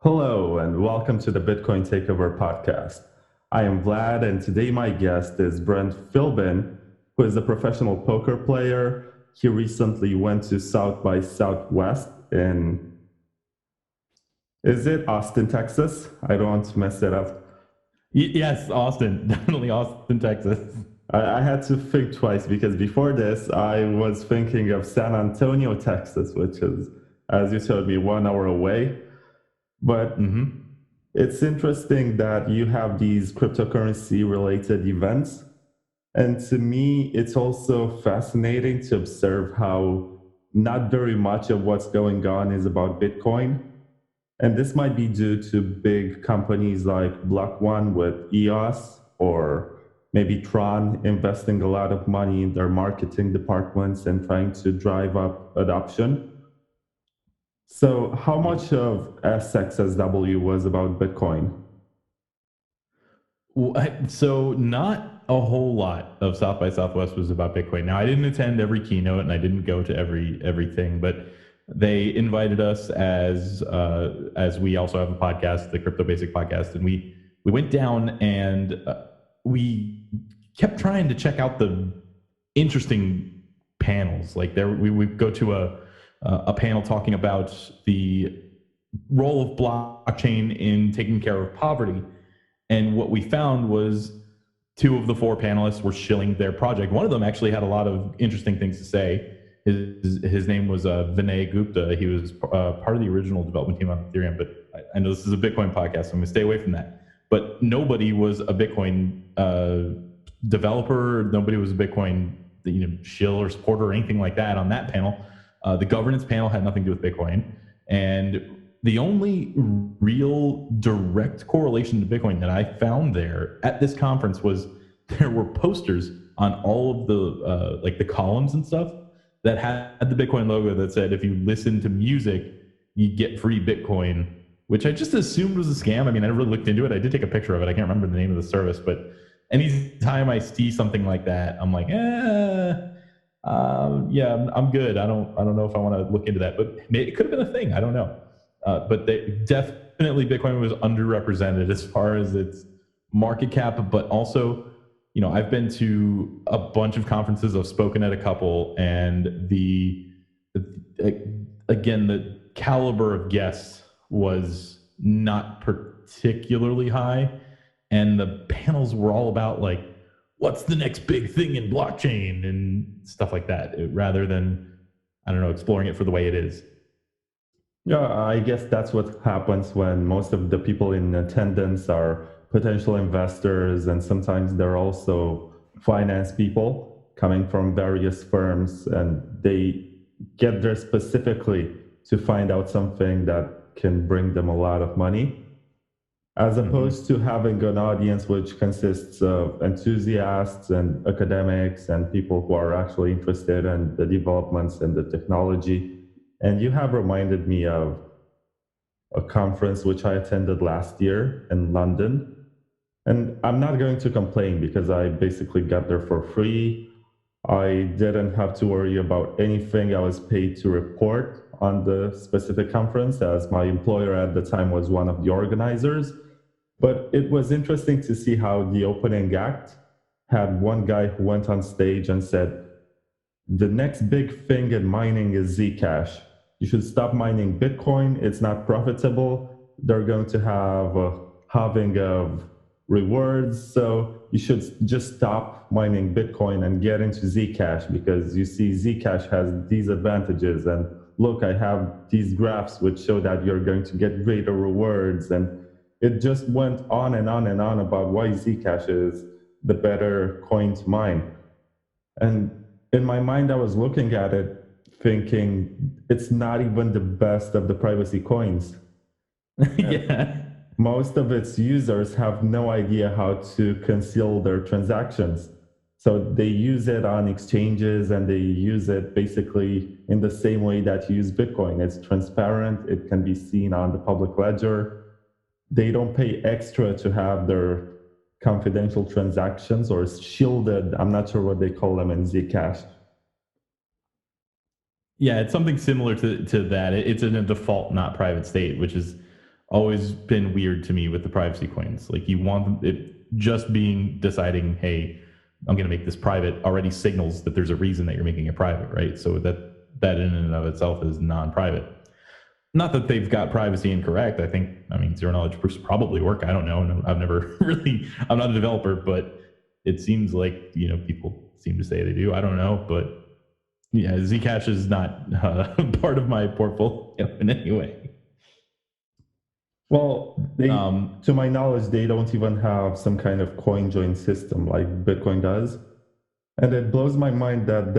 Hello, and welcome to the Bitcoin Takeover podcast. I am Vlad, and today my guest is Brent Philbin, who is a professional poker player. He recently went to South by Southwest in, is it Austin, Texas? I don't want to mess it up. Yes, Austin. Definitely Austin, Texas. I had to think twice because before this, I was thinking of San Antonio, Texas, which is, as you told me, 1 hour away. But it's interesting that you have these cryptocurrency related events. And to me, it's also fascinating to observe how not very much of what's going on is about Bitcoin. And this might be due to big companies like Block One with EOS, or maybe Tron investing a lot of money in their marketing departments and trying to drive up adoption. So, how much of SXSW was about Bitcoin? So not a whole lot of South by Southwest was about Bitcoin. Now I didn't attend every keynote and I didn't go to everything, but they invited us as we also have a podcast, the Crypto Basic Podcast, and we went down and we kept trying to check out the interesting panels. Like we go to a panel talking about the role of blockchain in taking care of poverty. And what we found was two of the four panelists were shilling their project. One of them actually had a lot of interesting things to say. His name was Vinay Gupta. He was part of the original development team on Ethereum, but I know this is a Bitcoin podcast, so I'm going to stay away from that. But nobody was a Bitcoin developer. Nobody was a Bitcoin shill or supporter or anything like that on that panel. The governance panel had nothing to do with Bitcoin. And the only real direct correlation to Bitcoin that I found there at this conference was there were posters on all of the like the columns and stuff that had the Bitcoin logo that said, if you listen to music, you get free Bitcoin, which I just assumed was a scam. I mean, I never looked into it. I did take a picture of it. I can't remember the name of the service, but anytime I see something like that, I'm like, yeah, I'm good. I don't know if I want to look into that, but it could have been a thing. I don't know. But definitely Bitcoin was underrepresented as far as its market cap, but also, I've been to a bunch of conferences. I've spoken at a couple, and again, the caliber of guests was not particularly high, and the panels were all about like, what's the next big thing in blockchain and stuff like that, rather than, I don't know, exploring it for the way it is. Yeah, I guess that's what happens when most of the people in attendance are potential investors, and sometimes they're also finance people coming from various firms, and they get there specifically to find out something that can bring them a lot of money, as opposed to having an audience which consists of enthusiasts and academics and people who are actually interested in the developments and the technology. And you have reminded me of a conference which I attended last year in London. And I'm not going to complain because I basically got there for free. I didn't have to worry about anything. I was paid to report on the specific conference, as my employer at the time was one of the organizers. But it was interesting to see how the opening act had one guy who went on stage and said, the next big thing in mining is Zcash. You should stop mining Bitcoin. It's not profitable. They're going to have a halving of rewards. So you should just stop mining Bitcoin and get into Zcash, because you see Zcash has these advantages. And look, I have these graphs which show that you're going to get greater rewards. And it just went on and on and on about why Zcash is the better coin to mine. And in my mind, I was looking at it thinking it's not even the best of the privacy coins. Yeah. Most of its users have no idea how to conceal their transactions. So they use it on exchanges, and they use it basically in the same way that you use Bitcoin. It's transparent. It can be seen on the public ledger. They don't pay extra to have their confidential transactions or shielded. I'm not sure what they call them in Zcash. Yeah, it's something similar to that. It's in a default not private state, which is always been weird to me with the privacy coins. Like you want it just being deciding, hey, I'm going to make this private already signals that there's a reason that you're making it private, right? So that in and of itself is non-private. Not that they've got privacy incorrect. I mean, zero knowledge proofs probably work. I don't know. And I've never really, I'm not a developer, but it seems like, people seem to say they do. I don't know, but yeah, Zcash is not part of my portfolio in any way. Well, to my knowledge, they don't even have some kind of coin join system like Bitcoin does. And it blows my mind that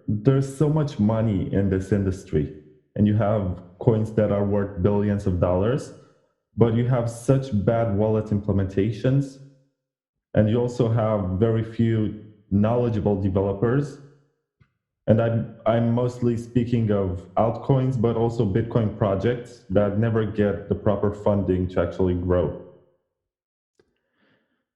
there's so much money in this industry. And you have coins that are worth billions of dollars, but you have such bad wallet implementations. And you also have very few knowledgeable developers. And I'm mostly speaking of altcoins, but also Bitcoin projects that never get the proper funding to actually grow.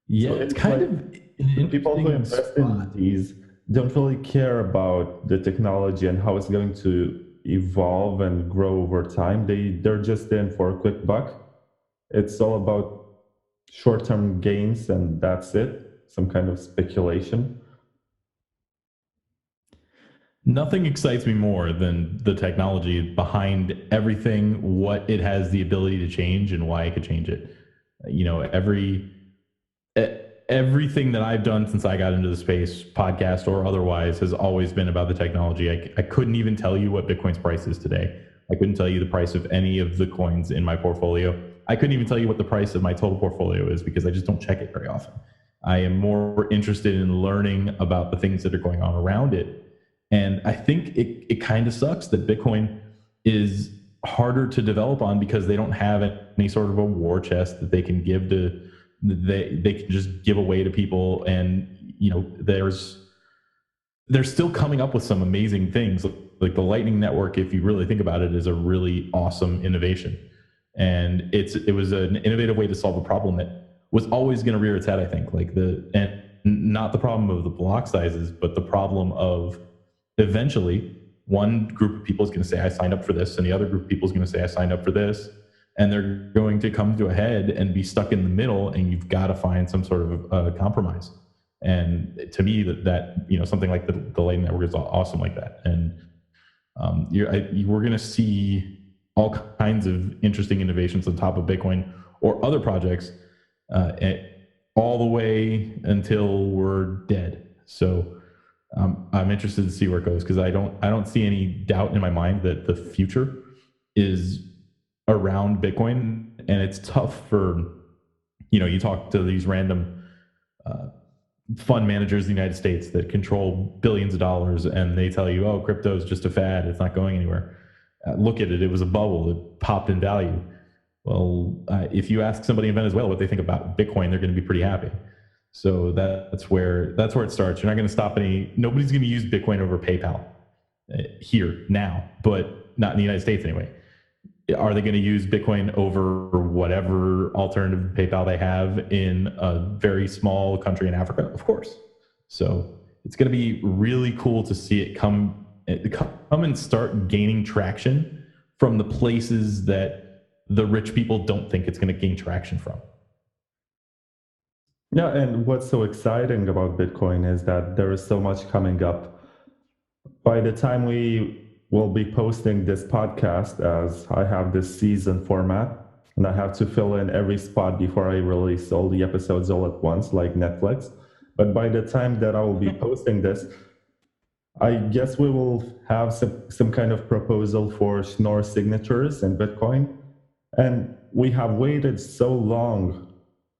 Yeah, so it's kind of people who invest in these don't really care about the technology and how it's going to evolve and grow over time. They're just in for a quick buck. It's all about short-term gains, and that's it. Some kind of speculation. Nothing excites me more than the technology behind everything, what it has the ability to change and why it could change it. Everything that I've done since I got into the space, podcast or otherwise, has always been about the technology. I couldn't even tell you what Bitcoin's price is today. I couldn't tell you the price of any of the coins in my portfolio. I couldn't even tell you what the price of my total portfolio is because I just don't check it very often. I am more interested in learning about the things that are going on around it. And I think it kind of sucks that Bitcoin is harder to develop on because they don't have any sort of a war chest that they can give to, they can just give away to people. And, they're still coming up with some amazing things. Like the Lightning Network, if you really think about it, is a really awesome innovation. And it was an innovative way to solve a problem that was always going to rear its head, I think. And not the problem of the block sizes, but the problem of eventually one group of people is going to say, I signed up for this, and the other group of people is going to say, I signed up for this, and they're going to come to a head and be stuck in the middle, and you've got to find some sort of compromise. And to me, that something like the Lightning Network is awesome like that. And we're going to see all kinds of interesting innovations on top of Bitcoin or other projects all the way until we're dead. So I'm interested to see where it goes because I don't see any doubt in my mind that the future is around Bitcoin, and it's tough for you talk to these random fund managers in the United States that control billions of dollars, and they tell you, oh, crypto is just a fad, it's not going anywhere. Look at it was a bubble, it popped in value. Well, if you ask somebody in Venezuela what they think about Bitcoin, they're going to be pretty happy. So that's where it starts. You're not going to stop nobody's going to use Bitcoin over PayPal here now, but not in the United States anyway. Are they going to use Bitcoin over whatever alternative PayPal they have in a very small country in Africa? Of course. So it's going to be really cool to see it come and start gaining traction from the places that the rich people don't think it's going to gain traction from. Yeah, and what's so exciting about Bitcoin is that there is so much coming up. By the time we will be posting this podcast, as I have this season format, and I have to fill in every spot before I release all the episodes all at once, like Netflix. But by the time that I will be posting this, I guess we will have some kind of proposal for Schnorr signatures in Bitcoin. And we have waited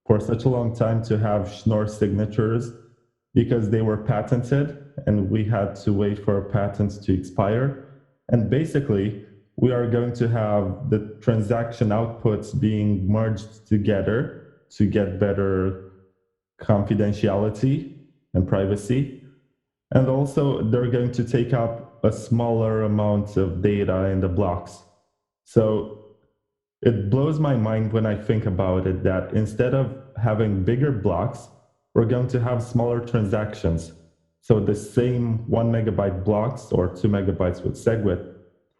for such a long time to have Schnorr signatures because they were patented and we had to wait for patents to expire. And basically, we are going to have the transaction outputs being merged together to get better confidentiality and privacy. And also, they're going to take up a smaller amount of data in the blocks. So it blows my mind when I think about it that instead of having bigger blocks, we're going to have smaller transactions. So the same 1 megabyte blocks or 2 megabytes with SegWit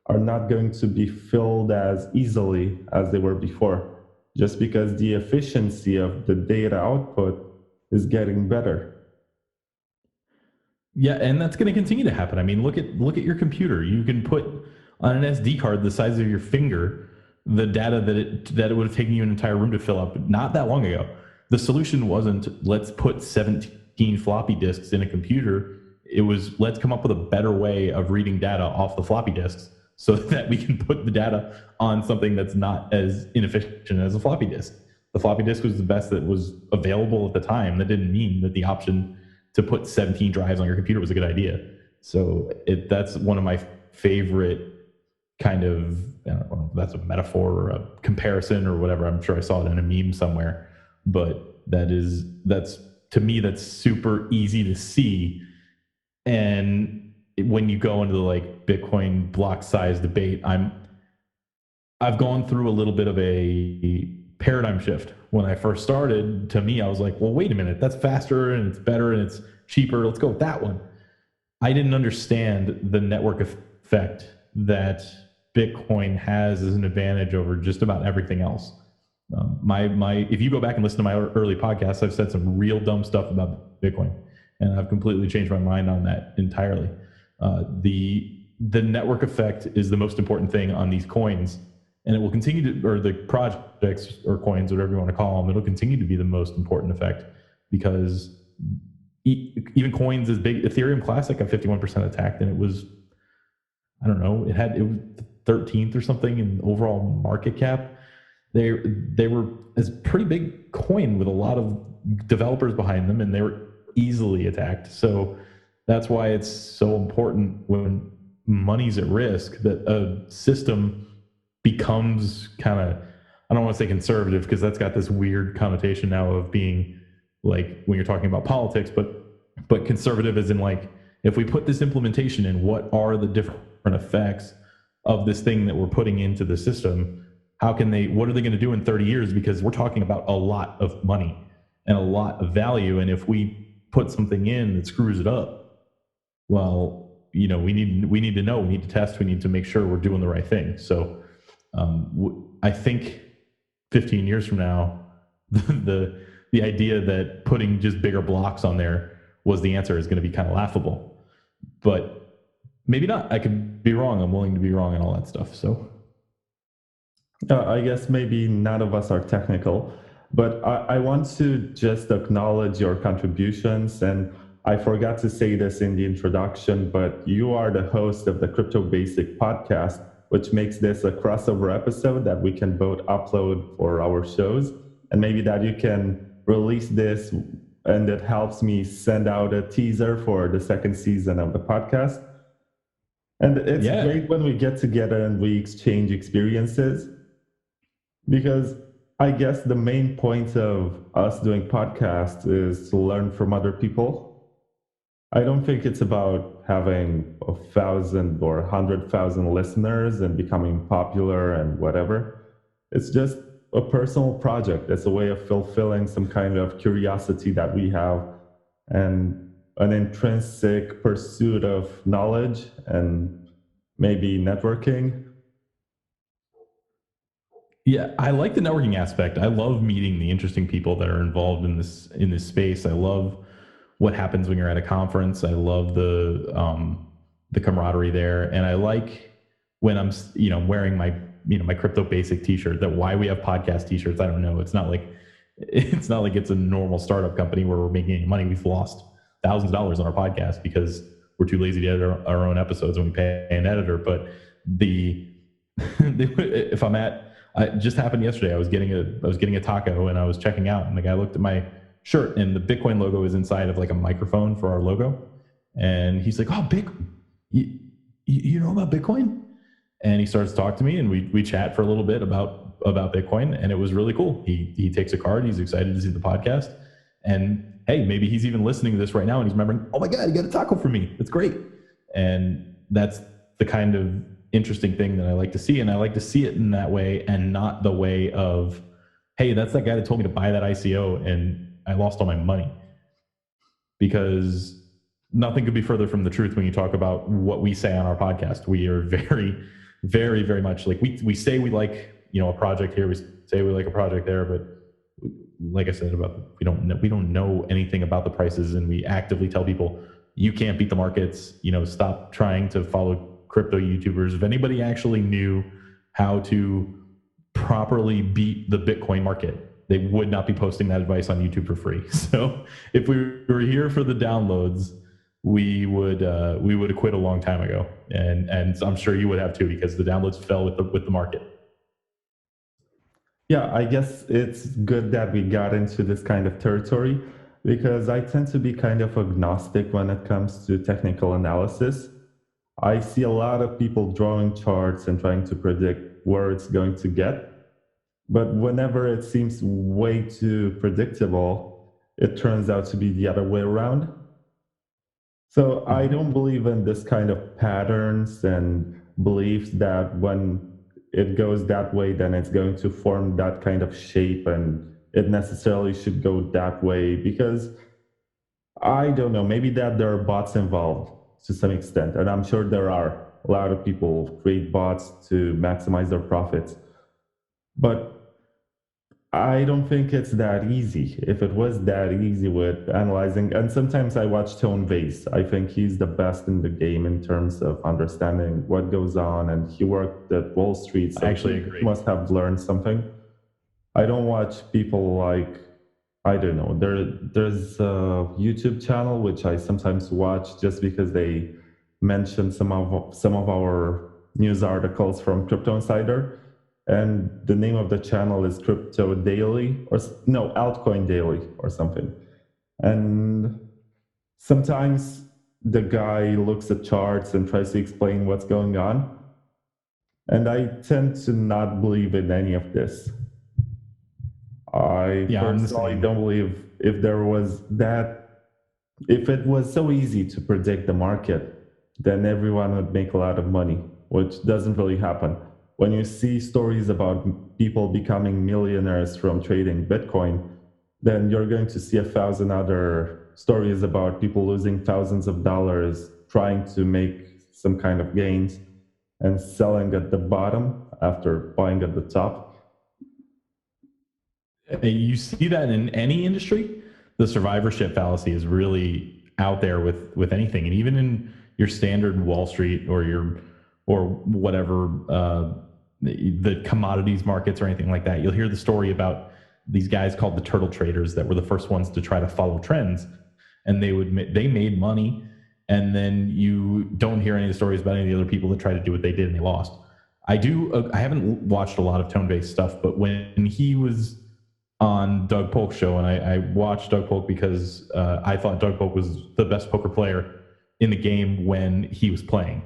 are not going to be filled as easily as they were before. just because the efficiency of the data output is getting better. Yeah, and that's going to continue to happen. I mean, look at your computer. You can put on an SD card the size of your finger the data that it would have taken you an entire room to fill up not that long ago. The solution wasn't let's put 17 floppy disks in a computer. It was let's come up with a better way of reading data off the floppy disks so that we can put the data on something that's not as inefficient as a floppy disk. The floppy disk was the best that was available at the time. That didn't mean that the option to put 17 drives on your computer was a good idea. So that's one of my favorite kind of, I don't know if that's a metaphor or a comparison or whatever. I'm sure I saw it in a meme somewhere, but that's to me, that's super easy to see. And when you go into the like Bitcoin block size debate, I've gone through a little bit of a paradigm shift. When I first started, to me, I was like, well, wait a minute, that's faster and it's better and it's cheaper. Let's go with that one. I didn't understand the network effect that Bitcoin has as an advantage over just about everything else. If you go back and listen to my early podcasts, I've said some real dumb stuff about Bitcoin, and I've completely changed my mind on that entirely. The network effect is the most important thing on these coins, and it will continue to, or the projects or coins, whatever you want to call them, it'll continue to be the most important effect because even coins as big, Ethereum Classic got 51% attacked, and it was, I don't know, it was 13th or something in overall market cap. They were a pretty big coin with a lot of developers behind them, and they were easily attacked. So that's why it's so important when money's at risk that a system becomes kind of, I don't want to say conservative because that's got this weird connotation now of being like when you're talking about politics, but conservative as in like, if we put this implementation in, what are the different effects of this thing that we're putting into the system? What are they going to do in 30 years? Because we're talking about a lot of money and a lot of value. And if we put something in that screws it up, well, we need to know, we need to test, we need to make sure we're doing the right thing. So I think 15 years from now, the idea that putting just bigger blocks on there was the answer is going to be kind of laughable, but maybe not. I could be wrong. I'm willing to be wrong and all that stuff. So I guess maybe none of us are technical, but I want to just acknowledge your contributions. And I forgot to say this in the introduction, but you are the host of the Crypto Basic podcast, which makes this a crossover episode that we can both upload for our shows. And maybe that you can release this, and it helps me send out a teaser for the second season of the podcast. And it's great when we get together and we exchange experiences, because I guess the main point of us doing podcasts is to learn from other people. I don't think it's about having 1,000 or 100,000 listeners and becoming popular and whatever. It's just a personal project. It's a way of fulfilling some kind of curiosity that we have and an intrinsic pursuit of knowledge and maybe networking. Yeah, I like the networking aspect. I love meeting the interesting people that are involved in this space. I love what happens when you're at a conference. I love the camaraderie there, and I like when I'm wearing my my Crypto Basic T-shirt. That why we have podcast T-shirts. I don't know. It's not like it's a normal startup company where we're making any money. We've lost thousands of dollars on our podcast because we're too lazy to edit our own episodes and we pay an editor. But if I'm at, it just happened yesterday. I was getting a taco and I was checking out, and the guy looked at my shirt, and the Bitcoin logo is inside of like a microphone for our logo, and he's like, "Oh, you know about Bitcoin?" And he starts to talk to me, and we chat for a little bit about Bitcoin, and it was really cool. He takes a card. He's excited to see the podcast, and hey, maybe he's even listening to this right now, and he's remembering, "Oh my God, you got a taco for me. That's great." And that's the kind of interesting thing that I like to see, and I like to see it in that way and not the way of, hey, that's that guy that told me to buy that ICO and I lost all my money. Because nothing could be further from the truth when you talk about what we say on our podcast. We are very, very, very much like we say we like a project here, we say we like a project there, but like I said, we don't know anything about the prices, and we actively tell people you can't beat the markets. Stop trying to follow crypto YouTubers. If anybody actually knew how to properly beat the Bitcoin market, they would not be posting that advice on YouTube for free. So if we were here for the downloads, we would have quit a long time ago, and I'm sure you would have too, because the downloads fell with the market. Yeah, I guess it's good that we got into this kind of territory because I tend to be kind of agnostic when it comes to technical analysis. I see a lot of people drawing charts and trying to predict where it's going to get. But whenever it seems way too predictable, it turns out to be the other way around. So I don't believe in this kind of patterns and beliefs that when it goes that way, then it's going to form that kind of shape and it necessarily should go that way because I don't know, maybe that there are bots involved to some extent. And I'm sure there are a lot of people create bots to maximize their profits. But I don't think it's that easy. If it was that easy with analyzing, and sometimes I watch Tone Vays. I think he's the best in the game in terms of understanding what goes on, and he worked at Wall Street. So I actually agree. He must have learned something. I don't watch people like, I don't know. There's a YouTube channel which I sometimes watch just because they mention some of our news articles from Crypto Insider. And the name of the channel is Crypto Daily, or no, Altcoin Daily or something. And sometimes the guy looks at charts and tries to explain what's going on. And I tend to not believe in any of this. I personally don't believe if it was so easy to predict the market, then everyone would make a lot of money, which doesn't really happen. When you see stories about people becoming millionaires from trading Bitcoin, then you're going to see 1,000 other stories about people losing thousands of dollars trying to make some kind of gains and selling at the bottom after buying at the top. You see that in any industry. The survivorship fallacy is really out there with anything, and even in your standard Wall Street or whatever, the commodities markets or anything like that. You'll hear the story about these guys called the turtle traders that were the first ones to try to follow trends, and they made money, and then you don't hear any of the stories about any of the other people that tried to do what they did and they lost. I haven't watched a lot of Tone Vays stuff, but when he was on Doug Polk's show, and I watched Doug Polk because I thought Doug Polk was the best poker player in the game when he was playing.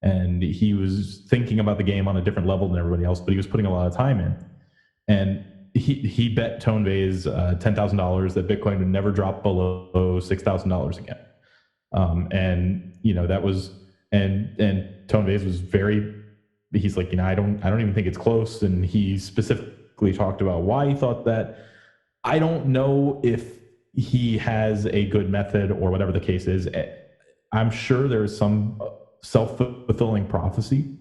And he was thinking about the game on a different level than everybody else, but he was putting a lot of time in. And he bet Tone Vays $10,000 that Bitcoin would never drop below $6,000 again. That was, and Tone Vays was he's like, I don't even think it's close. And he specifically talked about why he thought that. I don't know if he has a good method or whatever the case is. I'm sure there's some self-fulfilling prophecy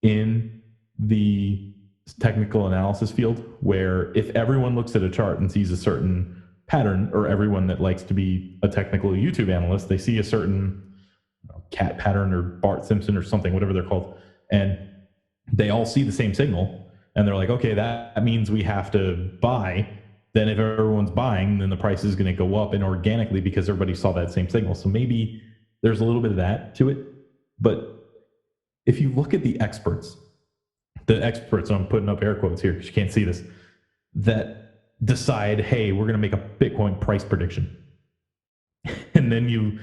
in the technical analysis field where if everyone looks at a chart and sees a certain pattern, or everyone that likes to be a technical YouTube analyst, they see a certain cat pattern or Bart Simpson or something, whatever they're called, and they all see the same signal and they're like, okay, that means we have to buy. Then if everyone's buying, then the price is going to go up, and organically, because everybody saw that same signal. So maybe there's a little bit of that to it. But if you look at the experts, I'm putting up air quotes here because you can't see this, that decide, hey, we're going to make a Bitcoin price prediction. And then you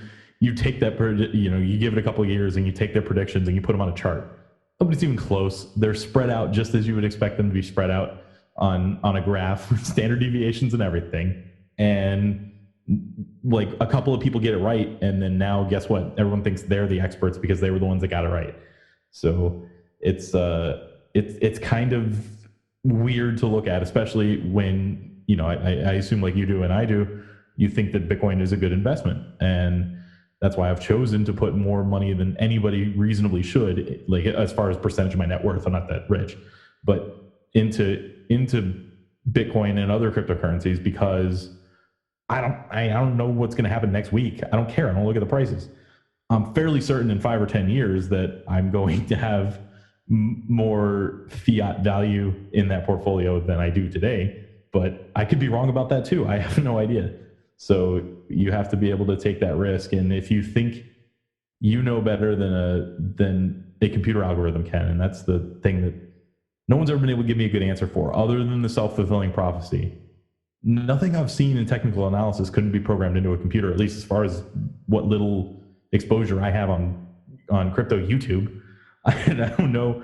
take that, you give it a couple of years and you take their predictions and you put them on a chart. Nobody's even close. They're spread out just as you would expect them to be spread out on a graph with standard deviations and everything. And like a couple of people get it right, and then now guess what? Everyone thinks they're the experts because they were the ones that got it right. So it's kind of weird to look at, especially when I assume, like you do and I do, you think that Bitcoin is a good investment, and that's why I've chosen to put more money than anybody reasonably should. Like as far as percentage of my net worth, I'm not that rich, but into Bitcoin and other cryptocurrencies because I don't know what's going to happen next week. I don't care. I don't look at the prices. I'm fairly certain in 5 or 10 years that I'm going to have more fiat value in that portfolio than I do today. But I could be wrong about that too. I have no idea. So you have to be able to take that risk. And if you think you know better than a computer algorithm can, and that's the thing that no one's ever been able to give me a good answer for, other than the self-fulfilling prophecy. Nothing I've seen in technical analysis couldn't be programmed into a computer, at least as far as what little exposure I have on crypto YouTube. I don't know.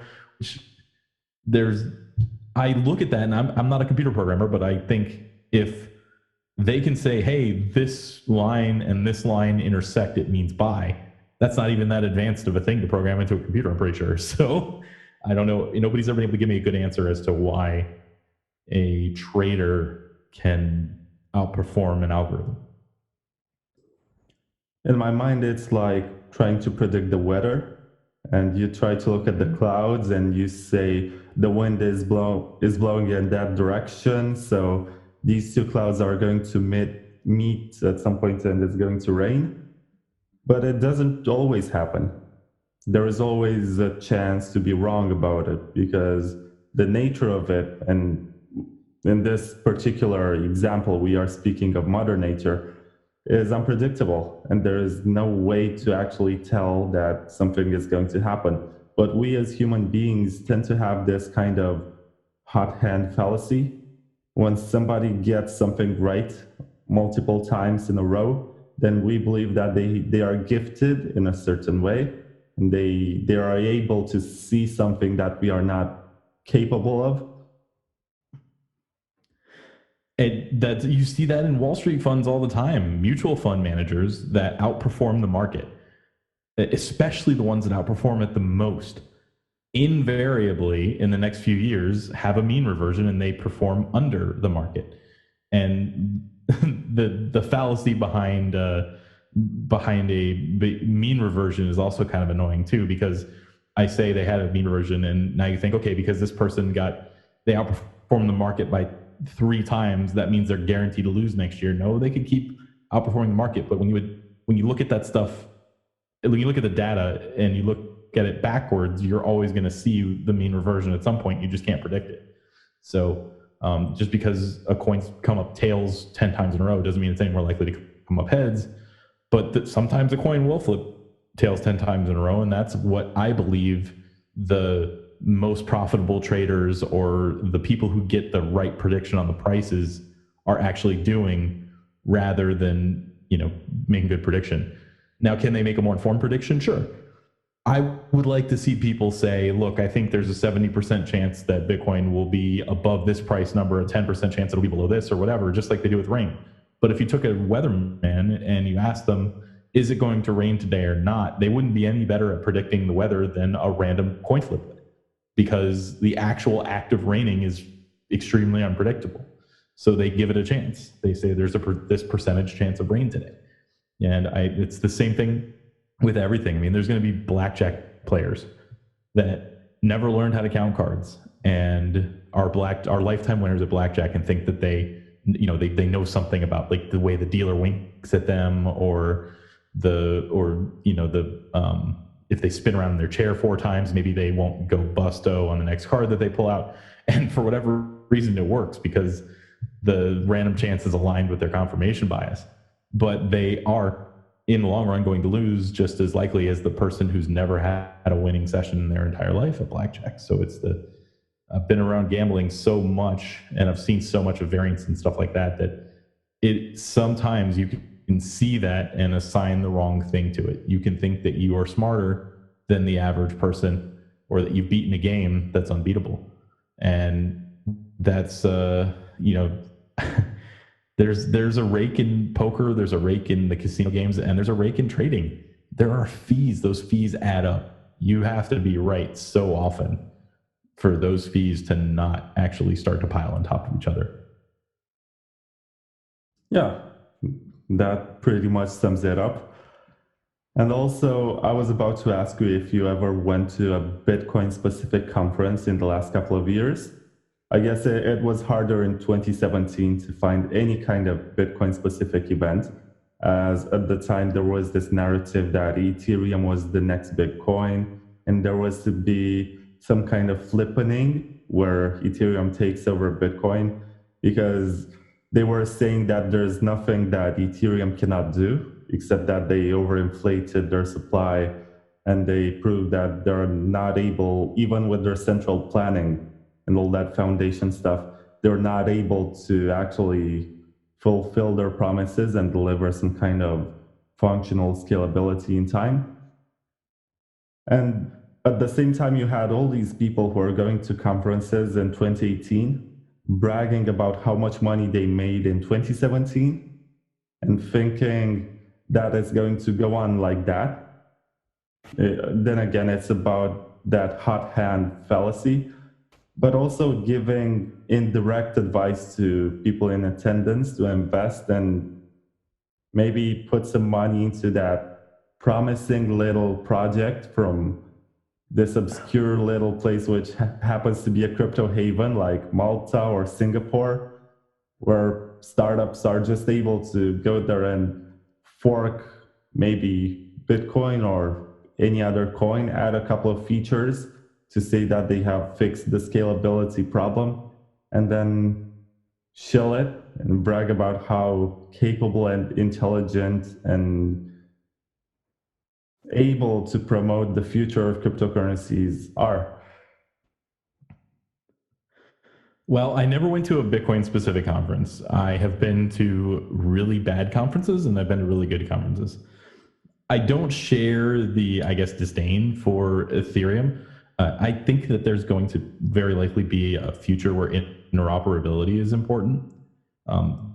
I look at that, and I'm not a computer programmer, but I think if they can say, hey, this line and this line intersect, it means buy. That's not even that advanced of a thing to program into a computer, I'm pretty sure. So I don't know. Nobody's ever been able to give me a good answer as to why a trader can outperform an algorithm. In my mind, it's like trying to predict the weather. And you try to look at the clouds and you say the wind is blowing in that direction. So these two clouds are going to meet at some point and it's going to rain. But it doesn't always happen. There is always a chance to be wrong about it because the nature of it, and in this particular example, we are speaking of Mother Nature, is unpredictable, and there is no way to actually tell that something is going to happen. But we as human beings tend to have this kind of hot hand fallacy. When somebody gets something right multiple times in a row, then we believe that they are gifted in a certain way, and they are able to see something that we are not capable of. And that you see that in Wall Street funds all the time, mutual fund managers that outperform the market, especially the ones that outperform it the most, invariably in the next few years have a mean reversion and they perform under the market. And the fallacy behind a mean reversion is also kind of annoying too, because I say they had a mean reversion and now you think, okay, because this person they outperformed the market by 3 times, that means they're guaranteed to lose next year. No, they could keep outperforming the market. But when you look at that stuff, when you look at the data and you look at it backwards, you're always going to see the mean reversion at some point. You just can't predict it. So just because a coin's come up tails 10 times in a row doesn't mean it's any more likely to come up heads. But sometimes a coin will flip tails 10 times in a row. And that's what I believe the most profitable traders or the people who get the right prediction on the prices are actually doing, rather than, making good prediction. Now, can they make a more informed prediction? Sure. I would like to see people say, look, I think there's a 70% chance that Bitcoin will be above this price number, a 10% chance it'll be below this or whatever, just like they do with rain. But if you took a weatherman and you asked them, is it going to rain today or not? They wouldn't be any better at predicting the weather than a random coin flip, because the actual act of raining is extremely unpredictable. So they give it a chance. They say there's this percentage chance of rain today. And it's the same thing with everything. I mean, there's going to be blackjack players that never learned how to count cards and are lifetime winners at blackjack and think that they know something about like the way the dealer winks at them or if they spin around in their chair 4 times, maybe they won't go busto on the next card that they pull out. And for whatever reason, it works because the random chance is aligned with their confirmation bias. But they are, in the long run, going to lose just as likely as the person who's never had a winning session in their entire life at blackjack. So I've been around gambling so much and I've seen so much of variance and stuff like that, that sometimes you can see that and assign the wrong thing to it. You can think that you are smarter than the average person or that you've beaten a game that's unbeatable. And that's, there's a rake in poker, there's a rake in the casino games, and there's a rake in trading. There are fees. Those fees add up. You have to be right so often for those fees to not actually start to pile on top of each other. Yeah, that pretty much sums it up. And also, I was about to ask you if you ever went to a Bitcoin specific conference in the last couple of years. I guess it was harder in 2017 to find any kind of Bitcoin specific event, as at the time there was this narrative that Ethereum was the next Bitcoin, and there was to be some kind of flippening where Ethereum takes over Bitcoin, because they were saying that there's nothing that Ethereum cannot do, except that they overinflated their supply, and they proved that they're not able, even with their central planning and all that foundation stuff, they're not able to actually fulfill their promises and deliver some kind of functional scalability in time. And at the same time, you had all these people who are going to conferences in 2018 bragging about how much money they made in 2017 and thinking that it's going to go on like that. Then again, it's about that hot hand fallacy, but also giving indirect advice to people in attendance to invest and maybe put some money into that promising little project from this obscure little place, which happens to be a crypto haven like Malta or Singapore, where startups are just able to go there and fork maybe Bitcoin or any other coin, add a couple of features to say that they have fixed the scalability problem, and then shill it and brag about how capable and intelligent and able to promote the future of cryptocurrencies are. Well, I never went to a Bitcoin specific conference. I have been to really bad conferences and I've been to really good conferences. I don't share the, I guess, disdain for Ethereum. I think that there's going to very likely be a future where interoperability is important.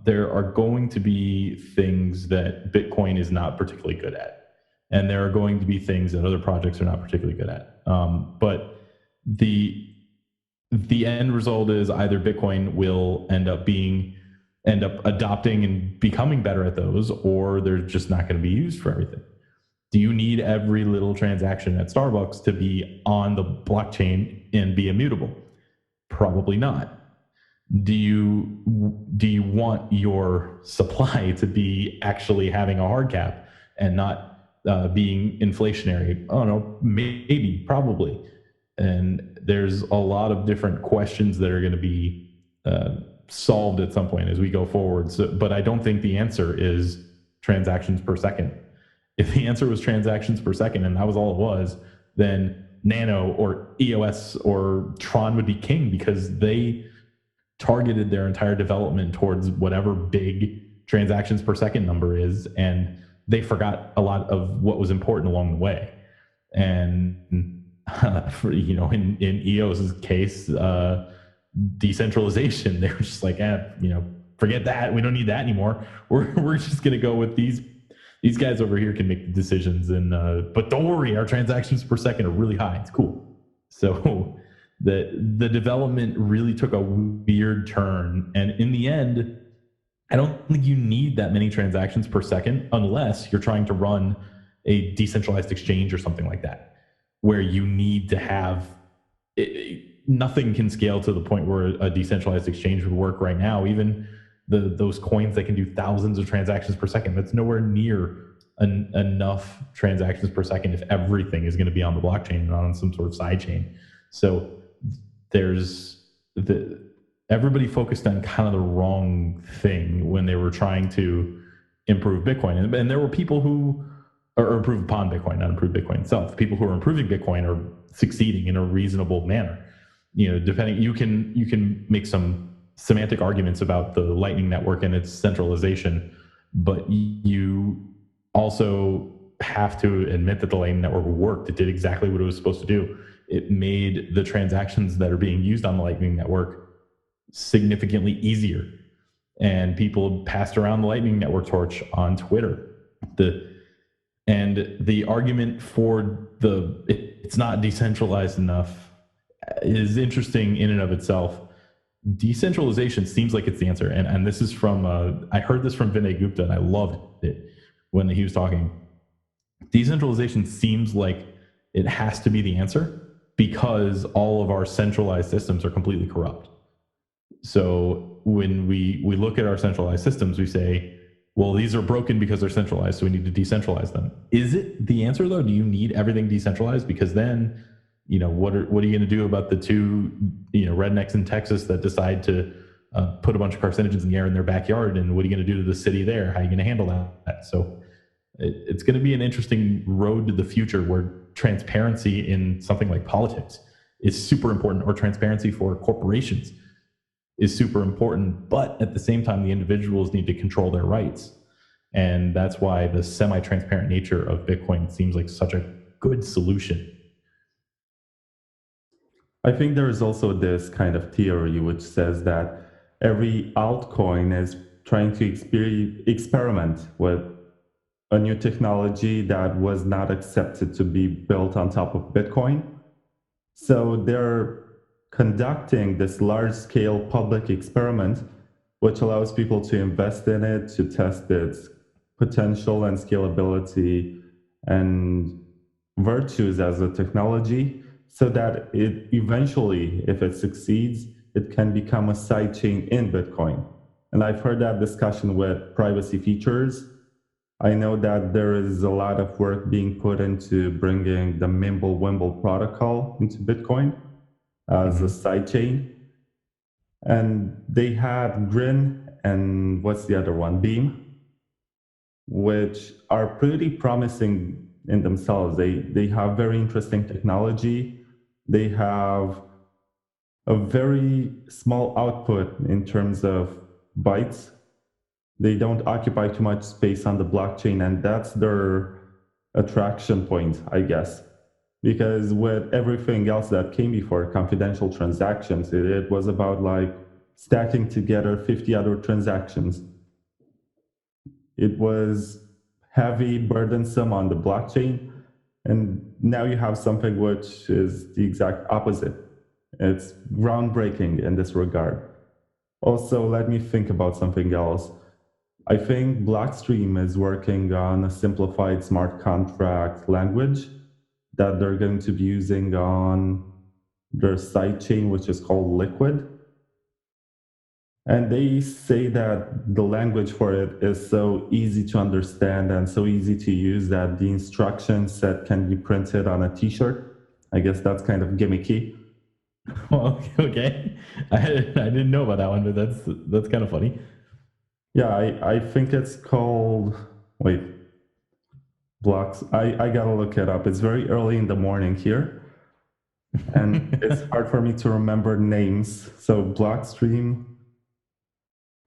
There are going to be things that Bitcoin is not particularly good at, and there are going to be things that other projects are not particularly good at. But the end result is either Bitcoin will end up adopting and becoming better at those, or they're just not going to be used for everything. Do you need every little transaction at Starbucks to be on the blockchain and be immutable? Probably not. Do you want your supply to be actually having a hard cap and not being inflationary? I don't know, maybe, probably. And there's a lot of different questions that are going to be solved at some point as we go forward. So, but I don't think the answer is transactions per second. If the answer was transactions per second and that was all it was, then Nano or EOS or Tron would be king, because they targeted their entire development towards whatever big transactions per second number is, and they forgot a lot of what was important along the way. And in EOS's case, decentralization, they were just like, forget that. We don't need that anymore. We're just going to go with these guys over here can make the decisions, and but don't worry, our transactions per second are really high. It's cool. So the development really took a weird turn, and in the end, I don't think you need that many transactions per second unless you're trying to run a decentralized exchange or something like that, where you need to have nothing can scale to the point where a decentralized exchange would work right now. Even those coins that can do thousands of transactions per second, that's nowhere near enough transactions per second if everything is going to be on the blockchain and not on some sort of side chain. So everybody focused on kind of the wrong thing when they were trying to improve Bitcoin. And there were people who or improve upon Bitcoin, not improve Bitcoin itself. People who are improving Bitcoin are succeeding in a reasonable manner. Depending, you can make some semantic arguments about the Lightning Network and its centralization, but you also have to admit that the Lightning Network worked. It did exactly what it was supposed to do. It made the transactions that are being used on the Lightning Network significantly easier, and people passed around the Lightning Network torch on Twitter. The argument for it's not decentralized enough is interesting in and of itself. Decentralization seems like it's the answer. And this is from, I heard this from Vinay Gupta and I loved it when he was talking. Decentralization seems like it has to be the answer because all of our centralized systems are completely corrupt. So when we look at our centralized systems, we say, well, these are broken because they're centralized, so we need to decentralize them. Is it the answer though? Do you need everything decentralized? Because then, what are you going to do about the two, rednecks in Texas that decide to put a bunch of carcinogens in the air in their backyard? And what are you going to do to the city there? How are you going to handle that? So it's going to be an interesting road to the future where transparency in something like politics is super important, or transparency for corporations is super important. But at the same time, the individuals need to control their rights. And that's why the semi transparent nature of Bitcoin seems like such a good solution. I think there is also this kind of theory which says that every altcoin is trying to experiment with a new technology that was not accepted to be built on top of Bitcoin. So they're conducting this large scale public experiment, which allows people to invest in it, to test its potential and scalability and virtues as a technology, so that it eventually, if it succeeds, it can become a sidechain in Bitcoin. And I've heard that discussion with privacy features. I know that there is a lot of work being put into bringing the Mimblewimble protocol into Bitcoin as a sidechain. And they had Grin and what's the other one? Beam, which are pretty promising in themselves. They have very interesting technology. They have a very small output in terms of bytes. They don't occupy too much space on the blockchain, and that's their attraction point, I guess. Because with everything else that came before, confidential transactions, it was about like stacking together 50 other transactions. It was heavy, burdensome on the blockchain. And now you have something which is the exact opposite. It's groundbreaking in this regard. Also, let me think about something else. I think Blockstream is working on a simplified smart contract language that they're going to be using on their sidechain, which is called Liquid. And they say that the language for it is so easy to understand and so easy to use that the instruction set can be printed on a t-shirt. I guess that's kind of gimmicky. Well, okay. I didn't know about that one, but that's kind of funny. Yeah, I think it's called, wait, Blocks. I gotta look it up. It's very early in the morning here, and it's hard for me to remember names. So Blockstream,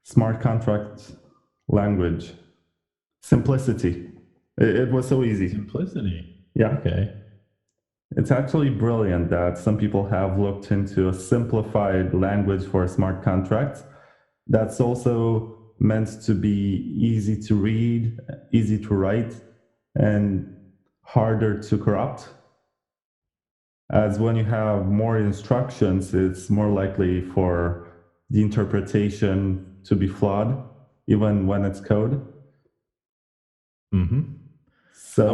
smart contract language, simplicity. It was so easy. Simplicity. Yeah. Okay. It's actually brilliant that some people have looked into a simplified language for smart contracts that's also meant to be easy to read, easy to write, and harder to corrupt. As when you have more instructions, it's more likely for the interpretation to be flawed, even when it's code. Mm-hmm. So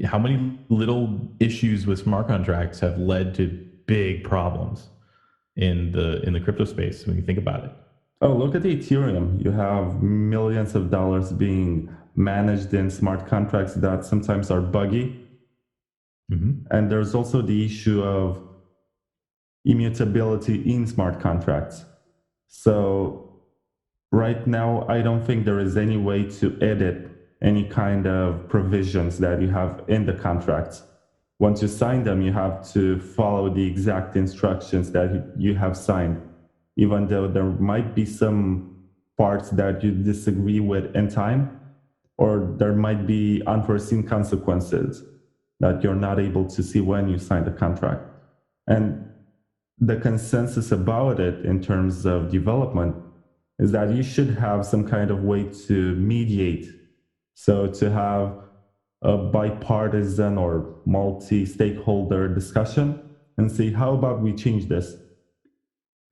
how many little issues with smart contracts have led to big problems in the crypto space when you think about it? oh, look at Ethereum. You have millions of dollars being managed in smart contracts that sometimes are buggy. Mm-hmm. And there's also the issue of immutability in smart contracts. So right now, I don't think there is any way to edit any kind of provisions that you have in the contracts. Once you sign them, you have to follow the exact instructions that you have signed, even though there might be some parts that you disagree with in time, or there might be unforeseen consequences that you're not able to see when you sign the contract. And the consensus about it in terms of development is that you should have some kind of way to mediate. So to have a bipartisan or multi-stakeholder discussion and see how about we change this?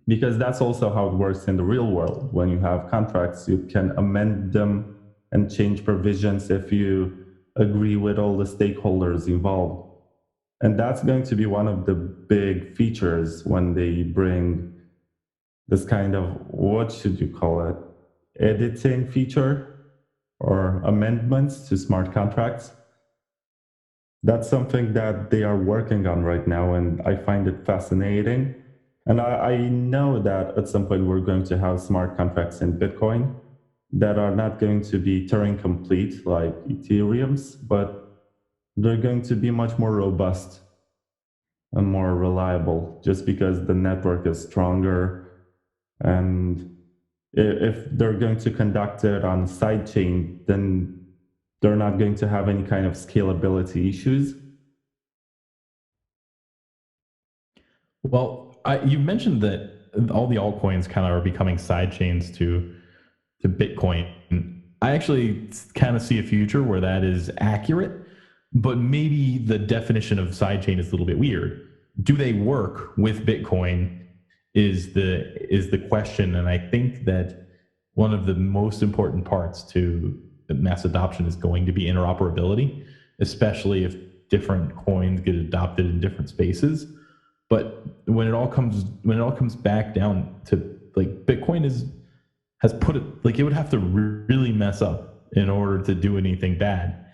Because that's also how it works in the real world. When you have contracts, you can amend them and change provisions if you agree with all the stakeholders involved. And that's going to be one of the big features when they bring this kind of, what should you call it, editing feature or amendments to smart contracts. That's something that they are working on right now, and I find it fascinating. And I know that at some point we're going to have smart contracts in Bitcoin that are not going to be Turing complete like Ethereum's, but they're going to be much more robust and more reliable just because the network is stronger. And if they're going to conduct it on sidechain, then they're not going to have any kind of scalability issues. Well, you mentioned that all the altcoins kind of are becoming side chains to Bitcoin. I actually kind of see a future where that is accurate, but maybe the definition of sidechain is a little bit weird. Do they work with Bitcoin is the question, and I think that one of the most important parts to mass adoption is going to be interoperability, especially if different coins get adopted in different spaces. But when it all comes back down to like Bitcoin has put it, like, it would have to really mess up in order to do anything bad,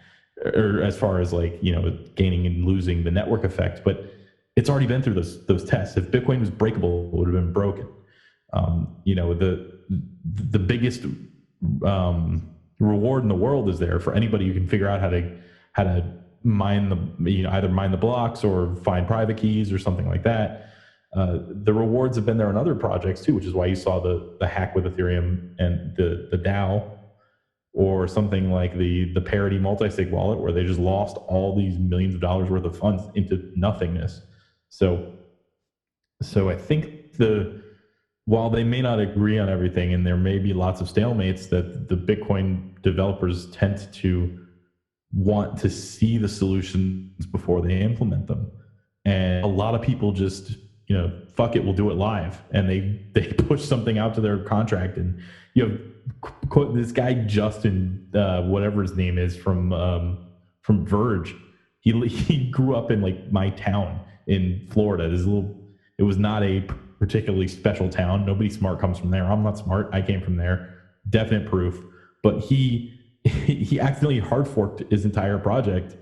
or as far as, like, you know, gaining and losing the network effect. But it's already been through those tests. If Bitcoin was breakable, it would have been broken. You know, the biggest reward in the world is there for anybody who can figure out how to mine the, you know, either mine the blocks or find private keys or something like that. The rewards have been there in other projects too, which is why you saw the hack with Ethereum and the DAO, or something like the Parity multi-sig wallet, where they just lost all these millions of dollars worth of funds into nothingness. So I think while they may not agree on everything, and there may be lots of stalemates, that the Bitcoin developers tend to want to see the solutions before they implement them. And a lot of people just, you know, fuck it, we'll do it live. And they push something out to their contract. And you have this guy, Justin, whatever his name is, from Verge. He grew up in, like, my town in Florida. It was not a particularly special town. Nobody smart comes from there. I'm not smart. I came from there. Definite proof. But he accidentally hard forked his entire project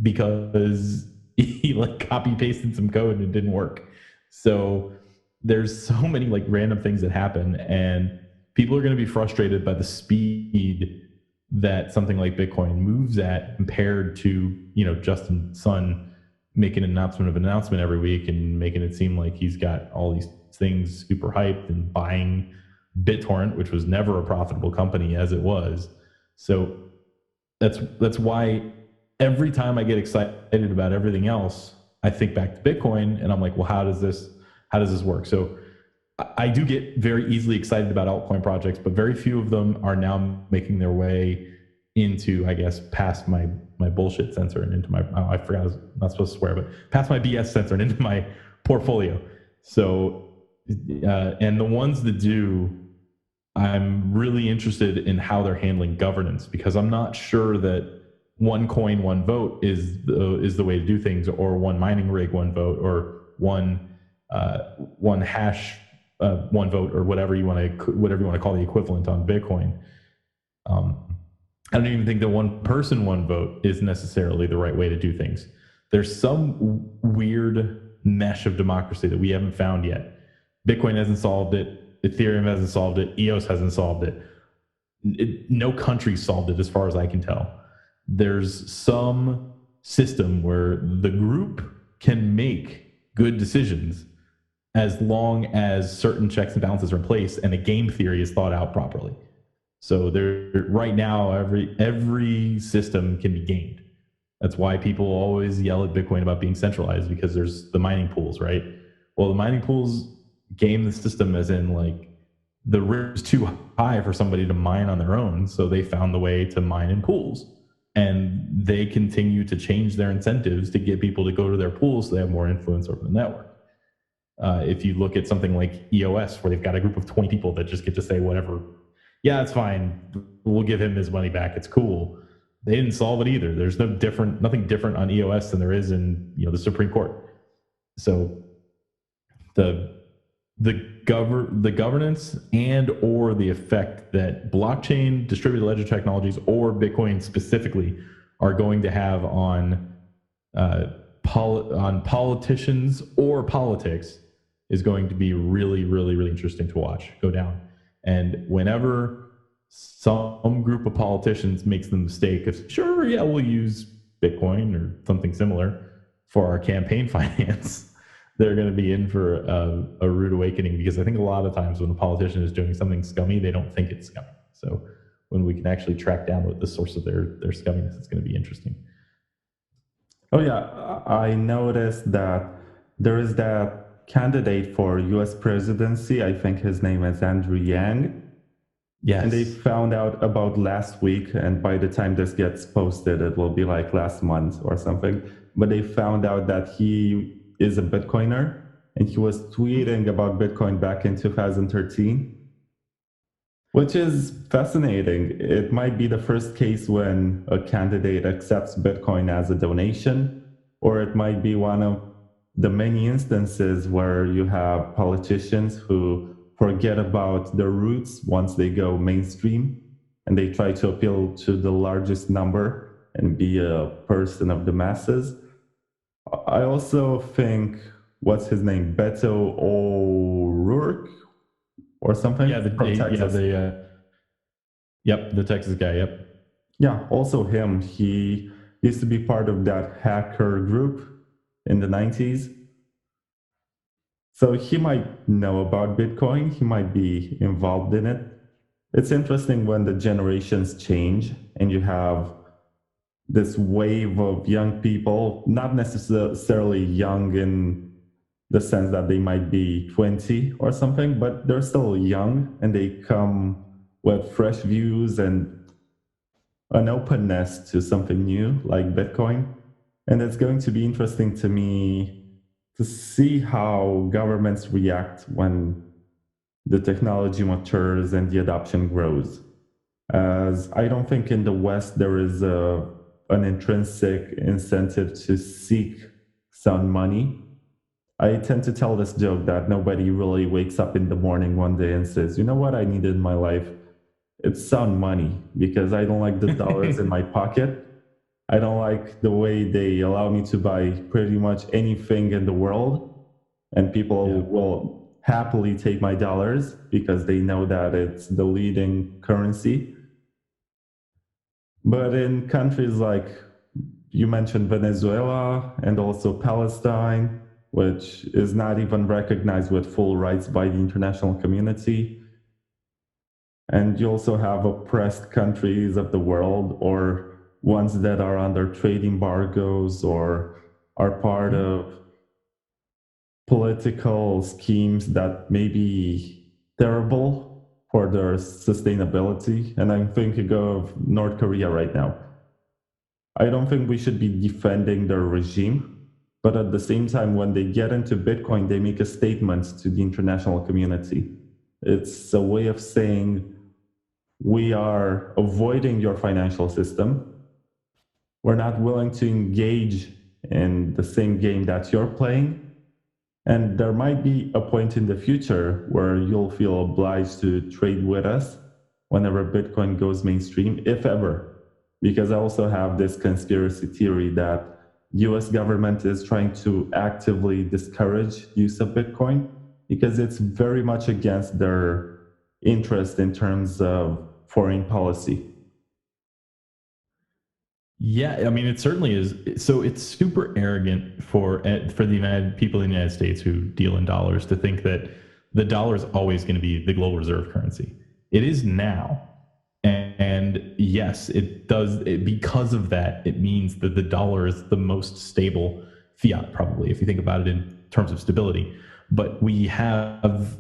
because he, like, copy pasted some code and it didn't work. So there's so many, like, random things that happen, and people are going to be frustrated by the speed that something like Bitcoin moves at compared to, you know, Justin Sun making an announcement every week and making it seem like he's got all these things super hyped, and buying BitTorrent, which was never a profitable company as it was. So that's why every time I get excited about everything else, I think back to Bitcoin, and I'm like, well, how does this work? So I do get very easily excited about altcoin projects, but very few of them are now making their way into, I guess, past my bullshit sensor and into my, I forgot I was not supposed to swear, but past my BS sensor and into my portfolio. So, and the ones that do, I'm really interested in how they're handling governance, because I'm not sure that one coin, one vote is the way to do things, or one mining rig, one vote, or one hash, one vote, or whatever you want to call the equivalent on Bitcoin. I don't even think that one person, one vote is necessarily the right way to do things. There's some weird mesh of democracy that we haven't found yet. Bitcoin hasn't solved it. Ethereum hasn't solved it. EOS hasn't solved it. No country solved it, as far as I can tell. There's some system where the group can make good decisions as long as certain checks and balances are in place and a game theory is thought out properly. So right now, every system can be gamed. That's why people always yell at Bitcoin about being centralized, because there's the mining pools, right? Well, the mining pools game the system, as in, like, the risk is too high for somebody to mine on their own, so they found the way to mine in pools. And they continue to change their incentives to get people to go to their pools so they have more influence over the network. If you look at something like EOS, where they've got a group of 20 people that just get to say whatever, yeah, it's fine, we'll give him his money back, it's cool. they didn't solve it either. There's nothing different on EOS than there is in the Supreme Court. So the governance and or the effect that blockchain, distributed ledger technologies, or Bitcoin specifically are going to have on politicians or politics is going to be really, really, really interesting to watch go down. And whenever some group of politicians makes the mistake of, sure, yeah, we'll use Bitcoin or something similar for our campaign finance, they're going to be in for a rude awakening, because I think a lot of times when a politician is doing something scummy, they don't think it's scummy. So when we can actually track down what the source of their scumminess, it's going to be interesting. Oh yeah, I noticed that there is that candidate for US presidency. I think his name is Andrew Yang. Yes. And they found out about last week, and by the time this gets posted, it will be like last month or something. But they found out that he is a Bitcoiner, and he was tweeting about Bitcoin back in 2013, which is fascinating. It might be the first case when a candidate accepts Bitcoin as a donation, or it might be one of the many instances where you have politicians who forget about their roots once they go mainstream, and they try to appeal to the largest number and be a person of the masses. I also think, what's his name, Beto O'Rourke or something? Yeah, the Texas guy. Yep. Yeah, also him. He used to be part of that hacker group in the 90s. So he might know about Bitcoin. He might be involved in it. It's interesting when the generations change and you have this wave of young people, not necessarily young in the sense that they might be 20 or something, but they're still young, and they come with fresh views and an openness to something new like Bitcoin. And it's going to be interesting to me to see how governments react when the technology matures and the adoption grows. As I don't think in the West there is an intrinsic incentive to seek sound money. I tend to tell this joke that nobody really wakes up in the morning one day and says, you know what I need in my life? It's sound money, because I don't like the dollars in my pocket. I don't like the way they allow me to buy pretty much anything in the world, and people will happily take my dollars because they know that it's the leading currency. But in countries like you mentioned, Venezuela, and also Palestine, which is not even recognized with full rights by the international community, and you also have oppressed countries of the world, or ones that are under trade embargoes or are part of political schemes that may be terrible for their sustainability. And I'm thinking of North Korea right now. I don't think we should be defending their regime, but at the same time, when they get into Bitcoin, they make a statement to the international community. It's a way of saying, we are avoiding your financial system. We're not willing to engage in the same game that you're playing. And there might be a point in the future where you'll feel obliged to trade with us whenever Bitcoin goes mainstream, if ever. Because I also have this conspiracy theory that US government is trying to actively discourage use of Bitcoin because it's very much against their interest in terms of foreign policy. Yeah, I mean, it certainly is. So it's super arrogant for the people in the United States who deal in dollars to think that the dollar is always going to be the global reserve currency. It is now. And yes, it does. Because of that, it means that the dollar is the most stable fiat, probably, if you think about it in terms of stability. But we have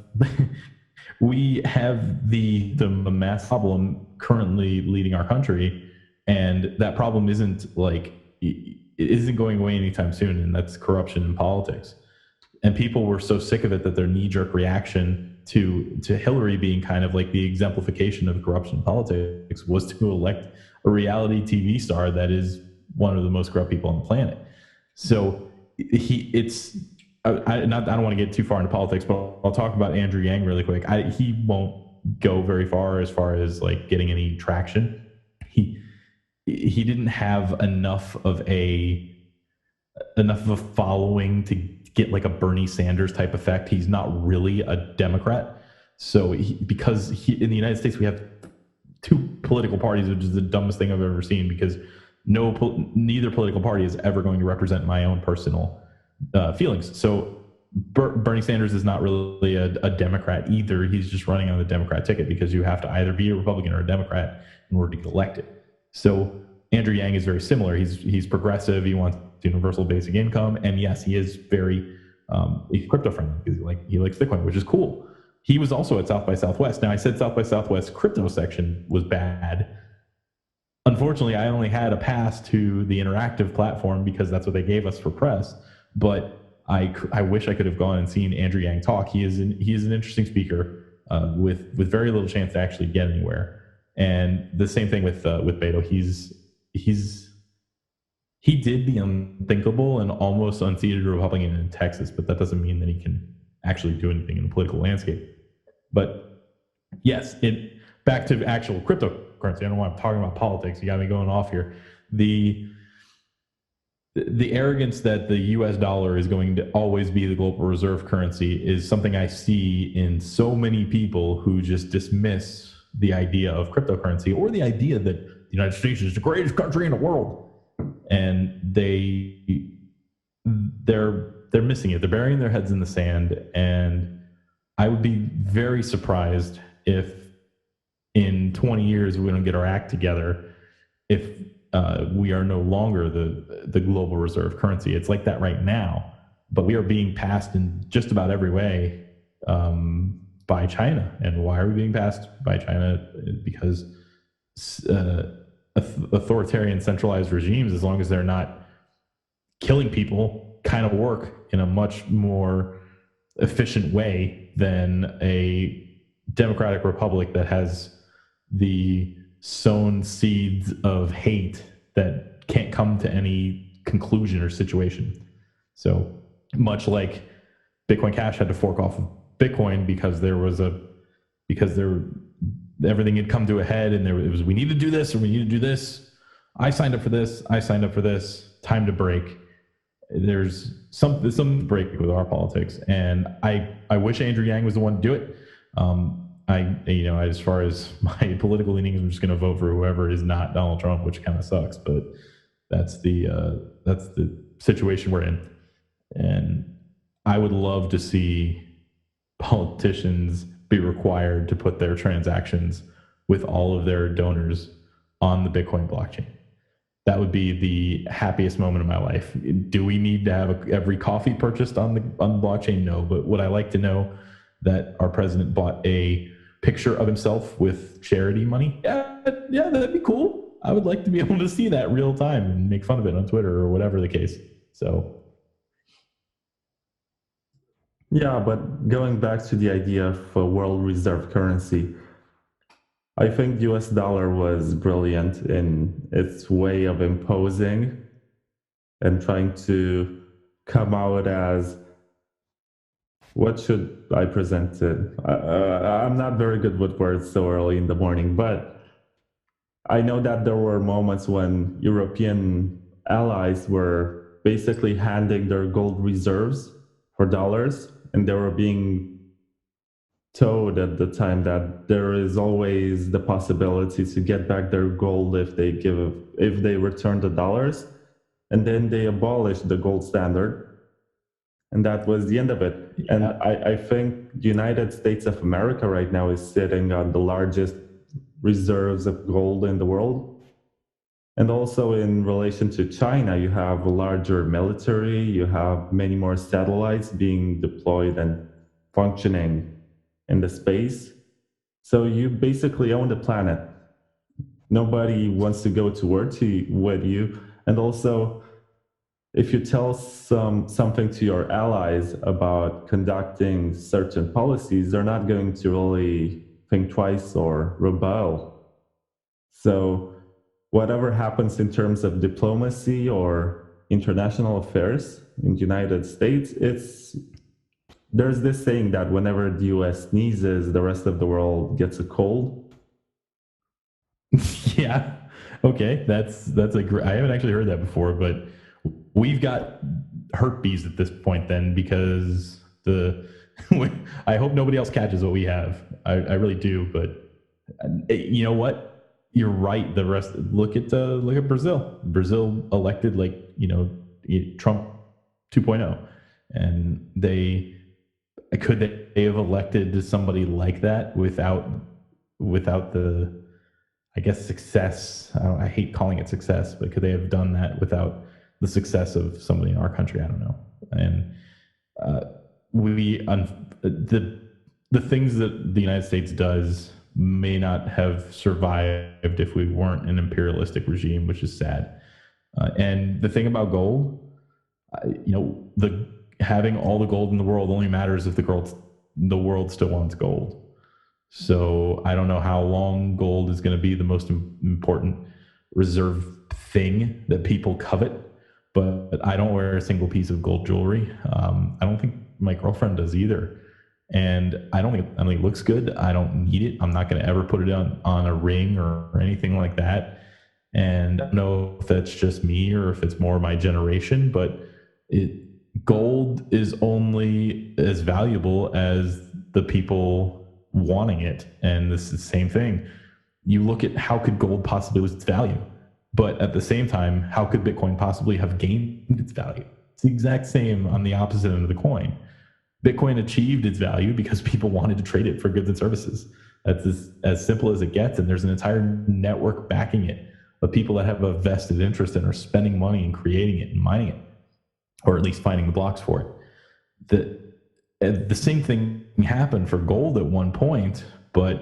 the mass problem currently leading our country. And that problem isn't going away anytime soon, and that's corruption in politics. And people were so sick of it that their knee-jerk reaction to Hillary being kind of like the exemplification of corruption in politics was to elect a reality TV star that is one of the most corrupt people on the planet. So I don't want to get too far into politics, but I'll talk about Andrew Yang really quick. He won't go very far as like getting any traction. He didn't have enough of a following to get like a Bernie Sanders type effect. He's not really a Democrat. So because in the United States, we have two political parties, which is the dumbest thing I've ever seen, because neither political party is ever going to represent my own personal feelings. So Bernie Sanders is not really a Democrat either. He's just running on the Democrat ticket because you have to either be a Republican or a Democrat in order to get elected. So Andrew Yang is very similar. He's progressive. He wants universal basic income, and yes, he is very he's crypto friendly because he likes Bitcoin, which is cool. He was also at South by Southwest. Now, I said South by Southwest crypto section was bad. Unfortunately, I only had a pass to the interactive platform because that's what they gave us for press. But I wish I could have gone and seen Andrew Yang talk. He is an interesting speaker with very little chance to actually get anywhere. And the same thing with Beto. He did the unthinkable and almost unseated a Republican in Texas, but that doesn't mean that he can actually do anything in the political landscape. But yes, back to actual cryptocurrency. I don't know why I'm talking about politics. You got me going off here. The arrogance that the US dollar is going to always be the global reserve currency is something I see in so many people who just dismiss the idea of cryptocurrency or the idea that the United States is the greatest country in the world. And they're missing it. They're burying their heads in the sand. And I would be very surprised if in 20 years we don't get our act together if we are no longer the global reserve currency. It's like that right now, but we are being passed in just about every way by China. And why are we being passed by China? Because authoritarian centralized regimes, as long as they're not killing people, kind of work in a much more efficient way than a democratic republic that has the sown seeds of hate that can't come to any conclusion or situation. So much like Bitcoin Cash had to fork off of Bitcoin because everything had come to a head, and it was, we need to do this or we need to do this. I signed up for this. Time to break. There's some break with our politics, and I wish Andrew Yang was the one to do it. As far as my political leanings, I'm just going to vote for whoever is not Donald Trump, which kind of sucks, but that's the situation we're in. And I would love to see politicians be required to put their transactions with all of their donors on the Bitcoin blockchain. That would be the happiest moment of my life. Do we need to have every coffee purchased on the blockchain? No, but would I like to know that our president bought a picture of himself with charity money? Yeah, that'd be cool. I would like to be able to see that real time and make fun of it on Twitter or whatever the case. So. Yeah, but going back to the idea of a world reserve currency, I think US dollar was brilliant in its way of imposing and trying to come out as, what should I present it? I'm not very good with words so early in the morning, but I know that there were moments when European allies were basically handing their gold reserves for dollars, and they were being told at the time that there is always the possibility to get back their gold if they return the dollars. And then they abolished the gold standard, and that was the end of it. Yeah. And I think the United States of America right now is sitting on the largest reserves of gold in the world. And also in relation to China, you have a larger military, you have many more satellites being deployed and functioning in the space. So you basically own the planet. Nobody wants to go to war with you. And also, if you tell something to your allies about conducting certain policies, they're not going to really think twice or rebel. So whatever happens in terms of diplomacy or international affairs in the United States, there's this saying that whenever the US sneezes, the rest of the world gets a cold. Yeah. Okay. That's a great. I haven't actually heard that before, but we've got herpes at this point then because I hope nobody else catches what we have. I really do, but you know what? You're right. The rest. Look at Brazil. Brazil elected Trump 2.0, and they have elected somebody like that without the, I guess, success. I hate calling it success, but could they have done that without the success of somebody in our country? I don't know. And the things that the United States does may not have survived if we weren't an imperialistic regime, which is sad. And the thing about gold, the having all the gold in the world only matters if the world still wants gold. So I don't know how long gold is going to be the most important reserve thing that people covet, but I don't wear a single piece of gold jewelry. I don't think my girlfriend does either. And I don't think it looks good. I don't need it. I'm not going to ever put it on a ring or anything like that. And I don't know if that's just me or if it's more my generation, but gold is only as valuable as the people wanting it. And this is the same thing. You look at how could gold possibly lose its value, but at the same time, how could Bitcoin possibly have gained its value? It's the exact same on the opposite end of the coin. Bitcoin achieved its value because people wanted to trade it for goods and services. That's as simple as it gets. And there's an entire network backing it of people that have a vested interest and are spending money and creating it and mining it, or at least finding the blocks for it. The same thing happened for gold at one point, but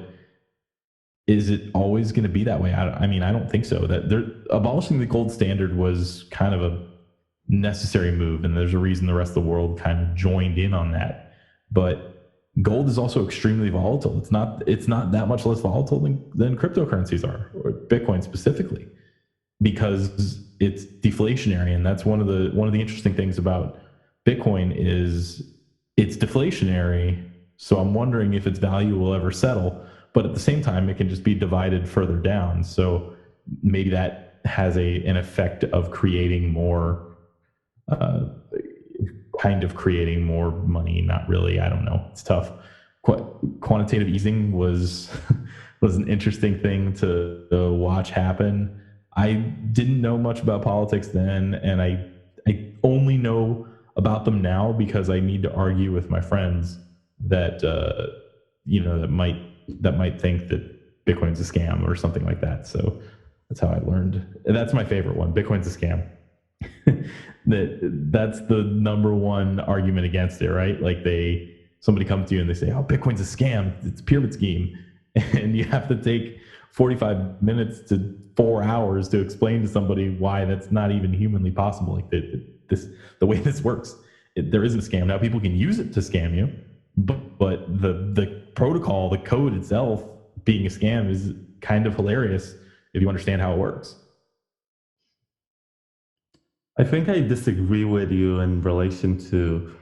is it always going to be that way? I mean, I don't think so. Abolishing the gold standard was kind of a necessary move, and there's a reason the rest of the world kind of joined in on that. But gold is also extremely volatile. It's not that much less volatile than cryptocurrencies are, or Bitcoin specifically, because it's deflationary. And that's one of the interesting things about Bitcoin is it's deflationary. So I'm wondering if its value will ever settle, but at the same time, it can just be divided further down. So maybe that has an effect of creating more, creating more money. Not really. I don't know. It's tough. Quantitative easing was an interesting thing to watch happen. I didn't know much about politics then, and I only know about them now because I need to argue with my friends that that might think that Bitcoin's a scam or something like that. So that's how I learned. That's my favorite one. Bitcoin's a scam. That's the number one argument against it, right? Like somebody comes to you and they say, "Oh, Bitcoin's a scam. It's a pyramid scheme," and you have to take 45 minutes to 4 hours to explain to somebody why that's not even humanly possible. Like the way this works, there isn't a scam. Now people can use it to scam you, but the protocol, the code itself being a scam is kind of hilarious if you understand how it works. I think I disagree with you in relation to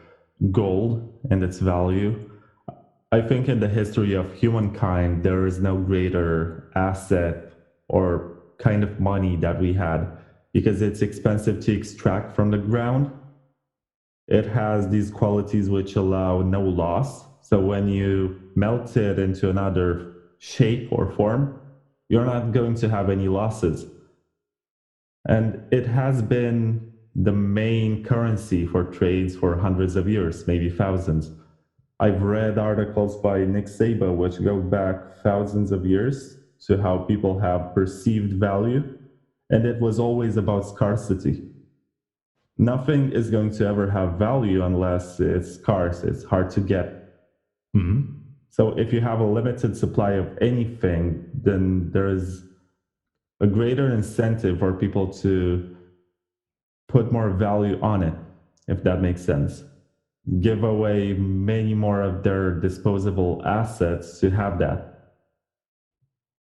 gold and its value. I think in the history of humankind, there is no greater asset or kind of money that we had because it's expensive to extract from the ground. It has these qualities which allow no loss. So when you melt it into another shape or form, you're not going to have any losses. And it has been the main currency for trades for hundreds of years, maybe thousands. I've read articles by Nick Szabo, which go back thousands of years to how people have perceived value, and it was always about scarcity. Nothing is going to ever have value unless it's scarce, it's hard to get. Mm-hmm. So if you have a limited supply of anything, then there is a greater incentive for people to put more value on it, if that makes sense. Give away many more of their disposable assets to have that.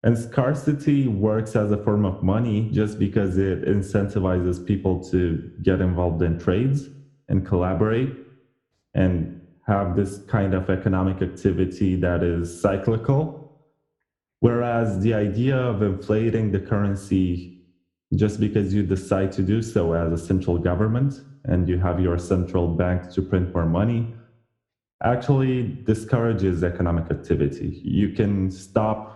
And scarcity works as a form of money just because it incentivizes people to get involved in trades and collaborate and have this kind of economic activity that is cyclical. Whereas the idea of inflating the currency just because you decide to do so as a central government and you have your central bank to print more money actually discourages economic activity. You can stop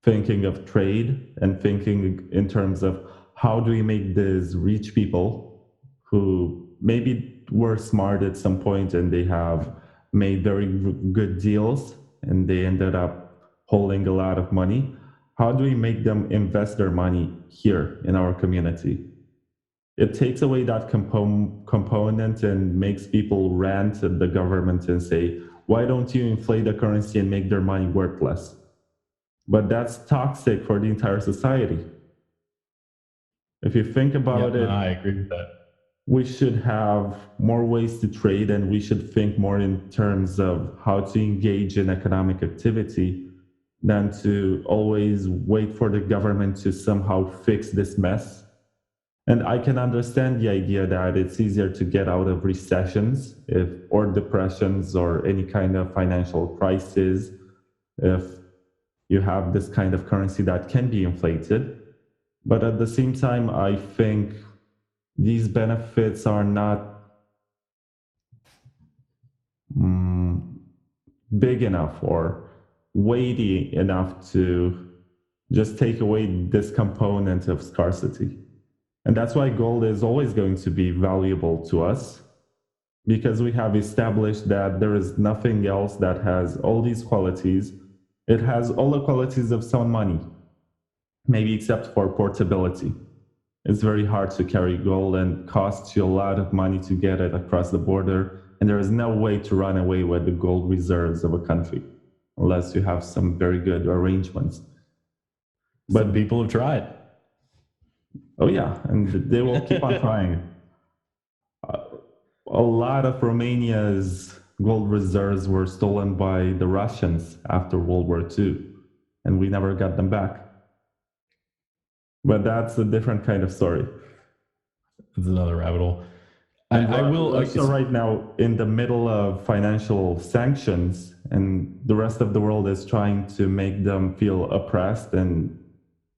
thinking of trade and thinking in terms of how do we make these rich people who maybe were smart at some point and they have made very good deals and they ended up holding a lot of money. How do we make them invest their money here in our community? It takes away that component and makes people rant at the government and say, why don't you inflate the currency and make their money worthless? But that's toxic for the entire society. If you think about it, I agree with that. we should have more ways to trade and we should think more in terms of how to engage in economic activity than to always wait for the government to somehow fix this mess. And I can understand the idea that it's easier to get out of recessions or depressions or any kind of financial crisis if you have this kind of currency that can be inflated. But at the same time, I think these benefits are not big enough or weighty enough to just take away this component of scarcity. And that's why gold is always going to be valuable to us, because we have established that there is nothing else that has all these qualities. It has all the qualities of sound money, maybe except for portability. It's very hard to carry gold and costs you a lot of money to get it across the border. And there is no way to run away with the gold reserves of a country unless you have some very good arrangements. But people have tried. Oh, yeah, and they will keep on trying. A lot of Romania's gold reserves were stolen by the Russians after World War II, and we never got them back. But that's a different kind of story. It's another rabbit hole. I will. Russia right now in the middle of financial sanctions, and the rest of the world is trying to make them feel oppressed and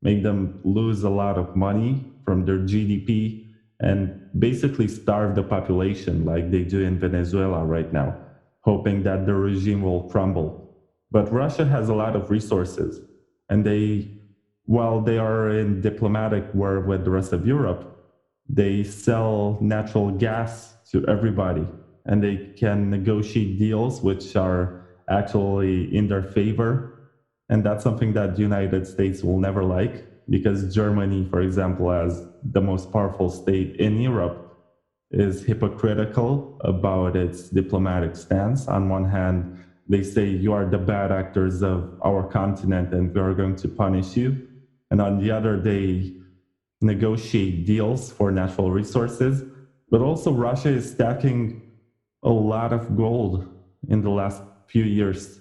make them lose a lot of money from their GDP and basically starve the population like they do in Venezuela right now, hoping that the regime will crumble. But Russia has a lot of resources, and while they are in diplomatic war with the rest of Europe, they sell natural gas to everybody, and they can negotiate deals which are actually in their favor. And that's something that the United States will never like, because Germany, for example, as the most powerful state in Europe, is hypocritical about its diplomatic stance. On one hand, they say you are the bad actors of our continent and we are going to punish you. And on the other, they negotiate deals for natural resources. But also Russia is stacking a lot of gold in the last few years.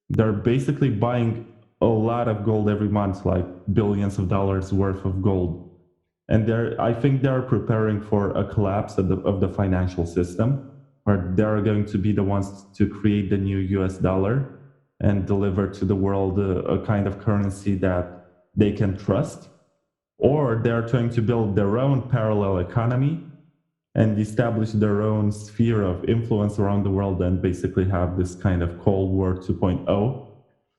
They're basically buying a lot of gold every month, like billions of dollars worth of gold. And I think they're preparing for a collapse of the financial system, where they're going to be the ones to create the new US dollar and deliver to the world a kind of currency that they can trust. Or they're trying to build their own parallel economy and establish their own sphere of influence around the world and basically have this kind of Cold War 2.0,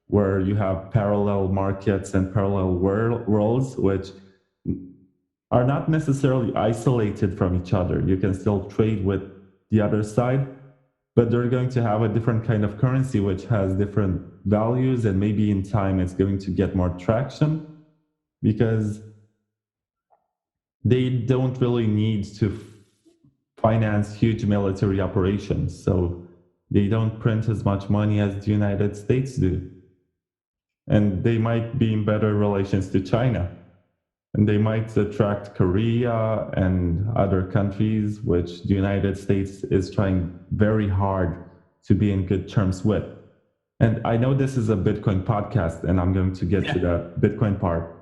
where you have parallel markets and parallel worlds, which are not necessarily isolated from each other. You can still trade with the other side, but they're going to have a different kind of currency which has different values, and maybe in time it's going to get more traction because they don't really need to finance huge military operations. So they don't print as much money as the United States do. And they might be in better relations to China. And they might attract Korea and other countries, which the United States is trying very hard to be in good terms with. And I know this is a Bitcoin podcast, and I'm going to get to that Bitcoin part.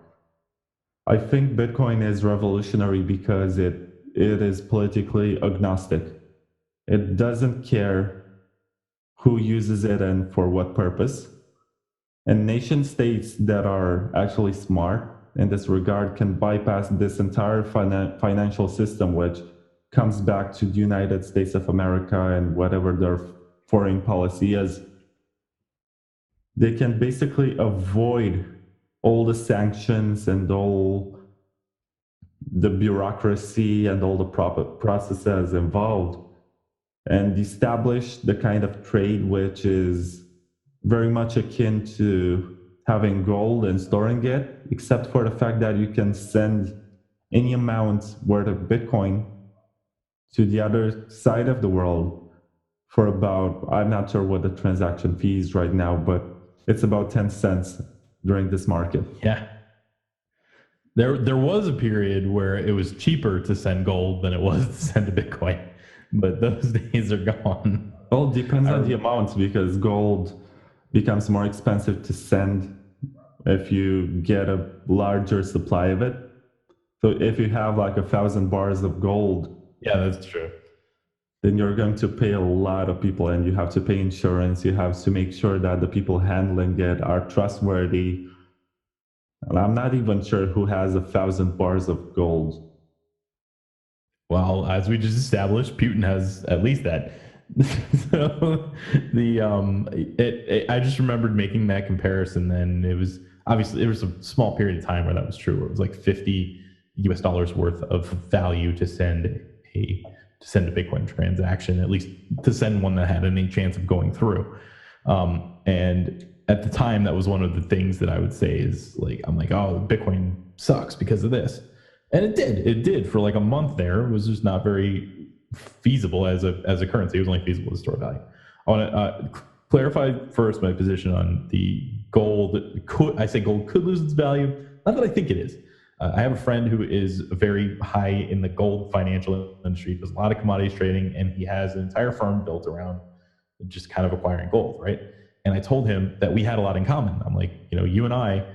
I think Bitcoin is revolutionary because it is politically agnostic. It doesn't care who uses it and for what purpose. And nation states that are actually smart in this regard can bypass this entire financial system, which comes back to the United States of America and whatever their foreign policy is. They can basically avoid all the sanctions and all the bureaucracy and all the proper processes involved and establish the kind of trade which is very much akin to having gold and storing it, except for the fact that you can send any amount worth of Bitcoin to the other side of the world for about, I'm not sure what the transaction fee is right now, but it's about 10 cents during this market. Yeah. There was a period where it was cheaper to send gold than it was to send a Bitcoin, but those days are gone. Well, it depends on the amount, because gold becomes more expensive to send if you get a larger supply of it. So if you have like 1,000 bars of gold, yeah, that's true, then you're going to pay a lot of people, and you have to pay insurance. You have to make sure that the people handling it are trustworthy. And I'm not even sure who has 1,000 bars of gold. Well, as we just established, Putin has at least that. So I just remembered making that comparison. Then it was obviously it was a small period of time where that was true. Where it was like $50 worth of value to send a Bitcoin transaction, at least to send one that had any chance of going through. And at the time, that was one of the things that I would say is like, I'm like, oh, Bitcoin sucks because of this. And it did for like a month there. It was just not very feasible as a currency. It was only feasible to store value. I want to clarify first my position on the gold. I say gold could lose its value. Not that I think it is. I have a friend who is very high in the gold financial industry, does a lot of commodities trading, and he has an entire firm built around just kind of acquiring gold, right? And I told him that we had a lot in common. I'm like, you and I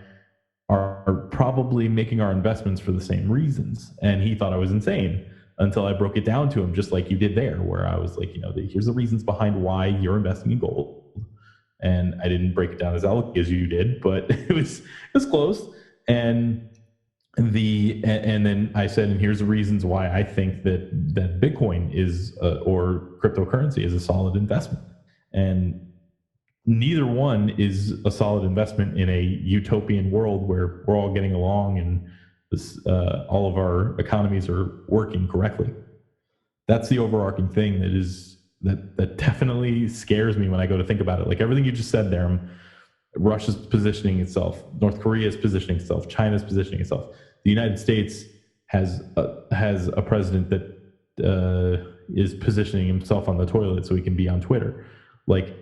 are probably making our investments for the same reasons. And he thought I was insane until I broke it down to him, just like you did there, where I was like, here's the reasons behind why you're investing in gold. And I didn't break it down as eloquently as you did, but it was close. And then I said, and here's the reasons why I think that Bitcoin is or cryptocurrency is a solid investment. And neither one is a solid investment in a utopian world where we're all getting along and all of our economies are working correctly. That's the overarching thing that definitely scares me when I go to think about it. Like everything you just said there, Russia's positioning itself, North Korea is positioning itself, China's positioning itself. The United States has a president that is positioning himself on the toilet so he can be on Twitter. Like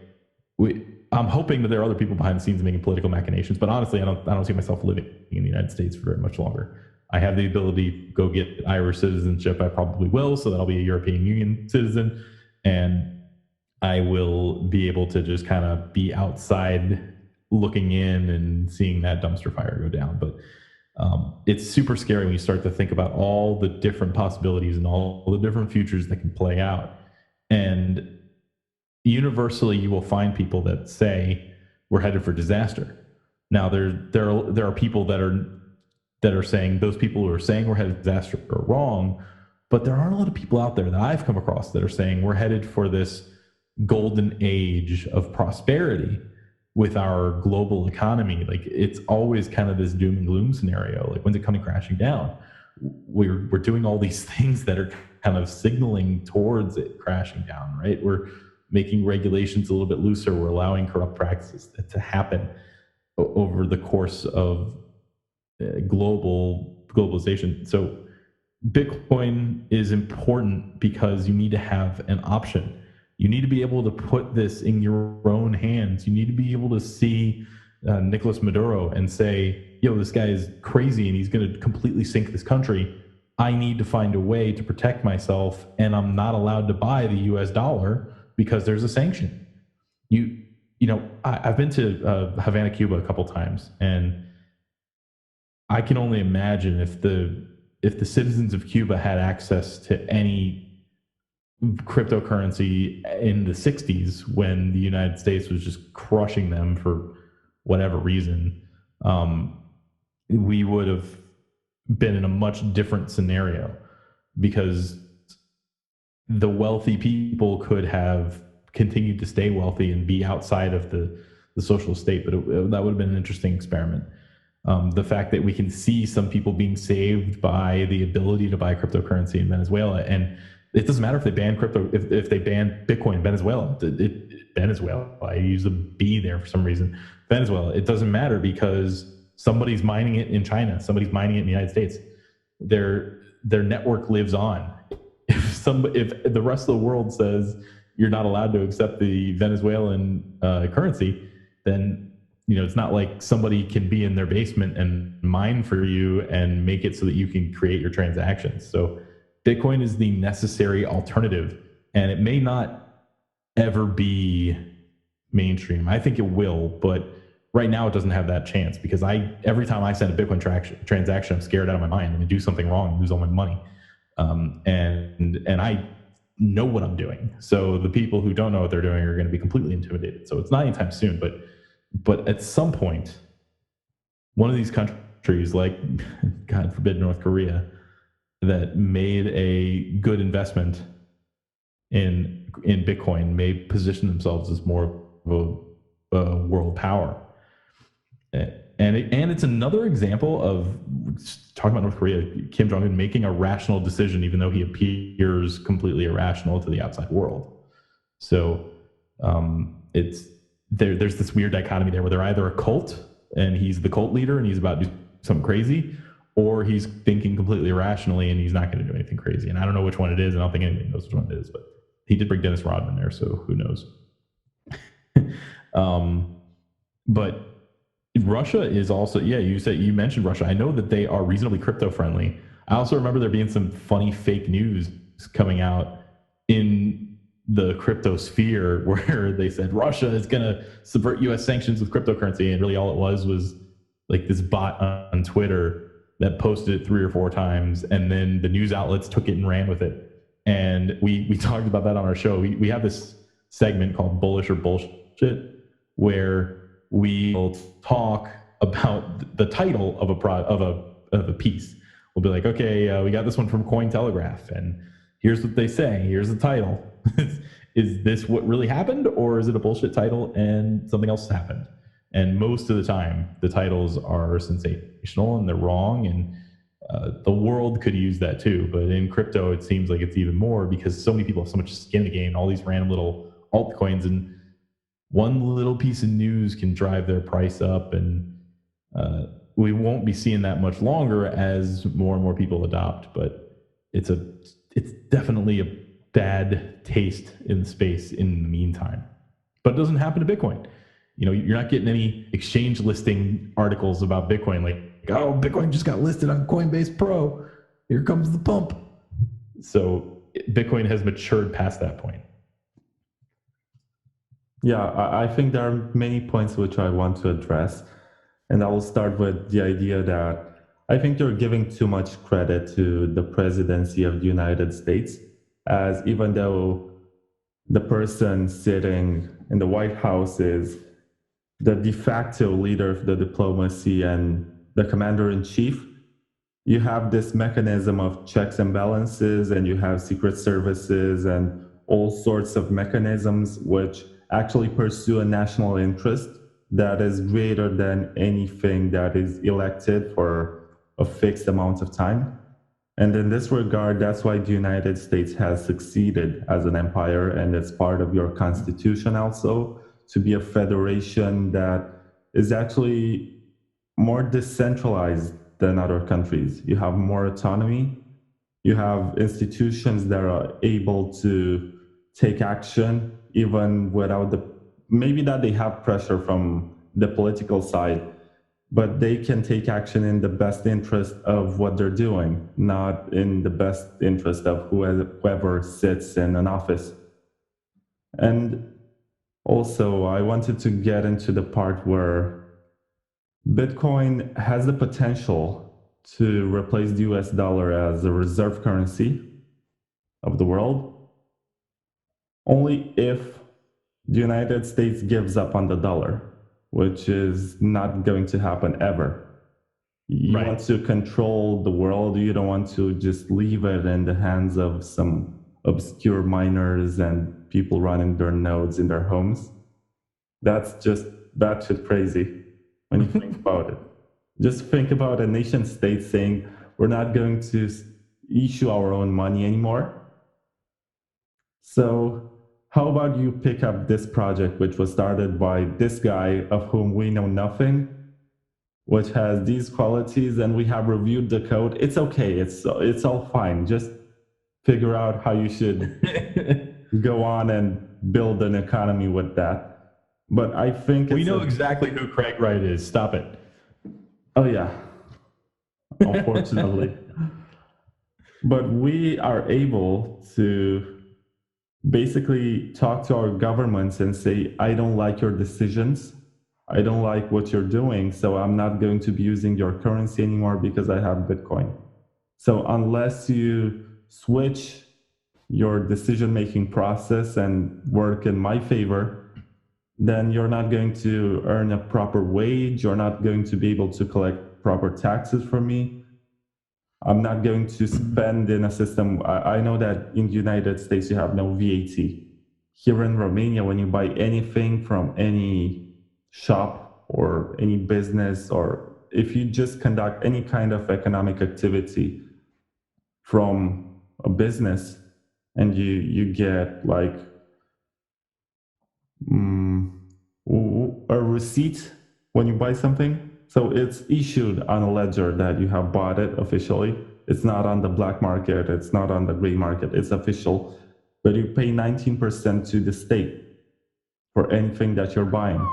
I'm hoping that there are other people behind the scenes making political machinations, but honestly, I don't see myself living in the United States for very much longer. I have the ability to go get Irish citizenship. I probably will, so that I'll be a European Union citizen, and I will be able to just kind of be outside looking in and seeing that dumpster fire go down. But it's super scary when you start to think about all the different possibilities and all the different futures that can play out. And universally, you will find people that say we're headed for disaster. Now, there are people that are saying those people who are saying we're headed for disaster are wrong, but there aren't a lot of people out there that I've come across that are saying we're headed for this golden age of prosperity with our global economy. Like it's always kind of this doom and gloom scenario. Like when's it coming crashing down? We're doing all these things that are kind of signaling towards it crashing down, right? We're making regulations a little bit looser. We're allowing corrupt practices to happen over the course of globalization. So Bitcoin is important because you need to have an option. You need to be able to put this in your own hands. You need to be able to see Nicolas Maduro and say, yo, this guy is crazy and he's going to completely sink this country. I need to find a way to protect myself, and I'm not allowed to buy the US dollar because there's a sanction. I've been to Havana, Cuba a couple times, and I can only imagine if the citizens of Cuba had access to any cryptocurrency in the 60s when the United States was just crushing them for whatever reason, um, we would have been in a much different scenario because the wealthy people could have continued to stay wealthy and be outside of the social state. But that would have been an interesting experiment. The fact that we can see some people being saved by the ability to buy cryptocurrency in Venezuela, and it doesn't matter if they ban crypto, if they ban Bitcoin in Venezuela. Venezuela, I use a B there for some reason. Venezuela, it doesn't matter because somebody's mining it in China, somebody's mining it in the United States. Their network lives on. If the rest of the world says you're not allowed to accept the Venezuelan currency, then it's not like somebody can be in their basement and mine for you and make it so that you can create your transactions. So Bitcoin is the necessary alternative, and it may not ever be mainstream. I think it will, but right now it doesn't have that chance because every time I send a Bitcoin transaction, I'm scared out of my mind. I'm going to do something wrong and lose all my money. And I know what I'm doing. So the people who don't know what they're doing are going to be completely intimidated. So it's not anytime soon, but at some point, one of these countries, like God forbid North Korea, that made a good investment in Bitcoin may position themselves as more of a world power. And it's another example of talking about North Korea, Kim Jong-un making a rational decision, even though he appears completely irrational to the outside world. So there's this weird dichotomy there where they're either a cult and he's the cult leader and he's about to do something crazy, or he's thinking completely irrationally and he's not going to do anything crazy. And I don't know which one it is. And I don't think anybody knows which one it is, but he did bring Dennis Rodman there, so who knows? But Russia is also, you mentioned Russia. I know that they are reasonably crypto friendly. I also remember there being some funny fake news coming out in the crypto sphere where they said Russia is going to subvert US sanctions with cryptocurrency. And really all it was like this bot on Twitter that posted it 3 or 4 times. And then the news outlets took it and ran with it. And we talked about that on our show. We have this segment called Bullish or Bullshit where we will talk about the title of a piece. We'll be like, okay, we got this one from Cointelegraph, and here's what they say. Here's the title. Is this what really happened, or is it a bullshit title and something else happened? And most of the time, the titles are sensational and they're wrong, and the world could use that too. But in crypto, it seems like it's even more because so many people have so much skin in the game, all these random little altcoins, and one little piece of news can drive their price up, and we won't be seeing that much longer as more and more people adopt. But it's definitely a bad taste in the space in the meantime. But it doesn't happen to Bitcoin. You're not getting any exchange listing articles about Bitcoin like, oh, Bitcoin just got listed on Coinbase Pro. Here comes the pump. So Bitcoin has matured past that point. Yeah, I think there are many points which I want to address. And I will start with the idea that I think you're giving too much credit to the presidency of the United States, as even though the person sitting in the White House is the de facto leader of the diplomacy and the commander-in-chief, you have this mechanism of checks and balances, and you have secret services and all sorts of mechanisms which actually pursue a national interest that is greater than anything that is elected for a fixed amount of time. And in this regard, that's why the United States has succeeded as an empire, and it's part of your constitution also, to be a federation that is actually more decentralized than other countries. You have more autonomy, you have institutions that are able to take action even without maybe that they have pressure from the political side, but they can take action in the best interest of what they're doing, not in the best interest of whoever sits in an office. And Also, I wanted to get into the part where Bitcoin has the potential to replace the US dollar as a reserve currency of the world only if the United States gives up on the dollar, which is not going to happen ever. You want to control the world. You don't want to just leave it in the hands of some obscure miners and people running their nodes in their homes. That's just batshit crazy when you think about it. Just think about a nation state saying, we're not going to issue our own money anymore. So how about you pick up this project, which was started by this guy of whom we know nothing, which has these qualities, and we have reviewed the code. It's okay. It's all fine. Just figure out how you should go on and build an economy with that. But I think we know exactly who Craig Wright is. Stop it. Oh yeah, unfortunately. But we are able to basically talk to our governments and say, I don't like your decisions. I don't like what you're doing, so I'm not going to be using your currency anymore because I have Bitcoin. So unless you switch your decision-making process and work in my favor, then you're not going to earn a proper wage. You're not going to be able to collect proper taxes from me. I'm not going to spend in a system. I know that in the United States, you have no VAT. Here in Romania, when you buy anything from any shop or any business, or if you just conduct any kind of economic activity from a business and you get like a receipt when you buy something. So it's issued on a ledger that you have bought it officially. It's not on the black market. It's not on the gray market. It's official. But you pay 19% to the state for anything that you're buying.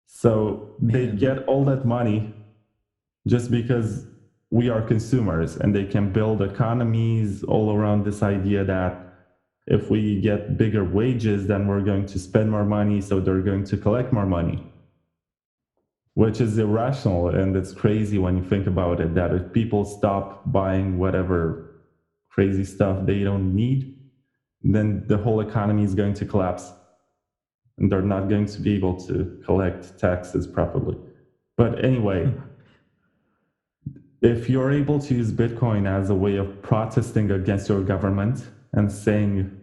So they get all that money just because we are consumers, and they can build economies all around this idea that if we get bigger wages, then we're going to spend more money, so they're going to collect more money, which is irrational. And it's crazy when you think about it, that if people stop buying whatever crazy stuff they don't need, then the whole economy is going to collapse and they're not going to be able to collect taxes properly. But anyway, if you're able to use Bitcoin as a way of protesting against your government and saying,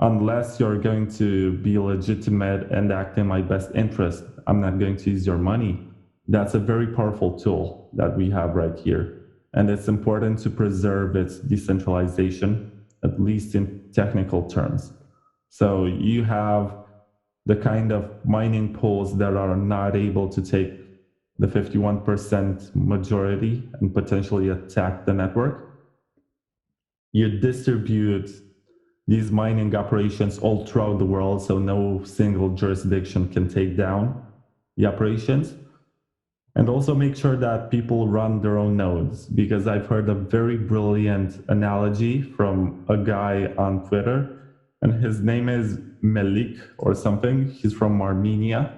unless you're going to be legitimate and act in my best interest, I'm not going to use your money. That's a very powerful tool that we have right here. And it's important to preserve its decentralization, at least in technical terms. So you have the kind of mining pools that are not able to take the 51% majority and potentially attack the network. You distribute these mining operations all throughout the world, so no single jurisdiction can take down the operations. And also make sure that people run their own nodes, because I've heard a very brilliant analogy from a guy on Twitter, and his name is Melik or something. He's from Armenia,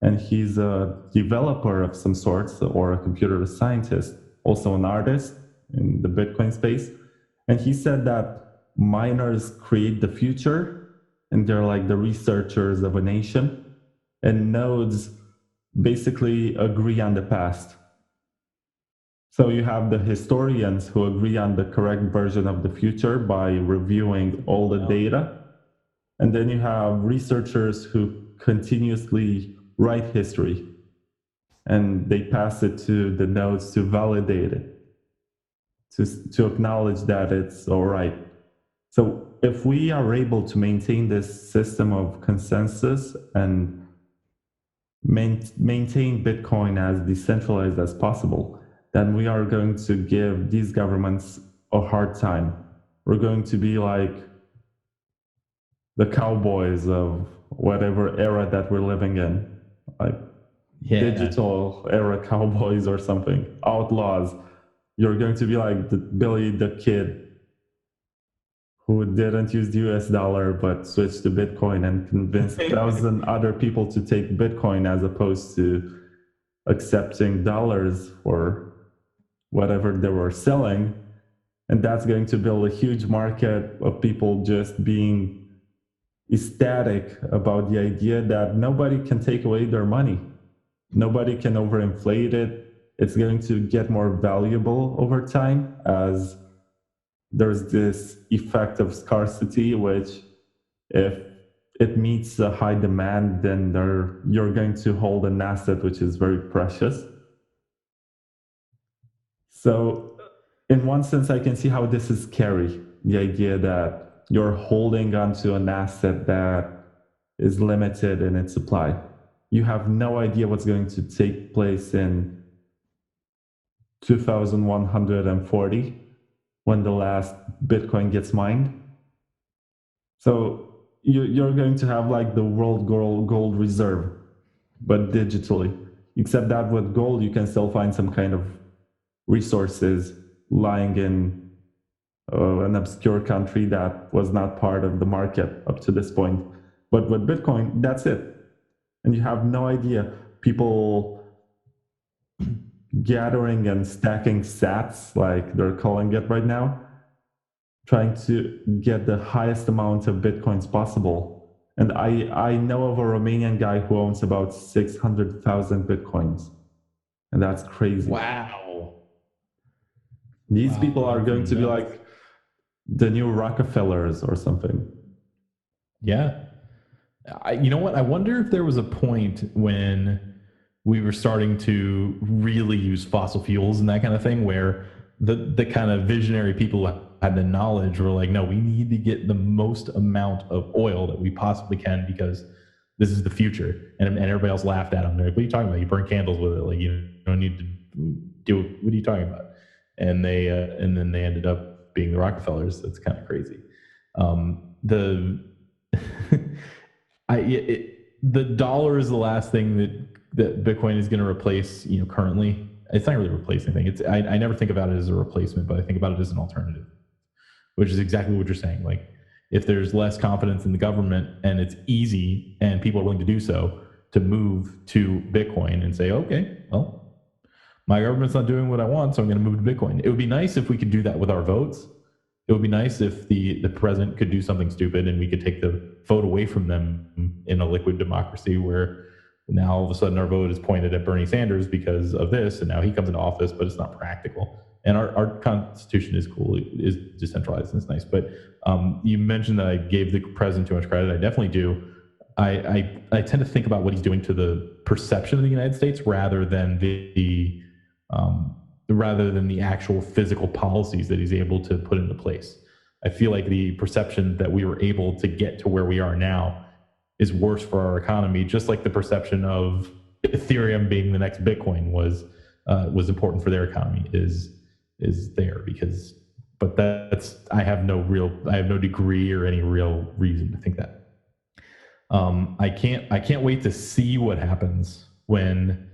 and he's a developer of some sorts, or a computer scientist, also an artist in the Bitcoin space. And he said that miners create the future, and they're like the researchers of a nation, and nodes basically agree on the past. So you have the historians who agree on the correct version of the future by reviewing all the data. And then you have researchers who continuously write history, and they pass it to the nodes to validate it, to acknowledge that it's all right. So if we are able to maintain this system of consensus and maintain Bitcoin as decentralized as possible, then we are going to give these governments a hard time. We're going to be like the cowboys of whatever era that we're living in, like digital era cowboys or something, outlaws. You're going to be like Billy the Kid, who didn't use the US dollar but switched to Bitcoin and convinced 1,000 other people to take Bitcoin as opposed to accepting dollars for whatever they were selling. And that's going to build a huge market of people just being ecstatic about the idea that nobody can take away their money. Nobody can overinflate it. It's going to get more valuable over time as there's this effect of scarcity, which if it meets a high demand, then you're going to hold an asset which is very precious. So in one sense, I can see how this is scary. The idea that you're holding onto an asset that is limited in its supply. You have no idea what's going to take place in 2140 when the last Bitcoin gets mined. So you're going to have like the world gold reserve, but digitally. Except that with gold, you can still find some kind of resources lying in an obscure country that was not part of the market up to this point. But with Bitcoin, that's it. And you have no idea. People gathering and stacking sats, like they're calling it right now, trying to get the highest amount of Bitcoins possible. And I know of a Romanian guy who owns about 600,000 Bitcoins. And that's crazy. Wow. These people are going to be like the new Rockefellers or something. Yeah. You know what? I wonder if there was a point when we were starting to really use fossil fuels and that kind of thing, where the kind of visionary people who had the knowledge were like, no, we need to get the most amount of oil that we possibly can because this is the future. And everybody else laughed at them. They're like, what are you talking about? You burn candles with it. Like, you don't need to do it. What are you talking about? And then they ended up being the Rockefellers. That's kind of crazy. The dollar is the last thing that Bitcoin is going to replace. Currently, it's not really replacing anything. I never think about it as a replacement, but I think about it as an alternative, which is exactly what you're saying. Like, if there's less confidence in the government and it's easy and people are willing to do so, to move to Bitcoin and say, okay, well, my government's not doing what I want, so I'm going to move to Bitcoin. It would be nice if we could do that with our votes. It would be nice if the president could do something stupid and we could take the vote away from them in a liquid democracy where now all of a sudden our vote is pointed at Bernie Sanders because of this, and now he comes into office, but it's not practical. And our Constitution is cool, it is decentralized, and it's nice. But you mentioned that I gave the president too much credit. I definitely do. I tend to think about what he's doing to the perception of the United States rather than the actual physical policies that he's able to put into place. I feel like the perception that we were able to get to where we are now is worse for our economy, just like the perception of Ethereum being the next Bitcoin was important for their economy is there because, but I have no degree or any real reason to think that. I can't wait to see what happens when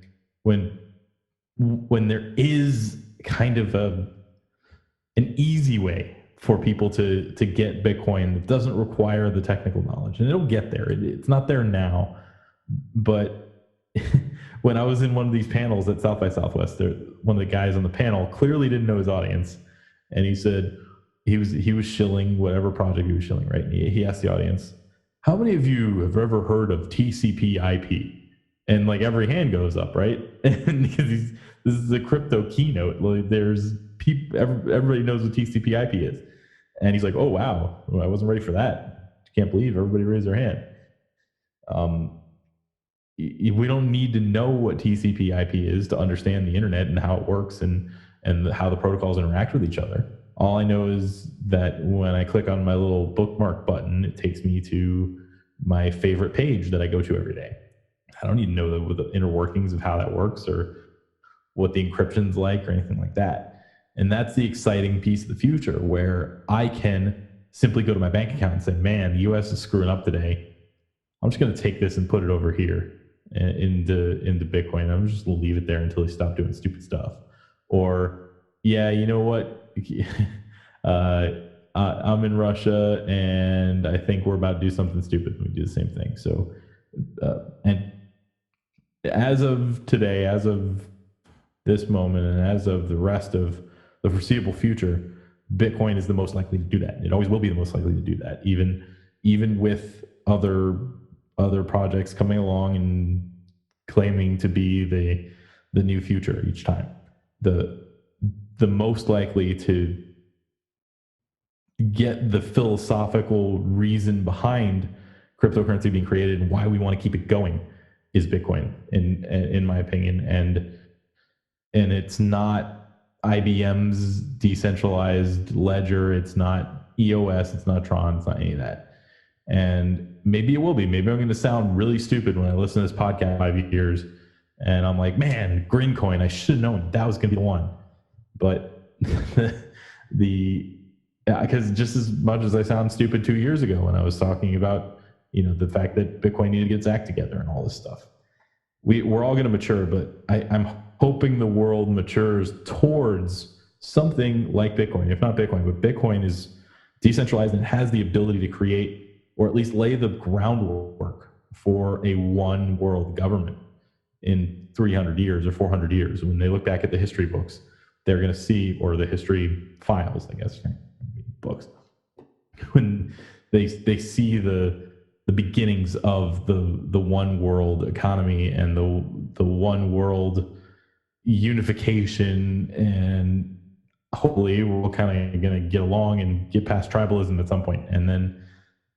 there is kind of an easy way for people to get Bitcoin that doesn't require the technical knowledge, and it'll get there. It's not there now, but when I was in one of these panels at South by Southwest, one of the guys on the panel clearly didn't know his audience, and he said he was shilling whatever project he was shilling, right? And he asked the audience, "How many of you have ever heard of TCP/IP?" And like every hand goes up, right? And because this is a crypto keynote, like everybody knows what TCP/IP is. And he's like, "Oh wow, I wasn't ready for that. Can't believe everybody raised their hand." We don't need to know what TCP/IP is to understand the internet and how it works and how the protocols interact with each other. All I know is that when I click on my little bookmark button, it takes me to my favorite page that I go to every day. I don't need to know the inner workings of how that works or what the encryption's like or anything like that. And that's the exciting piece of the future, where I can simply go to my bank account and say, man, the US is screwing up today. I'm just going to take this and put it over here into Bitcoin. I'm just going to leave it there until they stop doing stupid stuff. Or, yeah, you know what? I'm in Russia, and I think we're about to do something stupid. We do the same thing. So, and as of today, as of this moment, and as of the rest of the foreseeable future, Bitcoin is the most likely to do that. It always will be the most likely to do that, even with other projects coming along and claiming to be the new future each time. The most likely to get the philosophical reason behind cryptocurrency being created and why we want to keep it going is Bitcoin, in my opinion. And it's not IBM's decentralized ledger. It's not EOS. It's not Tron. It's not any of that. And maybe it will be. Maybe I'm going to sound really stupid when I listen to this podcast in 5 years, and I'm like, man, Greencoin, I should have known that was going to be the one. But because just as much as I sound stupid 2 years ago when I was talking about, the fact that Bitcoin needed to get its act together and all this stuff, we're all going to mature, but I'm hoping the world matures towards something like Bitcoin, if not Bitcoin, but Bitcoin is decentralized and has the ability to create, or at least lay the groundwork for a one world government in 300 years or 400 years. When they look back at the history books, they're going to see, or the history files, I guess, books, when they see the beginnings of the one world economy and the one world unification, and hopefully we're kind of going to get along and get past tribalism at some point, and then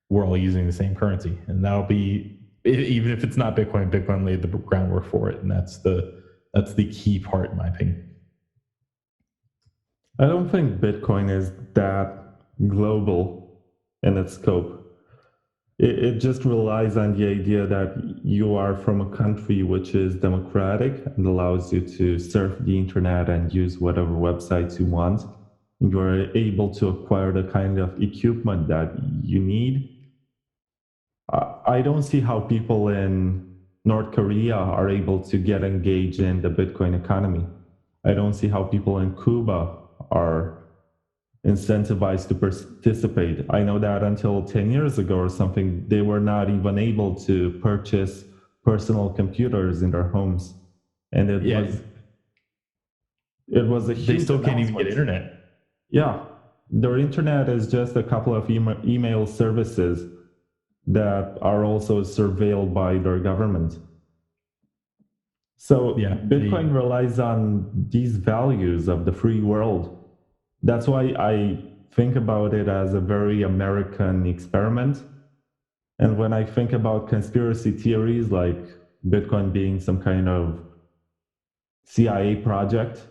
we're all using the same currency, and that'll be, even if it's not Bitcoin laid the groundwork for it, and that's the key part, in my opinion. I don't think Bitcoin is that global in its scope. It just relies on the idea that you are from a country which is democratic and allows you to surf the internet and use whatever websites you want. And you're able to acquire the kind of equipment that you need. I don't see how people in North Korea are able to get engaged in the Bitcoin economy. I don't see how people in Cuba are incentivized to participate. I know that until 10 years ago or something, they were not even able to purchase personal computers in their homes. And it was a huge They still can't even get internet. Yeah. Their internet is just a couple of email services that are also surveilled by their government. So Bitcoin relies on these values of the free world. That's why I think about it as a very American experiment. And when I think about conspiracy theories like Bitcoin being some kind of CIA project,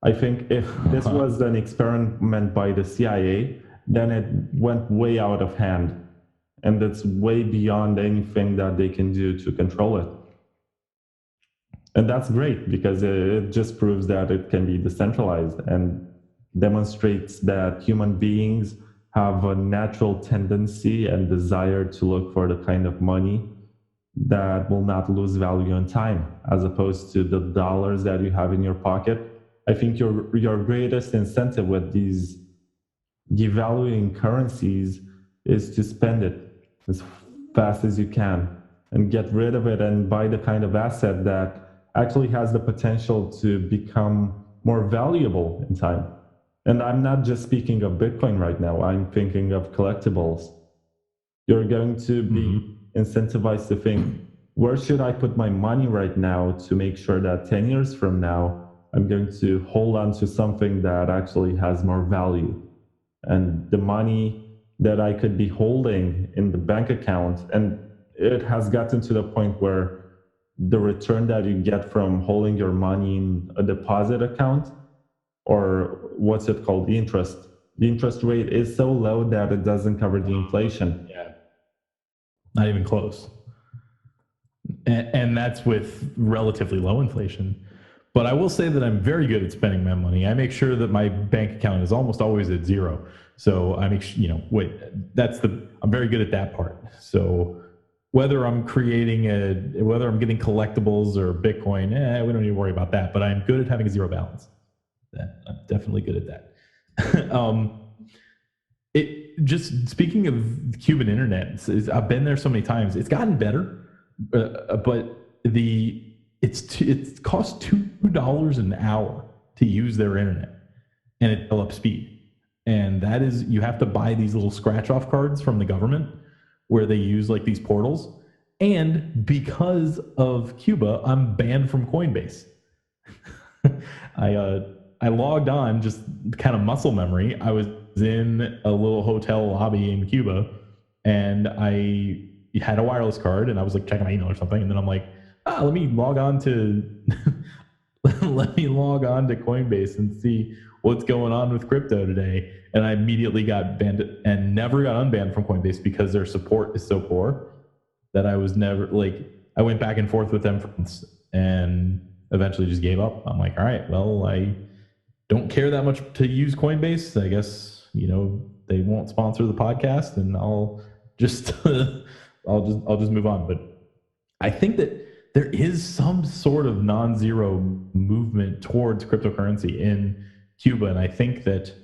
I think if this was an experiment by the CIA, then it went way out of hand. And it's way beyond anything that they can do to control it. And that's great, because it just proves that it can be decentralized and demonstrates that human beings have a natural tendency and desire to look for the kind of money that will not lose value in time, as opposed to the dollars that you have in your pocket. I think your greatest incentive with these devaluing currencies is to spend it as fast as you can and get rid of it and buy the kind of asset that actually has the potential to become more valuable in time. And I'm not just speaking of Bitcoin right now. I'm thinking of collectibles. You're going to be incentivized to think, where should I put my money right now to make sure that 10 years from now, I'm going to hold on to something that actually has more value. And the money that I could be holding in the bank account, and it has gotten to the point where the return that you get from holding your money in a deposit account, or what's it called, the interest rate is so low that it doesn't cover the inflation. Yeah, not even close. And that's with relatively low inflation. But I will say that I'm very good at spending my money. I make sure that my bank account is almost always at zero. So I make sure, I'm very good at that part. So whether I'm whether I'm getting collectibles or Bitcoin, we don't need to worry about that. But I'm good at having a zero balance. I'm definitely good at that. It just speaking of Cuban internet, I've been there so many times. It's gotten better, but it costs $2 an hour to use their internet, and it's up speed. And that is, you have to buy these little scratch off cards from the government where they use like these portals. And because of Cuba, I'm banned from Coinbase. I logged on, just kind of muscle memory. I was in a little hotel lobby in Cuba, and I had a wireless card, and I was like checking my email or something, and then I'm like, let me log on to let me log on to Coinbase and see what's going on with crypto today. And I immediately got banned and never got unbanned from Coinbase because their support is so poor that I was never like, I went back and forth with them and eventually just gave up. I'm like, all right, well, I don't care that much to use Coinbase. I guess, they won't sponsor the podcast, and I'll just I'll just move on. But I think that there is some sort of non-zero movement towards cryptocurrency in Cuba, and I think that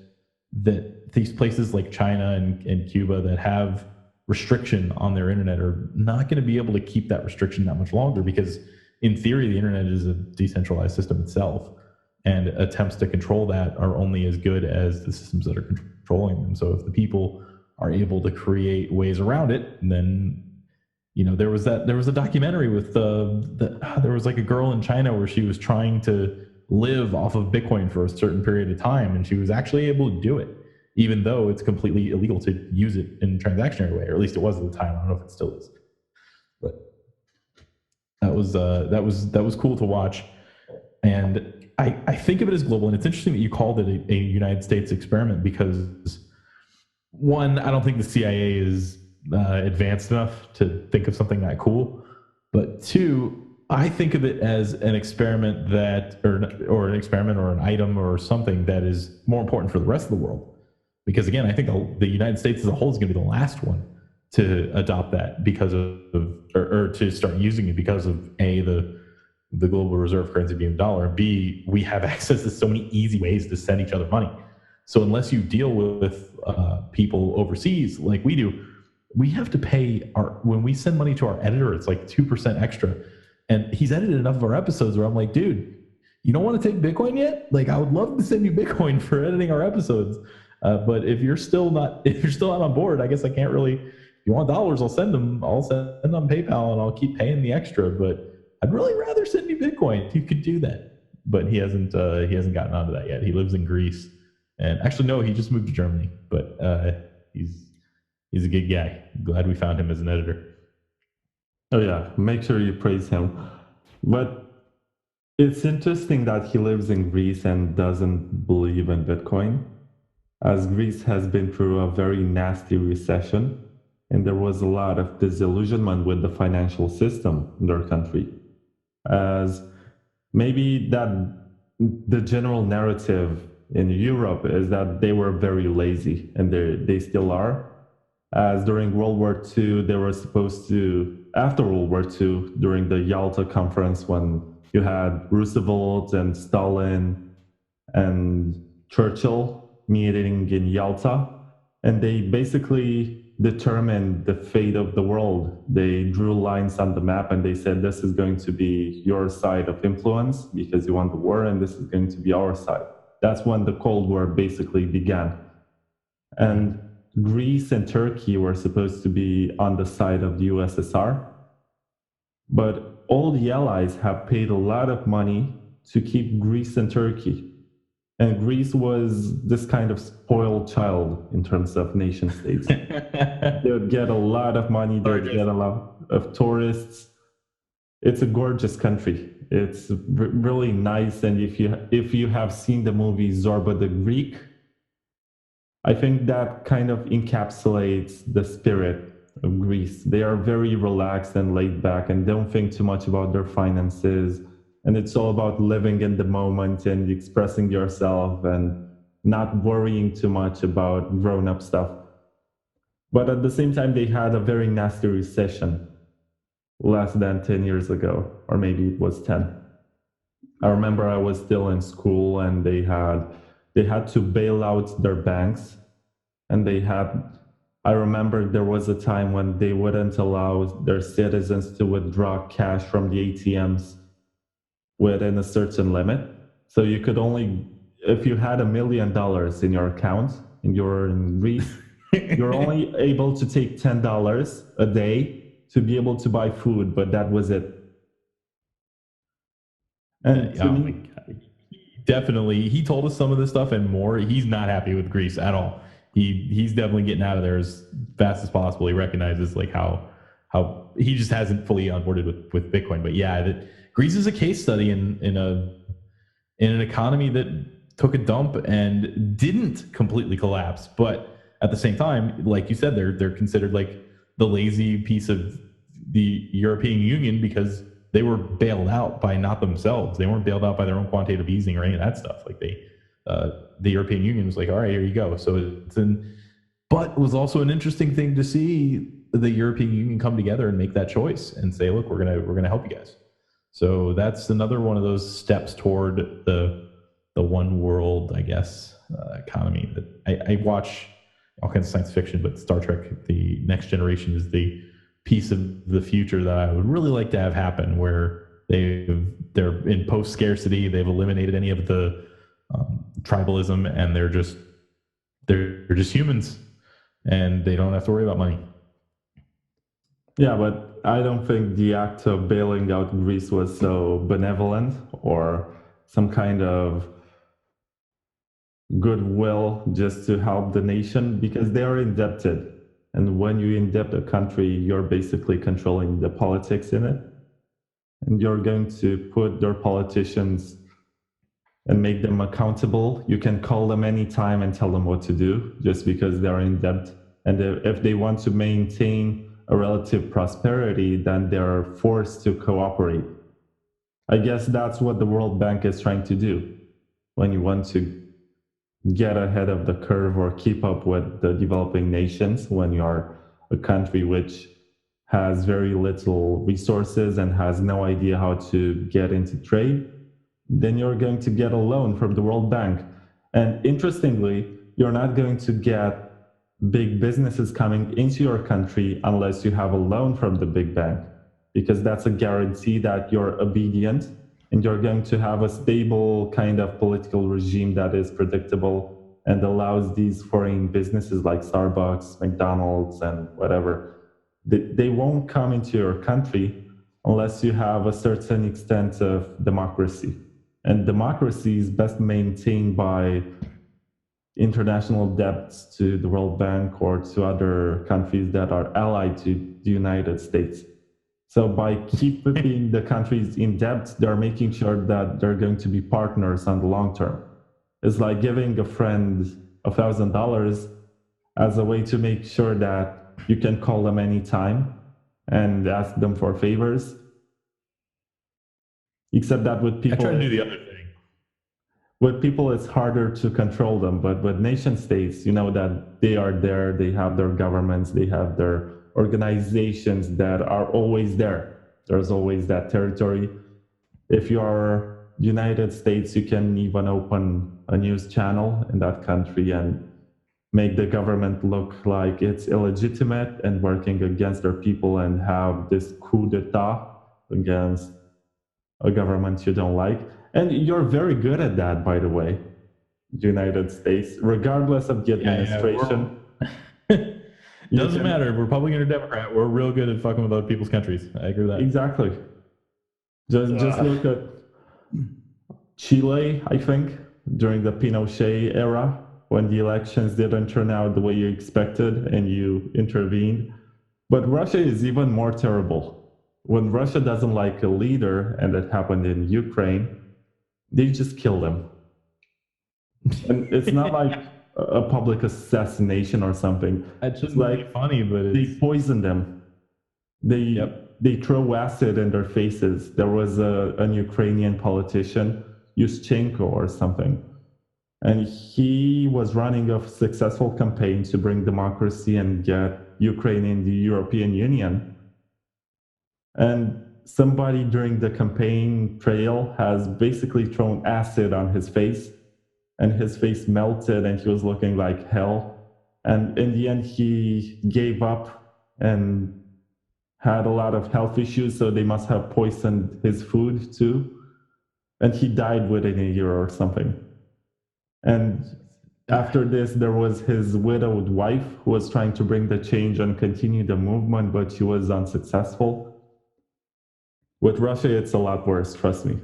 these places like China and Cuba that have restriction on their internet are not going to be able to keep that restriction that much longer, because in theory the internet is a decentralized system itself, and attempts to control that are only as good as the systems that are controlling them. So if the people are able to create ways around it, then there was a documentary with there was like a girl in China where she was trying to live off of Bitcoin for a certain period of time, and she was actually able to do it, even though it's completely illegal to use it in a transactionary way, or at least it was at the time. I don't know if it still is, but that was cool to watch. And I think of it as global, and it's interesting that you called it a United States experiment, because one, I don't think the CIA is advanced enough to think of something that cool, but two, I think of it as an experiment or an experiment or an item or something that is more important for the rest of the world. Because again, I think the United States as a whole is going to be the last one to adopt that because or to start using it because of the global reserve currency being the dollar. B, we have access to so many easy ways to send each other money. So unless you deal with people overseas like we do, we have to pay when we send money to our editor, it's like 2% extra. And he's edited enough of our episodes where I'm like, dude, you don't want to take Bitcoin yet? Like, I would love to send you Bitcoin for editing our episodes. But if you're still not on board, I guess I can't really. If you want dollars, I'll send them. I'll send them PayPal, and I'll keep paying the extra. But I'd really rather send you Bitcoin if you could do that. But he hasn't gotten onto that yet. He lives in Greece, and actually, no, he just moved to Germany. But he's a good guy. Glad we found him as an editor. Oh yeah, make sure you praise him. But it's interesting that he lives in Greece and doesn't believe in Bitcoin, as Greece has been through a very nasty recession, and there was a lot of disillusionment with the financial system in their country. As maybe that the general narrative in Europe is that they were very lazy, and they still are. As during World War II, they were supposed to, after World War II, during the Yalta Conference, when you had Roosevelt and Stalin and Churchill meeting in Yalta, and they basically determined the fate of the world. They drew lines on the map, and they said, this is going to be your side of influence because you won the war, and this is going to be our side. That's when the Cold War basically began. And Greece and Turkey were supposed to be on the side of the USSR, but all the allies have paid a lot of money to keep Greece and Turkey. And Greece was this kind of spoiled child in terms of nation states. They would get a lot of money, they would get a lot of tourists. It's a gorgeous country. It's really nice. And if you have seen the movie Zorba the Greek, I think that kind of encapsulates the spirit of Greece. They are very relaxed and laid back and don't think too much about their finances. And it's all about living in the moment and expressing yourself and not worrying too much about grown-up stuff. But at the same time, they had a very nasty recession less than 10 years ago, or maybe it was 10. I remember I was still in school, and they had to bail out their banks And I remember there was a time when they wouldn't allow their citizens to withdraw cash from the ATMs within a certain limit. So you could only, if you had $1 million in your account and you're in Greece, you're only able to take $10 a day to be able to buy food, but that was it. And to me, definitely, he told us some of this stuff and more. He's not happy with Greece at all. He's definitely getting out of there as fast as possible. He recognizes like how he just hasn't fully onboarded with Bitcoin. But yeah, Greece is a case study in an economy that took a dump and didn't completely collapse, but at the same time, like you said, they're considered like the lazy piece of the European Union because they were bailed out by not themselves. They weren't bailed out by their own quantitative easing or any of that stuff. Like the European Union was like, all right, here you go. So but it was also an interesting thing to see the European Union come together and make that choice and say, look, we're gonna help you guys. So that's another one of those steps toward the one world, I guess, economy that I watch all kinds of science fiction, but Star Trek, The Next Generation is the piece of the future that I would really like to have happen where they're in post scarcity. They've eliminated any of the tribalism and they're just humans and they don't have to worry about money. Yeah, but I don't think the act of bailing out Greece was so benevolent or some kind of goodwill just to help the nation because they are indebted. And when you indebt a country, you're basically controlling the politics in it. And you're going to put their politicians and make them accountable. You can call them anytime and tell them what to do just because they're in debt. And if they want to maintain a relative prosperity, then they're forced to cooperate. I guess that's what the World Bank is trying to do. When you want to get ahead of the curve or keep up with the developing nations, when you are a country which has very little resources and has no idea how to get into trade, then you're going to get a loan from the World Bank. And interestingly, you're not going to get big businesses coming into your country unless you have a loan from the big bank, because that's a guarantee that you're obedient and you're going to have a stable kind of political regime that is predictable and allows these foreign businesses like Starbucks, McDonald's, and whatever, they won't come into your country unless you have a certain extent of democracy. And democracy is best maintained by international debts to the World Bank or to other countries that are allied to the United States. So by keeping the countries in debt, they're making sure that they're going to be partners on the long term. It's like giving a friend $1,000 as a way to make sure that you can call them anytime and ask them for favors. Except that with people, I try to do the other thing. With people, it's harder to control them. But with nation states, you know that they are there, they have their governments, they have their organizations that are always there. There's always that territory. If you are United States, you can even open a news channel in that country and make the government look like it's illegitimate and working against their people and have this coup d'etat against a government you don't like. And you're very good at that, by the way, United States, regardless of the administration. Doesn't matter, Republican or Democrat, we're real good at fucking with other people's countries. I agree with that. Exactly. Just look at Chile, I think, during the Pinochet era, when the elections didn't turn out the way you expected and you intervened. But Russia is even more terrible. When Russia doesn't like a leader, and it happened in Ukraine, they just kill them. And it's not like a public assassination or something. It's just like funny, but they poison them. They throw acid in their faces. There was an Ukrainian politician, Yushchenko or something, and he was running a successful campaign to bring democracy and get Ukraine in the European Union. And somebody during the campaign trail has basically thrown acid on his face, and his face melted and he was looking like hell. And in the end, he gave up and had a lot of health issues, so they must have poisoned his food too. And he died within a year or something. And after this, there was his widowed wife who was trying to bring the change and continue the movement, but she was unsuccessful. With Russia, it's a lot worse, trust me.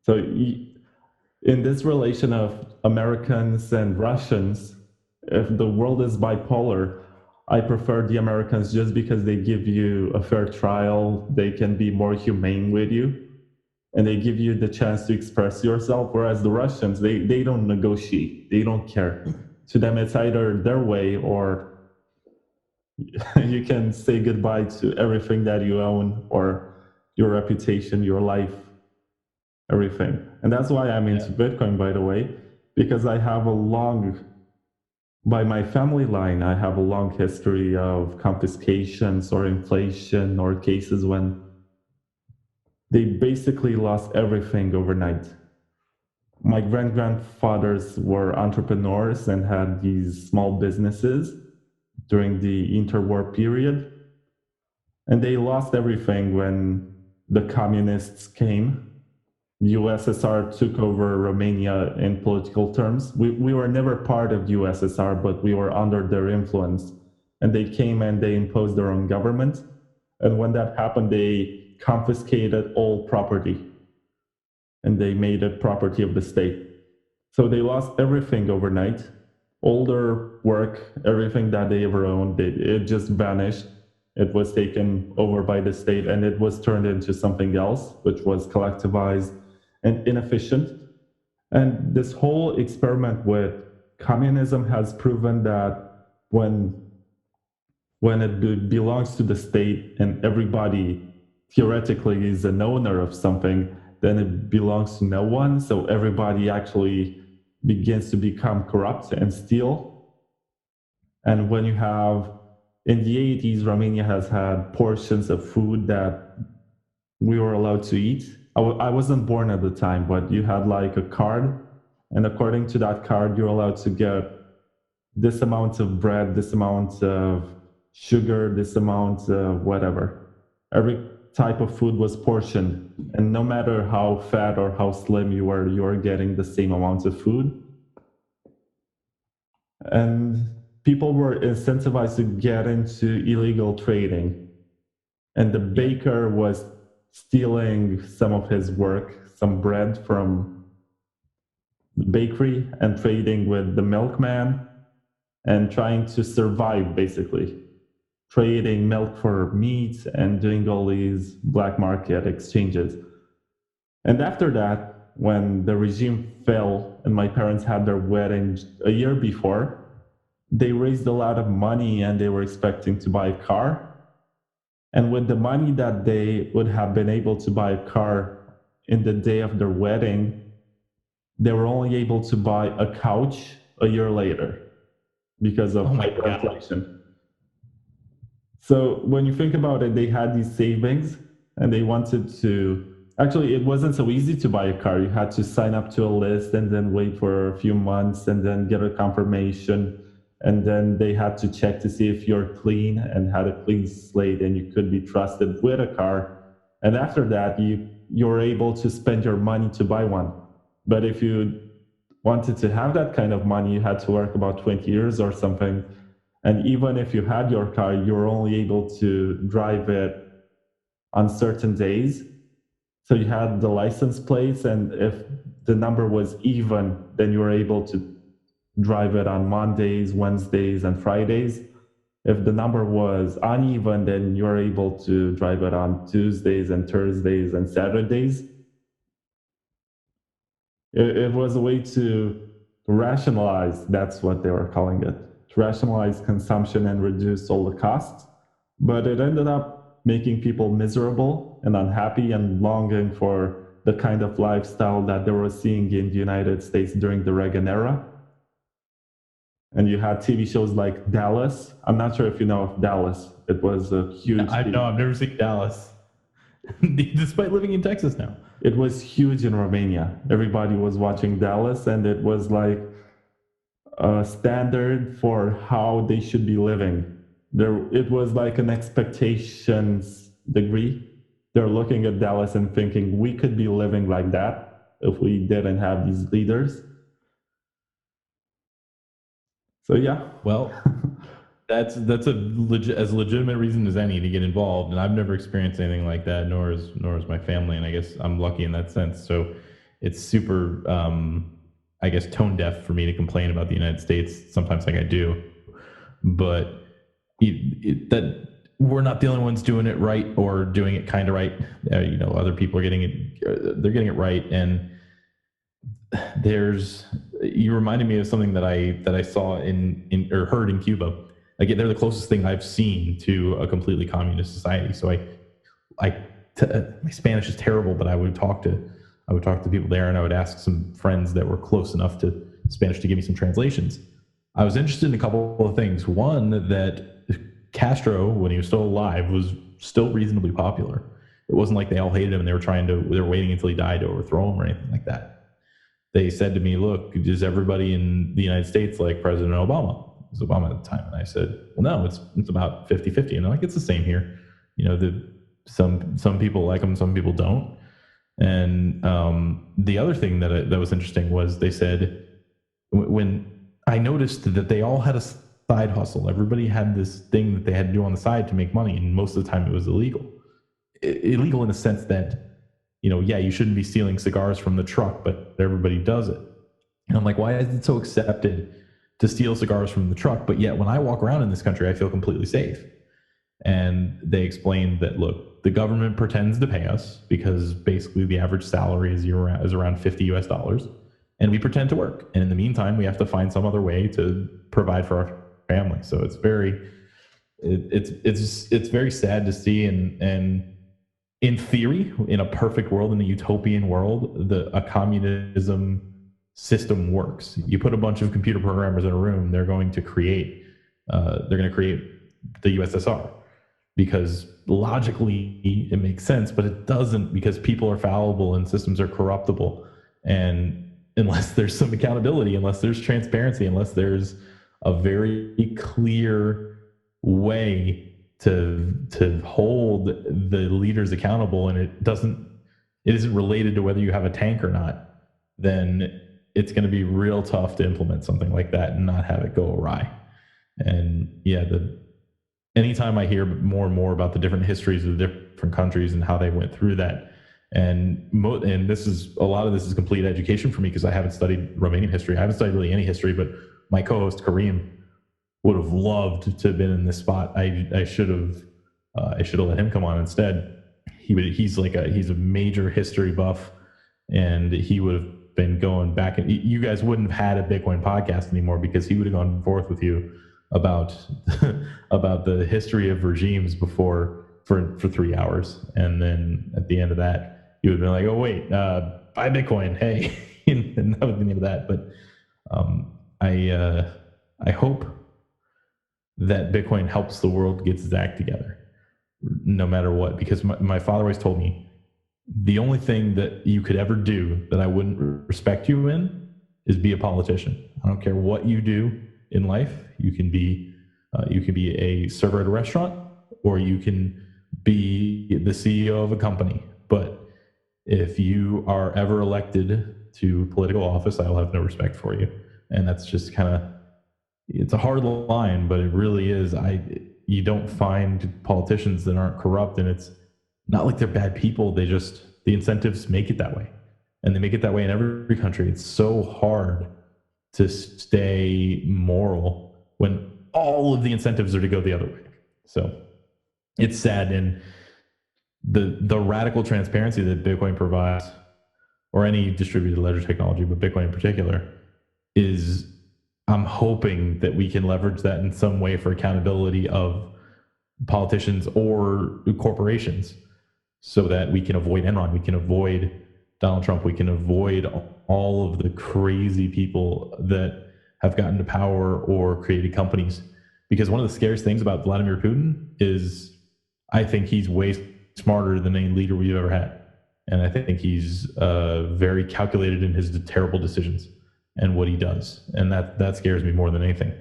So in this relation of Americans and Russians, if the world is bipolar, I prefer the Americans just because they give you a fair trial, they can be more humane with you, and they give you the chance to express yourself. Whereas the Russians, they don't negotiate, they don't care. To them, it's either their way or you can say goodbye to everything that you own or your reputation, your life, everything. And that's why I'm into Bitcoin, by the way, because I have by my family line, I have a long history of confiscations or inflation or cases when they basically lost everything overnight. My grandfathers were entrepreneurs and had these small businesses during the interwar period. And they lost everything when the communists came. USSR took over Romania in political terms. We were never part of USSR, but we were under their influence. And they came and they imposed their own government. And when that happened, they confiscated all property and they made it property of the state. So they lost everything overnight. All their work, everything that they ever owned, it just vanished. It was taken over by the state and it was turned into something else, which was collectivized and inefficient. And this whole experiment with communism has proven that when it belongs to the state and everybody theoretically is an owner of something, then it belongs to no one. So everybody actually begins to become corrupt and steal. And when you have, in the 80s, Romania has had portions of food that we were allowed to eat. I wasn't born at the time, but you had like a card. And according to that card, you're allowed to get this amount of bread, this amount of sugar, this amount of whatever. Every type of food was portioned. And no matter how fat or how slim you were getting the same amount of food. And people were incentivized to get into illegal trading. And the baker was stealing some of his work, some bread from the bakery and trading with the milkman and trying to survive, basically. Trading milk for meat and doing all these black market exchanges. And after that, when the regime fell and my parents had their wedding a year before, they raised a lot of money and they were expecting to buy a car. And with the money that they would have been able to buy a car in the day of their wedding, they were only able to buy a couch a year later because of hyperinflation. So when you think about it, they had these savings and they wanted to, actually it wasn't so easy to buy a car. You had to sign up to a list and then wait for a few months and then get a confirmation. And then they had to check to see if you're clean and had a clean slate and you could be trusted with a car. And after that, you're able to spend your money to buy one. But if you wanted to have that kind of money, you had to work about 20 years or something. And even if you had your car, you were only able to drive it on certain days. So you had the license plates, and if the number was even, then you were able to drive it on Mondays, Wednesdays, and Fridays. If the number was uneven, then you're able to drive it on Tuesdays and Thursdays and Saturdays. It was a way to rationalize, that's what they were calling it, to rationalize consumption and reduce all the costs. But it ended up making people miserable and unhappy and longing for the kind of lifestyle that they were seeing in the United States during the Reagan era. And you had TV shows like Dallas. I'm not sure if you know of Dallas. It was a huge... I've never seen Dallas, despite living in Texas now. It was huge in Romania. Everybody was watching Dallas, and it was like a standard for how they should be living. It was like an expectations degree. They're looking at Dallas and thinking we could be living like that if we didn't have these leaders. So yeah. Well, that's as legitimate reason as any to get involved, and I've never experienced anything like that, nor is my family, and I guess I'm lucky in that sense. So it's super, I guess, tone deaf for me to complain about the United States sometimes, like I do, but that we're not the only ones doing it right or doing it kind of right. Other people are getting it; they're getting it right, and you reminded me of something that I saw in or heard in Cuba. Like, they're the closest thing I've seen to a completely communist society. So my Spanish is terrible, but I would talk to people there, and I would ask some friends that were close enough to Spanish to give me some translations. I was interested in a couple of things. One, that Castro, when he was still alive, was still reasonably popular. It wasn't like they all hated him and they were waiting until he died to overthrow him or anything like that. They said to me, "Look, is everybody in the United States like President Obama?" It was Obama at the time. And I said, "Well, no, it's about 50-50. And they're like, "It's the same here. Some people like him, some people don't." And the other thing that was interesting was they said, when I noticed that they all had a side hustle. Everybody had this thing that they had to do on the side to make money, and most of the time it was illegal. Illegal in the sense that, you shouldn't be stealing cigars from the truck, but everybody does it. And I'm like, why is it so accepted to steal cigars from the truck? But yet when I walk around in this country, I feel completely safe. And they explained that, look, the government pretends to pay us because basically the average salary is around $50 US, and we pretend to work. And in the meantime, we have to find some other way to provide for our family. So it's very sad to see. And in theory, in a perfect world, in a utopian world, a communism system works. You put a bunch of computer programmers in a room, they're going to create the USSR, because logically it makes sense, but it doesn't, because people are fallible and systems are corruptible. And unless there's some accountability, unless there's transparency, unless there's a very clear way to hold the leaders accountable, and it isn't related to whether you have a tank or not, then it's going to be real tough to implement something like that and not have it go awry. And yeah, anytime I hear more and more about the different histories of the different countries and how they went through that, and a lot of this is complete education for me, because I haven't studied Romanian history. I haven't studied really any history, but my co-host Kareem would have loved to have been in this spot. I should have let him come on instead. He's a major history buff, and he would have been going back, and you guys wouldn't have had a Bitcoin podcast anymore, because he would have gone forth with you about the history of regimes for 3 hours, and then at the end of that, you would have been like, "Oh wait, buy Bitcoin, hey," and that would be the end of that. But I hope that Bitcoin helps the world get its act together, no matter what. Because my father always told me, the only thing that you could ever do that I wouldn't respect you in is be a politician. I don't care what you do in life. You can be a server at a restaurant, or you can be the CEO of a company. But if you are ever elected to political office, I will have no respect for you. And that's just it's a hard line, but it really is. You don't find politicians that aren't corrupt, and it's not like they're bad people. The incentives make it that way, and they make it that way in every country. It's so hard to stay moral when all of the incentives are to go the other way. So it's sad. And the radical transparency that Bitcoin provides, or any distributed ledger technology, but Bitcoin in particular, I'm hoping that we can leverage that in some way for accountability of politicians or corporations, so that we can avoid Enron, we can avoid Donald Trump, we can avoid all of the crazy people that have gotten to power or created companies. Because one of the scariest things about Vladimir Putin is, I think he's way smarter than any leader we've ever had. And I think he's very calculated in his terrible decisions. and what he does, and that scares me more than anything.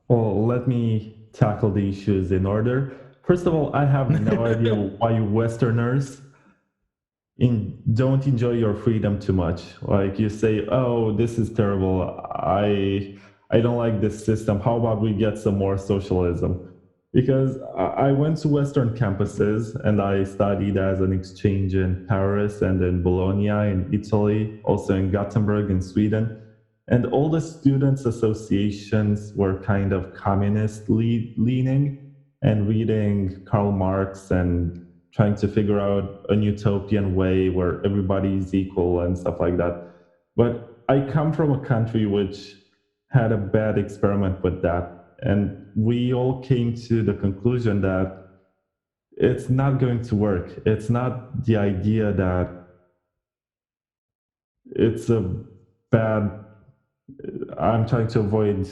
Well, let me tackle the issues in order. First of all, I have no idea why Westerners don't enjoy your freedom too much. Like you say, "Oh, this is terrible. I don't like this system. How about we get some more socialism?" Because I went to Western campuses and I studied as an exchange in Paris and in Bologna in Italy, also in Gothenburg in Sweden. And all the students' associations were kind of communist leaning and reading Karl Marx and trying to figure out an utopian way where everybody is equal and stuff like that. But I come from a country which had a bad experiment with that. And we all came to the conclusion that it's not going to work. It's not the idea that it's a bad, I'm trying to avoid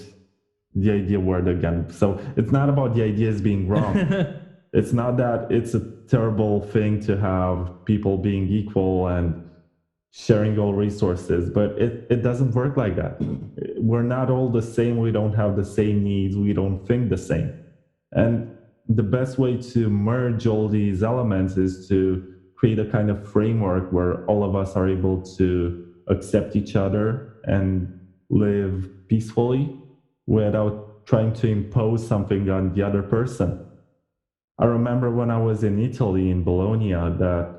the idea word again. So it's not about the ideas being wrong. It's not that it's a terrible thing to have people being equal and sharing all resources, but it doesn't work like that. We're not all the same. We don't have the same needs. We don't think the same. And the best way to merge all these elements is to create a kind of framework where all of us are able to accept each other and live peacefully without trying to impose something on the other person. I remember when I was in Italy, in Bologna, that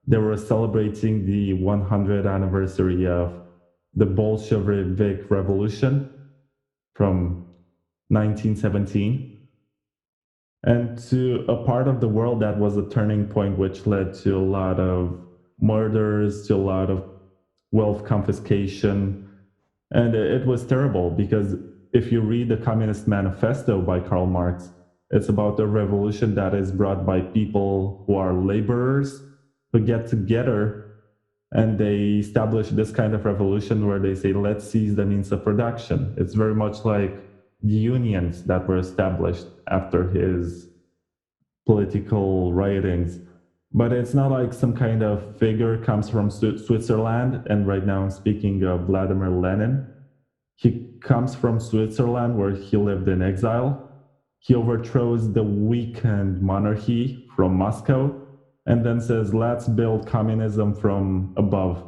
they were celebrating the 100th anniversary of the Bolshevik Revolution from 1917. And to a part of the world that was a turning point, which led to a lot of murders, to a lot of wealth confiscation. And it was terrible because if you read the Communist Manifesto by Karl Marx, it's about a revolution that is brought by people who are laborers who get together and they establish this kind of revolution where they say, let's seize the means of production. It's very much like the unions that were established after his political writings. But it's not like some kind of figure comes from Switzerland. And right now I'm speaking of Vladimir Lenin. He comes from Switzerland where he lived in exile. He overthrows the weakened monarchy from Moscow and then says, let's build communism from above.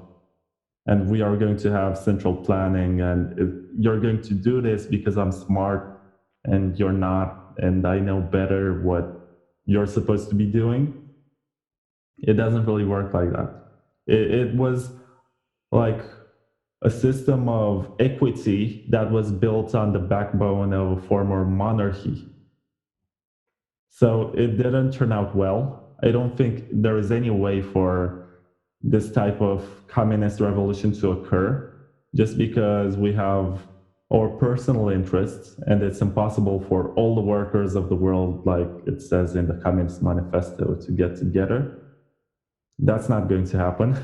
And we are going to have central planning. And you're going to do this because I'm smart and you're not. And I know better what you're supposed to be doing. It doesn't really work like that. It was like a system of equity that was built on the backbone of a former monarchy. So it didn't turn out well. I don't think there is any way for this type of communist revolution to occur just because we have our personal interests and it's impossible for all the workers of the world, like it says in the Communist Manifesto, to get together. That's not going to happen.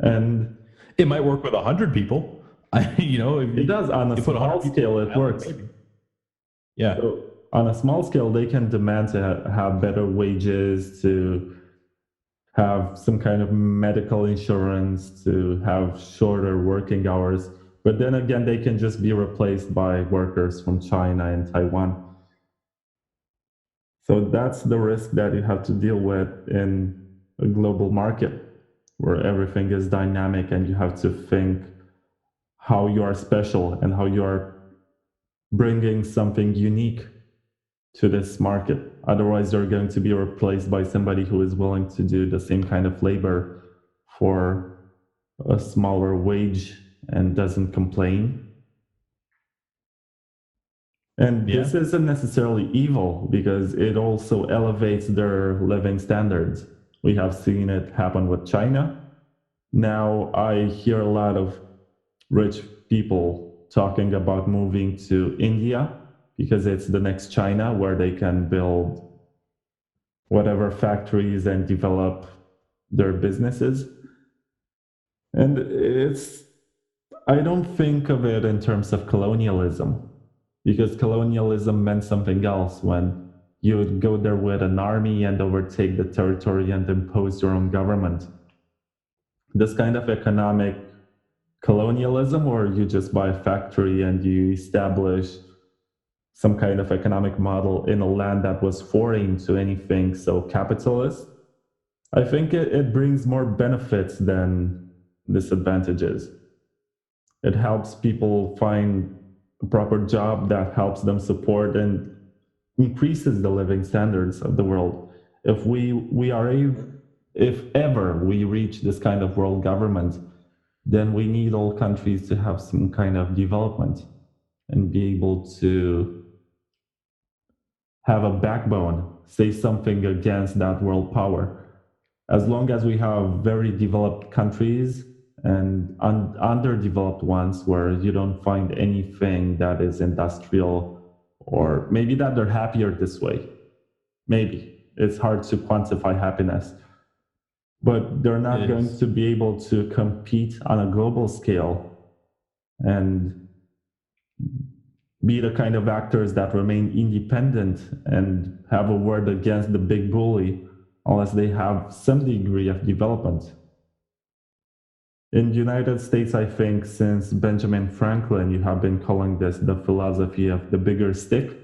And it might work with 100 people. It does on a small scale. It works. Yeah. So on a small scale, they can demand to have better wages, to have some kind of medical insurance, to have shorter working hours. But then again, they can just be replaced by workers from China and Taiwan. So that's the risk that you have to deal with in a global market where everything is dynamic and you have to think how you are special and how you are bringing something unique to this market. Otherwise, you're going to be replaced by somebody who is willing to do the same kind of labor for a smaller wage and doesn't complain. And this isn't necessarily evil because it also elevates their living standards. We have seen it happen with China. Now I hear a lot of rich people talking about moving to India because it's the next China where they can build whatever factories and develop their businesses. And I don't think of it in terms of colonialism, because colonialism meant something else when you would go there with an army and overtake the territory and impose your own government. This kind of economic colonialism, or you just buy a factory and you establish some kind of economic model in a land that was foreign to anything so capitalist. I think it brings more benefits than disadvantages. It helps people find a proper job that helps them support and increases the living standards of the world. If we are if ever we reach this kind of world government, then we need all countries to have some kind of development and be able to have a backbone, say something against that world power. As long as we have very developed countries and underdeveloped ones where you don't find anything that is industrial, or maybe that they're happier this way. Maybe. It's hard to quantify happiness. But they're not going to be able to compete on a global scale and be the kind of actors that remain independent and have a word against the big bully unless they have some degree of development. In the United States, I think since Benjamin Franklin, you have been calling this the philosophy of the bigger stick.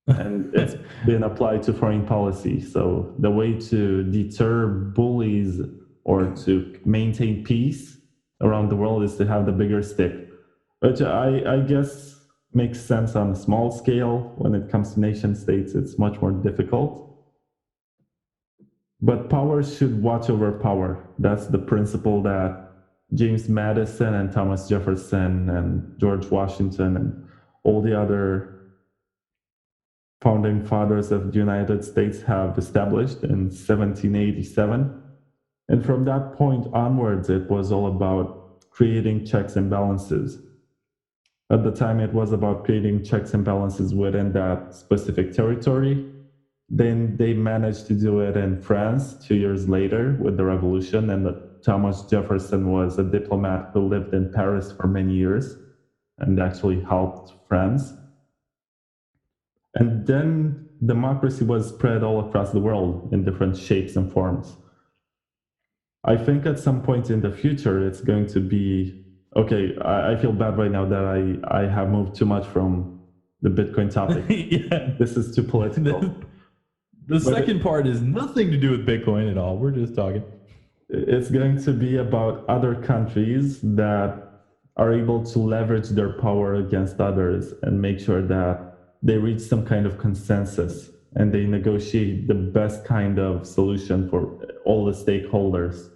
And it's been applied to foreign policy. So the way to deter bullies or to maintain peace around the world is to have the bigger stick, which I guess makes sense on a small scale. When it comes to nation states, it's much more difficult. But power should watch over power. That's the principle that James Madison and Thomas Jefferson and George Washington and all the other founding fathers of the United States have established in 1787. And from that point onwards, it was all about creating checks and balances. At the time, it was about creating checks and balances within that specific territory. Then they managed to do it in France 2 years later with the revolution, and Thomas Jefferson was a diplomat who lived in Paris for many years and actually helped France. And then democracy was spread all across the world in different shapes and forms. I think at some point in the future, it's going to be, okay, I feel bad right now that I have moved too much from the Bitcoin topic. Yeah. This is too political. The second part is nothing to do with Bitcoin at all. We're just talking. It's going to be about other countries that are able to leverage their power against others and make sure that they reach some kind of consensus and they negotiate the best kind of solution for all the stakeholders.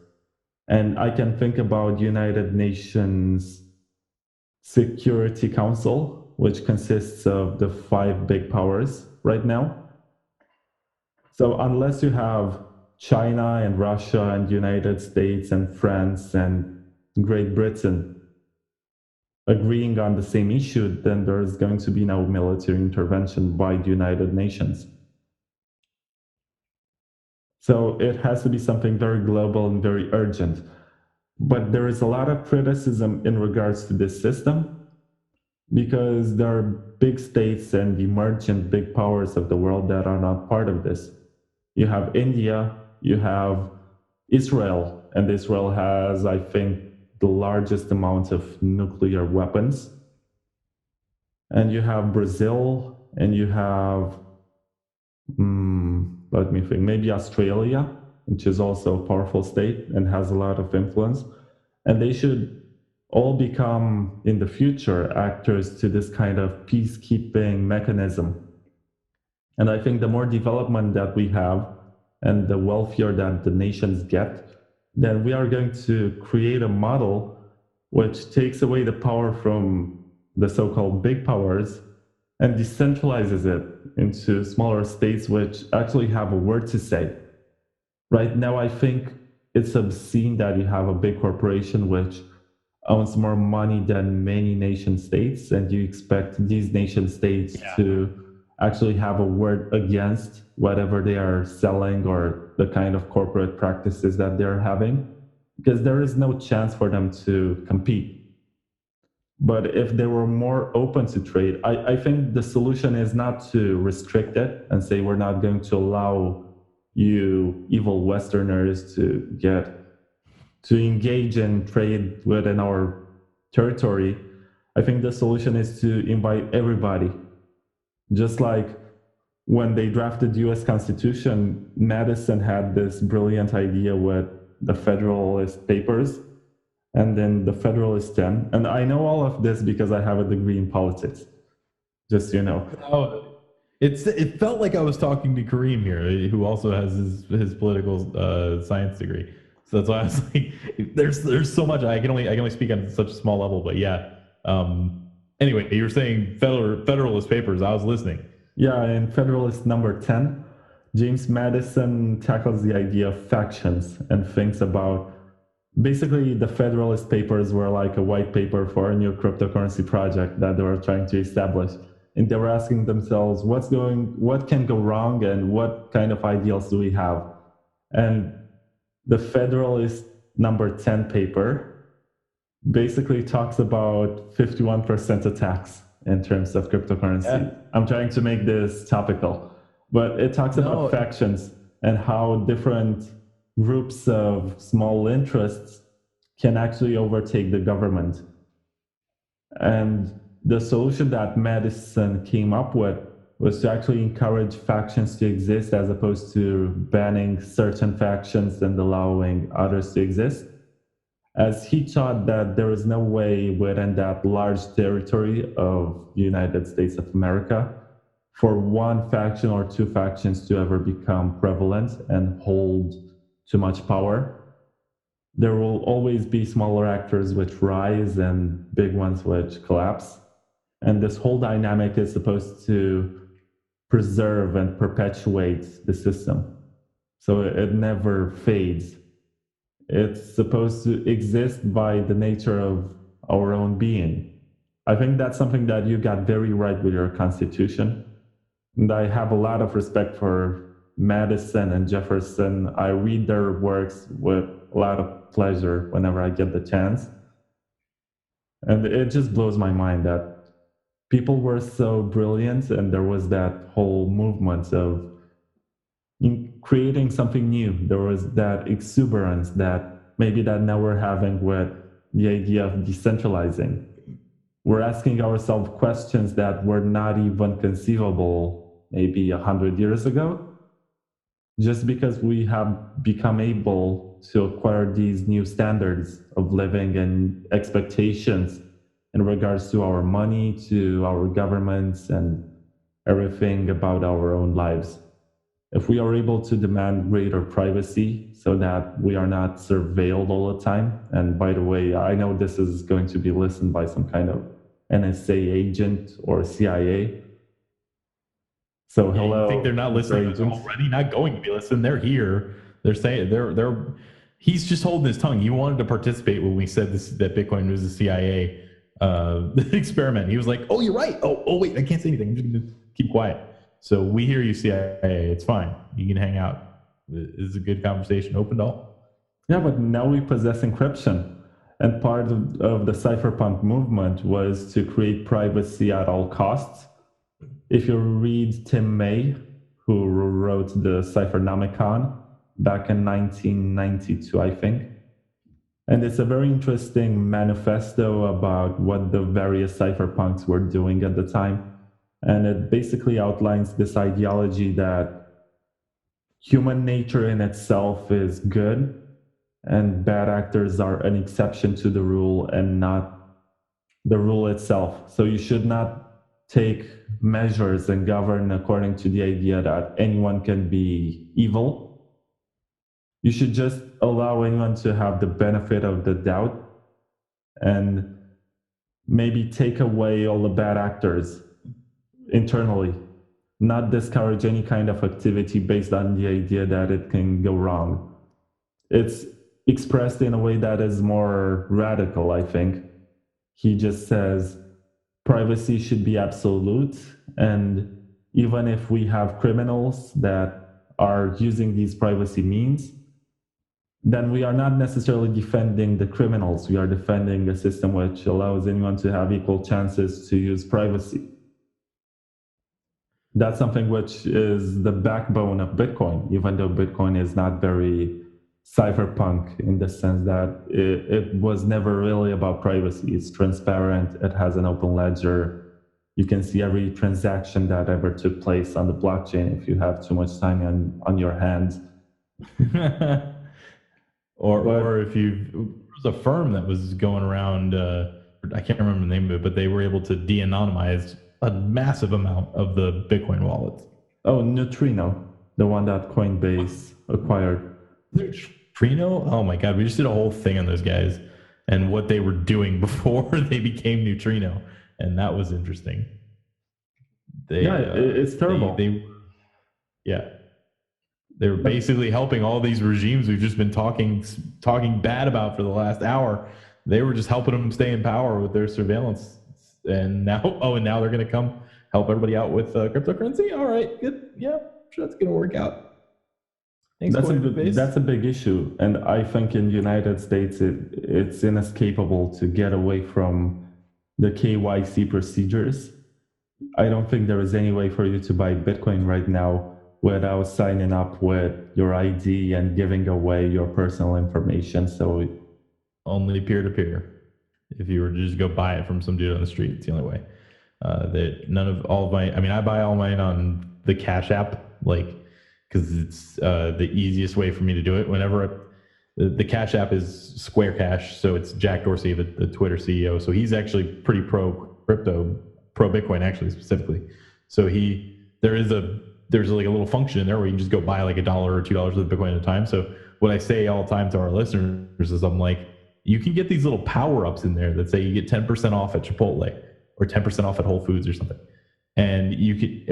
And I can think about United Nations Security Council, which consists of the 5 big powers right now. So unless you have China and Russia and United States and France and Great Britain agreeing on the same issue, then there's going to be no military intervention by the United Nations. So it has to be something very global and very urgent. But there is a lot of criticism in regards to this system because there are big states and emergent big powers of the world that are not part of this. You have India, you have Israel, and Israel has, I think, the largest amount of nuclear weapons. And you have Brazil, and you have, let me think, maybe Australia, which is also a powerful state and has a lot of influence. And they should all become, in the future, actors to this kind of peacekeeping mechanism. And I think the more development that we have and the wealthier that the nations get, then we are going to create a model which takes away the power from the so-called big powers and decentralizes it into smaller states which actually have a word to say. Right now, I think it's obscene that you have a big corporation which owns more money than many nation states, and you expect these nation states to actually have a word against whatever they are selling or the kind of corporate practices that they're having, because there is no chance for them to compete. But if they were more open to trade, I think the solution is not to restrict it and say we're not going to allow you evil Westerners to to engage in trade within our territory, I think the solution is to invite everybody. Just like when they drafted the US Constitution, Madison had this brilliant idea with the Federalist Papers and then the Federalist 10. And I know all of this because I have a degree in politics, just so you know. Oh, it felt like I was talking to Kareem here, who also has his political science degree. So that's why I was like, there's so much I can only speak on such a small level, but yeah. Anyway, you were saying Federalist Papers. I was listening. Yeah, in Federalist number 10, James Madison tackles the idea of factions and thinks about basically the Federalist Papers were like a white paper for a new cryptocurrency project that they were trying to establish. And they were asking themselves, what can go wrong and what kind of ideals do we have? And the Federalist number 10 paper basically talks about 51% attacks in terms of cryptocurrency. Yeah. I'm trying to make this topical, but it talks about factions and how different groups of small interests can actually overtake the government. And the solution that Madison came up with was to actually encourage factions to exist as opposed to banning certain factions and allowing others to exist, as he thought that there is no way within that large territory of the United States of America for one faction or two factions to ever become prevalent and hold too much power. There will always be smaller actors which rise and big ones which collapse. And this whole dynamic is supposed to preserve and perpetuate the system. So it never fades. It's supposed to exist by the nature of our own being. I think that's something that you got very right with your Constitution. And I have a lot of respect for Madison and Jefferson. I read their works with a lot of pleasure whenever I get the chance. And it just blows my mind that people were so brilliant, and there was that whole movement of creating something new. There was that exuberance that maybe that now we're having with the idea of decentralizing. We're asking ourselves questions that were not even conceivable maybe 100 years ago, just because we have become able to acquire these new standards of living and expectations in regards to our money, to our governments, and everything about our own lives. If we are able to demand greater privacy so that we are not surveilled all the time, and by the way, I know this is going to be listened by some kind of NSA agent or CIA. So hello. You think they're not listening? They're already not going to be listening. They're here. They're saying they're. He's just holding his tongue. He wanted to participate when we said this, that Bitcoin was a CIA experiment. He was like, "Oh, you're right. Oh, wait, I can't say anything. I'm just going to keep quiet." So we hear you, CIA. It's fine. You can hang out. It's a good conversation. Open all. Yeah, but now we possess encryption. And part of the cypherpunk movement was to create privacy at all costs. If you read Tim May, who wrote the Cyphernomicon back in 1992, I think, and it's a very interesting manifesto about what the various cypherpunks were doing at the time. And it basically outlines this ideology that human nature in itself is good, and bad actors are an exception to the rule and not the rule itself. So you should not take measures and govern according to the idea that anyone can be evil. You should just allow anyone to have the benefit of the doubt and maybe take away all the bad actors internally, not discourage any kind of activity based on the idea that it can go wrong. It's expressed in a way that is more radical, I think. He just says privacy should be absolute, and even if we have criminals that are using these privacy means, then we are not necessarily defending the criminals. We are defending a system which allows anyone to have equal chances to use privacy. That's something which is the backbone of Bitcoin, even though Bitcoin is not very cypherpunk in the sense that it was never really about privacy. It's transparent. It has an open ledger. You can see every transaction that ever took place on the blockchain if you have too much time on your hands. or if you, there was a firm that was going around, I can't remember the name of it, but they were able to de-anonymize a massive amount of the Bitcoin wallets. Oh, Neutrino, the one that Coinbase acquired. Neutrino? Oh my God, we just did a whole thing on those guys and what they were doing before they became Neutrino, and that was interesting. It's terrible. They were basically helping all these regimes we've just been talking bad about for the last hour. They were just helping them stay in power with their surveillance. And now they're going to come help everybody out with cryptocurrency. All right, good. Yeah, sure that's going to work out. Thanks, that's a big issue. And I think in the United States, it's inescapable to get away from the KYC procedures. I don't think there is any way for you to buy Bitcoin right now without signing up with your ID and giving away your personal information. So only peer-to-peer. If you were to just go buy it from some dude on the street, it's the only way. I buy all mine on the Cash App, because it's the easiest way for me to do it. Whenever the Cash App is Square Cash, so it's Jack Dorsey, the Twitter CEO. So he's actually pretty pro crypto, pro Bitcoin actually specifically. So there's like a little function in there where you can just go buy like $1 or $2 worth of Bitcoin at a time. So what I say all the time to our listeners is I'm like, you can get these little power-ups in there that say you get 10% off at Chipotle or 10% off at Whole Foods or something. And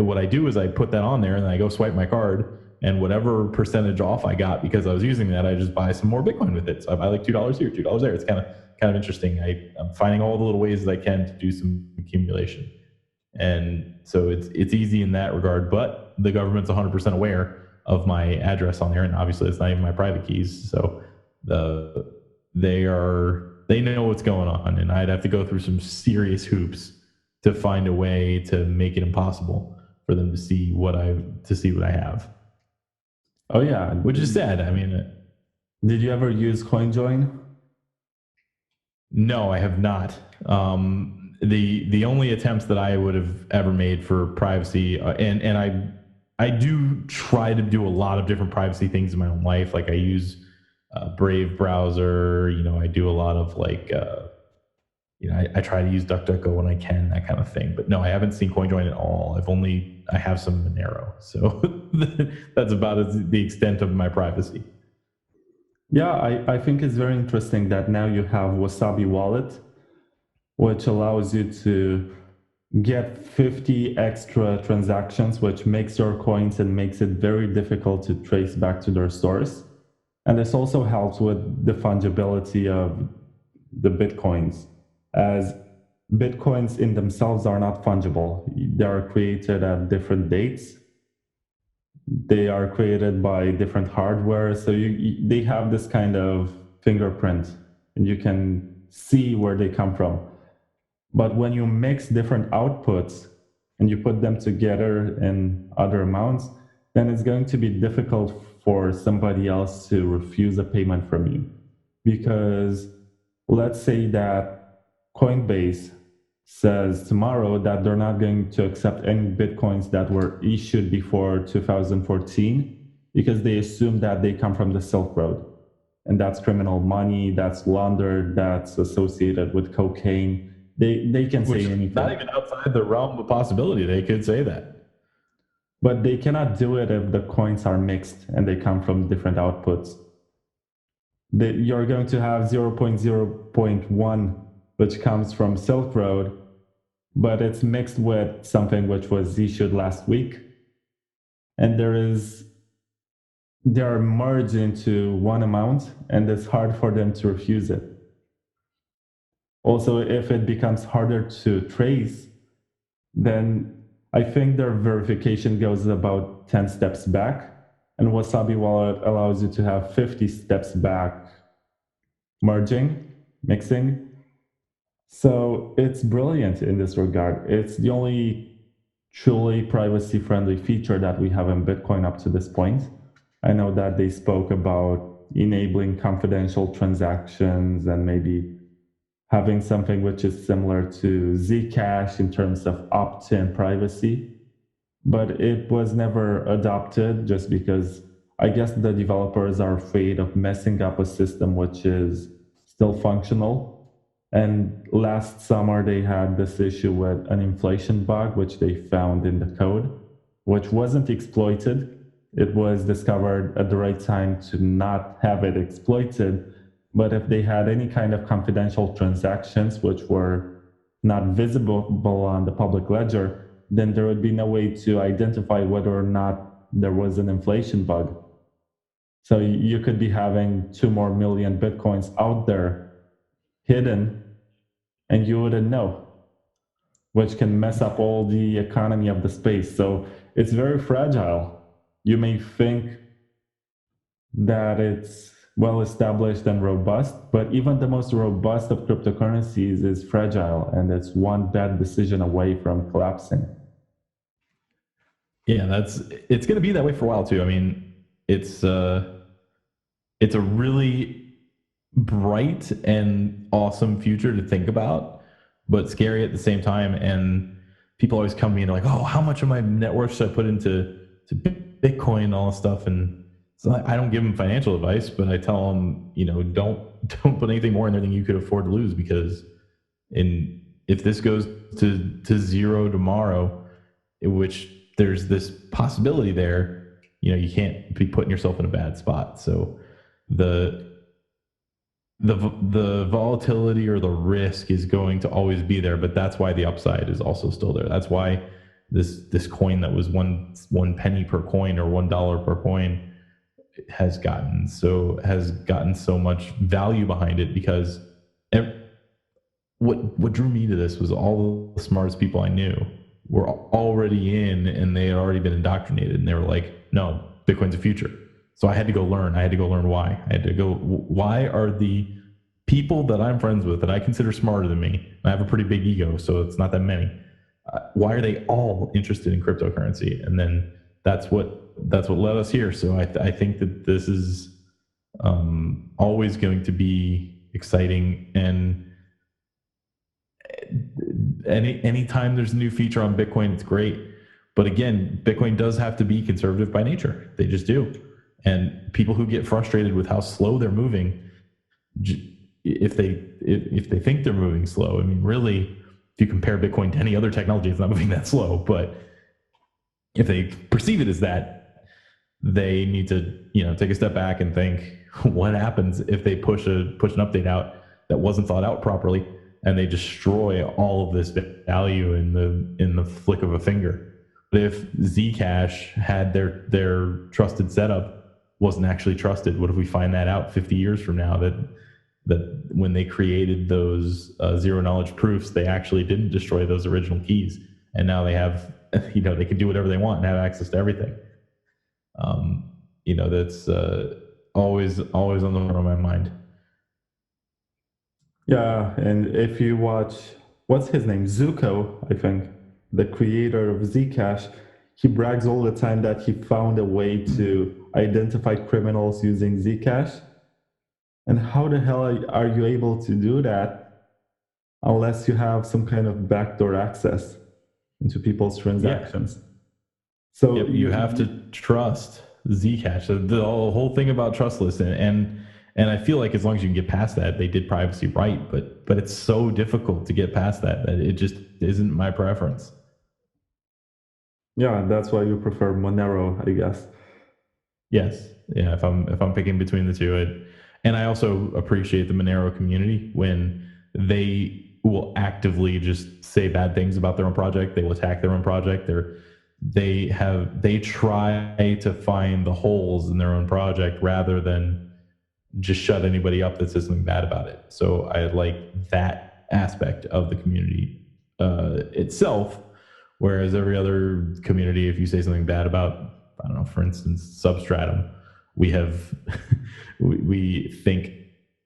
what I do is I put that on there and then I go swipe my card, and whatever percentage off I got because I was using that, I just buy some more Bitcoin with it. So I buy like $2 here, $2 there. It's kind of interesting. I'm finding all the little ways that I can to do some accumulation. And so it's easy in that regard, but the government's 100% aware of my address on there, and obviously it's not even my private keys. So they know what's going on, and I'd have to go through some serious hoops to find a way to make it impossible for them to see what I have. Oh yeah, which is sad. I mean, did you ever use CoinJoin? No, I have not. The only attempts that I would have ever made for privacy, and I do try to do a lot of different privacy things in my own life. Like I use Brave browser. I do a lot of I try to use DuckDuckGo when I can, that kind of thing. But no, I haven't seen CoinJoin at all. I have some Monero, so that's about the extent of my privacy. Yeah, I think it's very interesting that now you have Wasabi Wallet, which allows you to get 50 extra transactions, which makes your coins and makes it very difficult to trace back to their source. And this also helps with the fungibility of the Bitcoins, as Bitcoins in themselves are not fungible. They are created at different dates. They are created by different hardware. So they have this kind of fingerprint, and you can see where they come from. But when you mix different outputs and you put them together in other amounts, then it's going to be difficult for somebody else to refuse a payment from you. Because let's say that Coinbase says tomorrow that they're not going to accept any Bitcoins that were issued before 2014 because they assume that they come from the Silk Road. And that's criminal money, that's laundered, that's associated with cocaine. They can say anything. Not even outside the realm of possibility. They could say that. But they cannot do it if the coins are mixed and they come from different outputs. You're going to have 0.0.1, which comes from Silk Road, but it's mixed with something which was issued last week. And they are merged into one amount, and it's hard for them to refuse it. Also, if it becomes harder to trace, then I think their verification goes about 10 steps back, and Wasabi Wallet allows you to have 50 steps back mixing. So it's brilliant in this regard. It's the only truly privacy-friendly feature that we have in Bitcoin up to this point. I know that they spoke about enabling confidential transactions and maybe having something which is similar to Zcash in terms of opt-in privacy. But it was never adopted just because I guess the developers are afraid of messing up a system which is still functional. And last summer, they had this issue with an inflation bug, which they found in the code, which wasn't exploited. It was discovered at the right time to not have it exploited. But if they had any kind of confidential transactions which were not visible on the public ledger, then there would be no way to identify whether or not there was an inflation bug. So you could be having 2 more million Bitcoins out there hidden and you wouldn't know, which can mess up all the economy of the space. So it's very fragile. You may think that it's well established and robust, but even the most robust of cryptocurrencies is fragile, and it's one bad decision away from collapsing. Yeah, it's going to be that way for a while too. I mean, it's a really bright and awesome future to think about, but scary at the same time. And people always come to me and they're like, "Oh, how much of my net worth should I put into Bitcoin and all this stuff?" And so I don't give them financial advice, but I tell them, don't put anything more in there than you could afford to lose, because if this goes to zero tomorrow, which there's this possibility there, you can't be putting yourself in a bad spot. So the volatility or the risk is going to always be there, but that's why the upside is also still there. That's why this coin that was one penny per coin or $1 per coin has gotten so much value behind it, because what drew me to this was all the smartest people I knew were already in, and they had already been indoctrinated, and they were like, "No, Bitcoin's a future." So I had to go learn. I had to go learn why. Why are the people that I'm friends with, that I consider smarter than me, I have a pretty big ego, so it's not that many, why are they all interested in cryptocurrency? And then that's what led us here. So I think that this is always going to be exciting, and anytime there's a new feature on Bitcoin, it's great. But again, Bitcoin does have to be conservative by nature. They just do. And people who get frustrated with how slow they're moving, if they think they're moving slow, I mean, really, if you compare Bitcoin to any other technology, it's not moving that slow. But if they perceive it as that, they need to take a step back and think, what happens if they push an update out that wasn't thought out properly, and they destroy all of this value in the flick of a finger? But if Zcash had their trusted setup wasn't actually trusted, what if we find that out 50 years from now, that when they created those zero knowledge proofs, they actually didn't destroy those original keys, and now they have, they can do whatever they want and have access to everything. That's always on the front of my mind. Yeah, and if you watch, what's his name? Zuko, I think, the creator of Zcash, he brags all the time that he found a way to identify criminals using Zcash. And how the hell are you able to do that unless you have some kind of backdoor access into people's transactions? Yeah. So you have to trust Zcash. The whole thing about trustless, and I feel like as long as you can get past that, they did privacy right, but it's so difficult to get past that it just isn't my preference. Yeah, that's why you prefer Monero, I guess. Yes. Yeah, if I'm picking between the two. And I also appreciate the Monero community when they will actively just say bad things about their own project. They will attack their own project. They try to find the holes in their own project rather than just shut anybody up that says something bad about it. So I like that aspect of the community itself. Whereas every other community, if you say something bad about, I don't know, for instance, Substratum, we think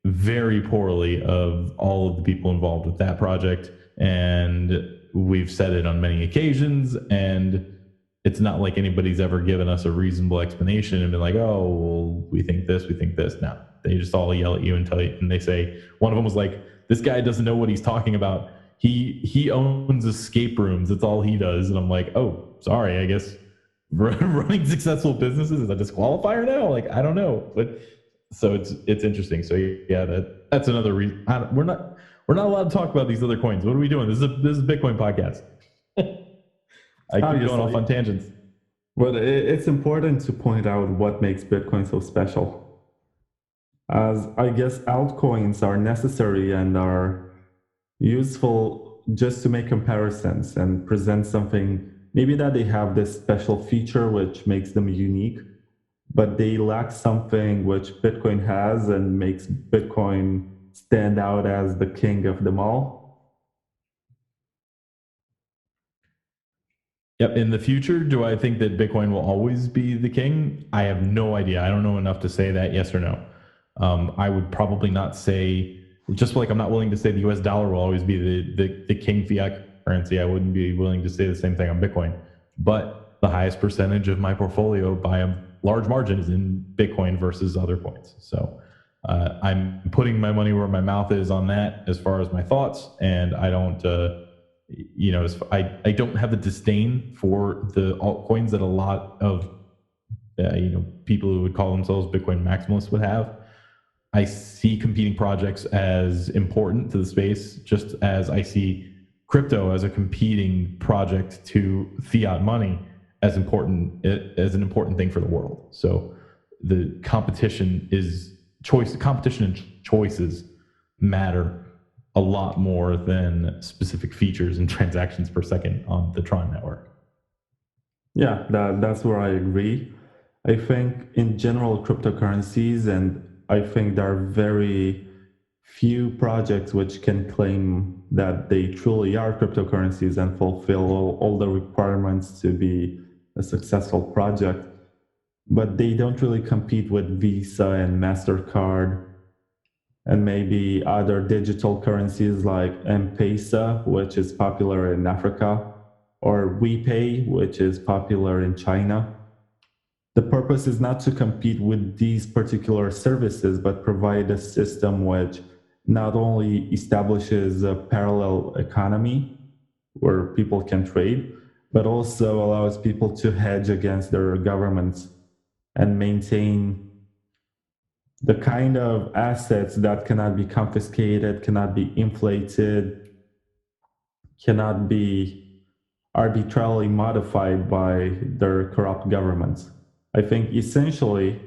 very poorly of all of the people involved with that project, and we've said it on many occasions, and it's not like anybody's ever given us a reasonable explanation and been like, oh, well, we think this, we think this. No, they just all yell at you and tell you, and they say, one of them was like, this guy doesn't know what he's talking about. He owns escape rooms. That's all he does. And I'm like, oh, sorry, I guess running successful businesses is a disqualifier now. Like, I don't know, but so it's interesting. So yeah, that's another reason. We're not allowed to talk about these other coins. What are we doing? This is a Bitcoin podcast. I keep going off on tangents. But it's important to point out what makes Bitcoin so special. As I guess altcoins are necessary and are useful just to make comparisons and present something, maybe that they have this special feature which makes them unique, but they lack something which Bitcoin has and makes Bitcoin stand out as the king of them all. Yep. In the future, do I think that Bitcoin will always be the king? I have no idea. I don't know enough to say that yes or no. I would probably not say, just like I'm not willing to say the US dollar will always be the king fiat currency. I wouldn't be willing to say the same thing on Bitcoin. But the highest percentage of my portfolio by a large margin is in Bitcoin versus other coins. So I'm putting my money where my mouth is on that as far as my thoughts. And I don't, I don't have a disdain for the altcoins that a lot of people who would call themselves Bitcoin maximalists would have. I see competing projects as important to the space, just as I see crypto as a competing project to fiat money as an important thing for the world. So the competition and choices matter a lot more than specific features and transactions per second on the Tron network. Yeah, that's where I agree. I think in general cryptocurrencies, and I think there are very few projects which can claim that they truly are cryptocurrencies and fulfill all the requirements to be a successful project. But they don't really compete with Visa and MasterCard and maybe other digital currencies like M-Pesa, which is popular in Africa, or WePay, which is popular in China. The purpose is not to compete with these particular services, but provide a system which not only establishes a parallel economy where people can trade, but also allows people to hedge against their governments and maintain the kind of assets that cannot be confiscated, cannot be inflated, cannot be arbitrarily modified by their corrupt governments. I think essentially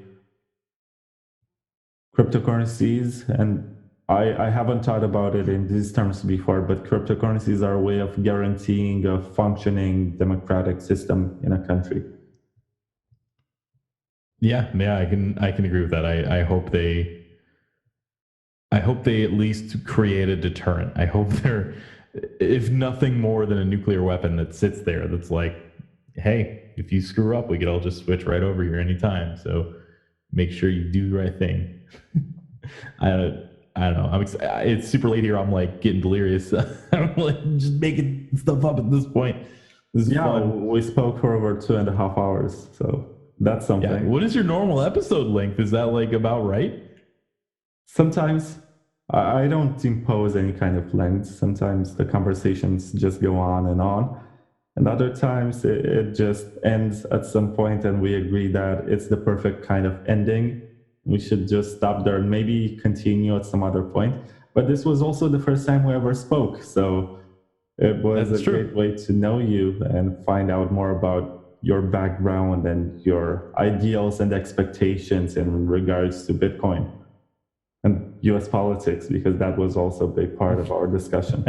cryptocurrencies, and I haven't thought about it in these terms before, but cryptocurrencies are a way of guaranteeing a functioning democratic system in a country. Yeah, I can agree with that. I hope they at least create a deterrent. I hope they're, if nothing more than a nuclear weapon that sits there that's like, hey, if you screw up, we could all just switch right over here anytime. So make sure you do the right thing. I don't know. It's super late here. I'm like getting delirious. I'm like just making stuff up at this point. This is fun. We spoke for over 2.5 hours, so that's something. Yeah. What is your normal episode length? Is that like about right? Sometimes I don't impose any kind of length. Sometimes the conversations just go on. And other times it just ends at some point and we agree that it's the perfect kind of ending. We should just stop there and maybe continue at some other point. But this was also the first time we ever spoke. So it was great way to know you and find out more about your background and your ideals and expectations in regards to Bitcoin and US politics, because that was also a big part of our discussion.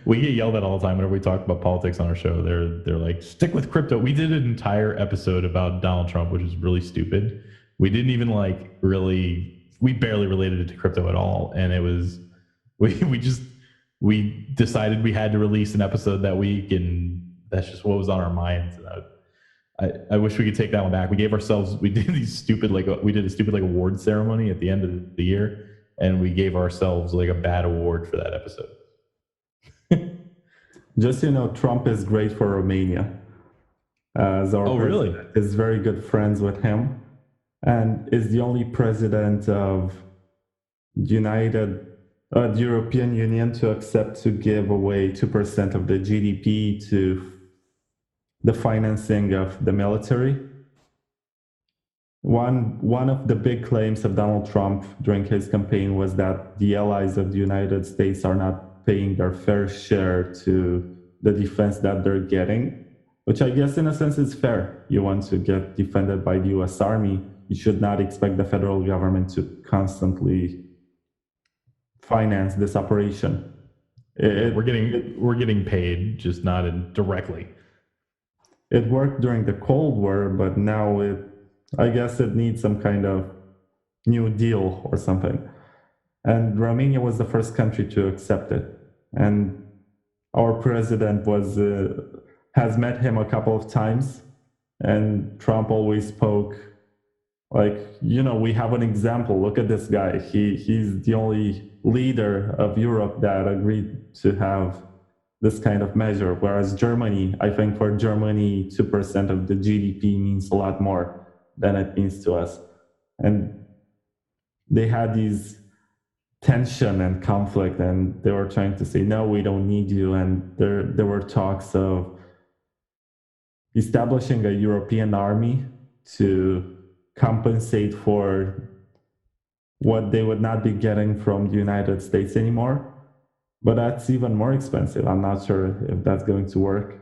We get yelled at all the time whenever we talk about politics on our show. They're like, stick with crypto. We did an entire episode about Donald Trump, which is really stupid. We didn't even we barely related it to crypto at all. And it was, we decided we had to release an episode that week, and that's just what was on our minds. I wish we could take that one back. We did a stupid award ceremony at the end of the year, and we gave ourselves like a bad award for that episode. Just, Trump is great for Romania. as our Oh, really? president is very good friends with him and is the only president of the European Union to accept to give away 2% of the GDP to the financing of the military. One of the big claims of Donald Trump during his campaign was that the allies of the United States are not paying their fair share to the defense that they're getting, which I guess in a sense is fair. You want to get defended by the US Army, you should not expect the federal government to constantly finance this operation. We're getting paid, just not directly. It worked during the Cold War, but now I guess it needs some kind of new deal or something. And Romania was the first country to accept it. And our president has met him a couple of times, and Trump always spoke like, we have an example. Look at this guy. He's the only leader of Europe that agreed to have this kind of measure. Whereas Germany, I think for Germany, 2% of the GDP means a lot more than it means to us. And they had these tension and conflict, and they were trying to say, no, we don't need you. And there were talks of establishing a European army to compensate for what they would not be getting from the United States anymore. But that's even more expensive. I'm not sure if that's going to work.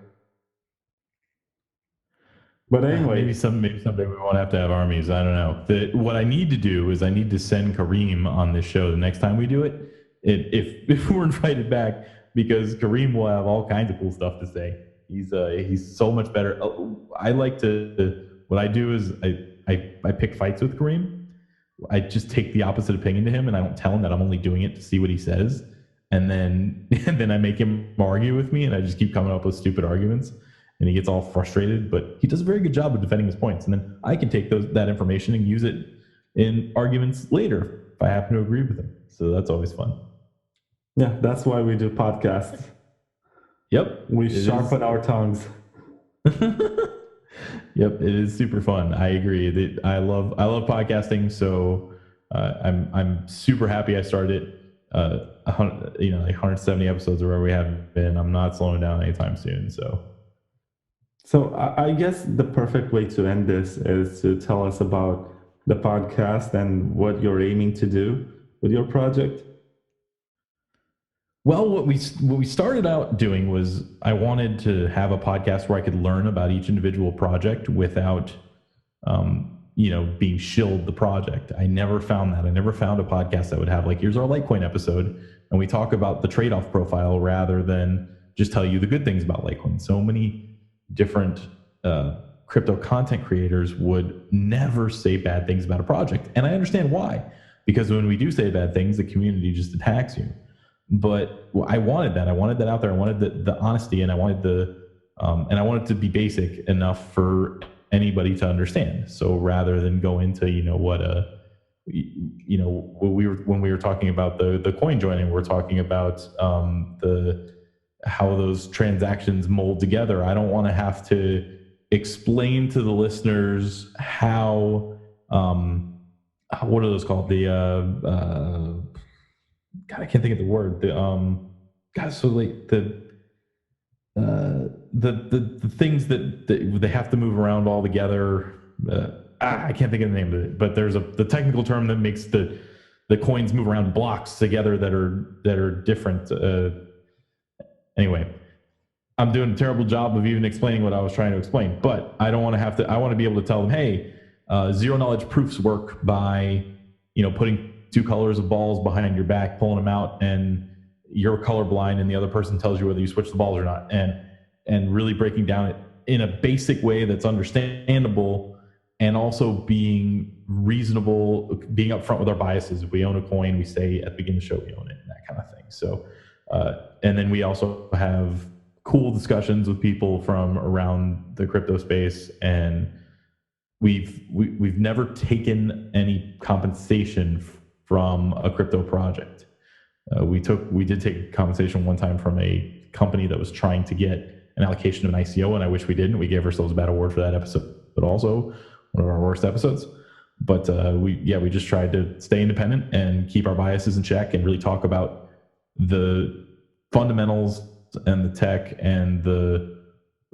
But anyway, maybe someday we won't have to have armies. I don't know. What I need to do is I need to send Kareem on this show the next time we do it. If we're invited back, because Kareem will have all kinds of cool stuff to say. He's so much better. What I do is I pick fights with Kareem. I just take the opposite opinion to him, and I don't tell him that I'm only doing it to see what he says. And then I make him argue with me, and I just keep coming up with stupid arguments, and he gets all frustrated. But he does a very good job of defending his points, and then I can take that information and use it in arguments later if I happen to agree with him. So that's always fun. Yeah, that's why we do podcasts. Yep, we sharpen our tongues. Yep, it is super fun. I agree. I love podcasting, so I'm super happy I started it. 170 episodes or where we have been. I'm not slowing down anytime soon. So I guess the perfect way to end this is to tell us about the podcast and what you're aiming to do with your project. Well, what we started out doing was I wanted to have a podcast where I could learn about each individual project without, being shilled the project. I never found that. I never found a podcast that would have here's our Litecoin episode, and we talk about the trade-off profile rather than just tell you the good things about Litecoin. So many different crypto content creators would never say bad things about a project, and I understand why. Because when we do say bad things, the community just attacks you. But I wanted that. I wanted that out there. I wanted the honesty, and I wanted and I wanted to be basic enough for anybody to understand. So rather than go into when we were talking about the coin joining, we're talking about how those transactions mold together. I don't want to have to explain to the listeners how what are those called? God, I can't think of the word. So late. The things that they have to move around all together. I can't think of the name of it, but there's the technical term that makes the coins move around blocks together that are different. Anyway, I'm doing a terrible job of even explaining what I was trying to explain, but I don't want to have to. I want to be able to tell them, hey, zero knowledge proofs work by putting two colors of balls behind your back, pulling them out, and you're colorblind, and the other person tells you whether you switch the balls or not, and really breaking down it in a basic way that's understandable, and also being reasonable, being upfront with our biases. If we own a coin, we say at the beginning of the show we own it, and that kind of thing. So, and then we also have cool discussions with people from around the crypto space, and we've never taken any compensation from a crypto project. We did take compensation one time from a company that was trying to get an allocation of an ICO, and I wish we didn't. We gave ourselves a bad award for that episode, but also one of our worst episodes. But we just tried to stay independent and keep our biases in check and really talk about the fundamentals and the tech and the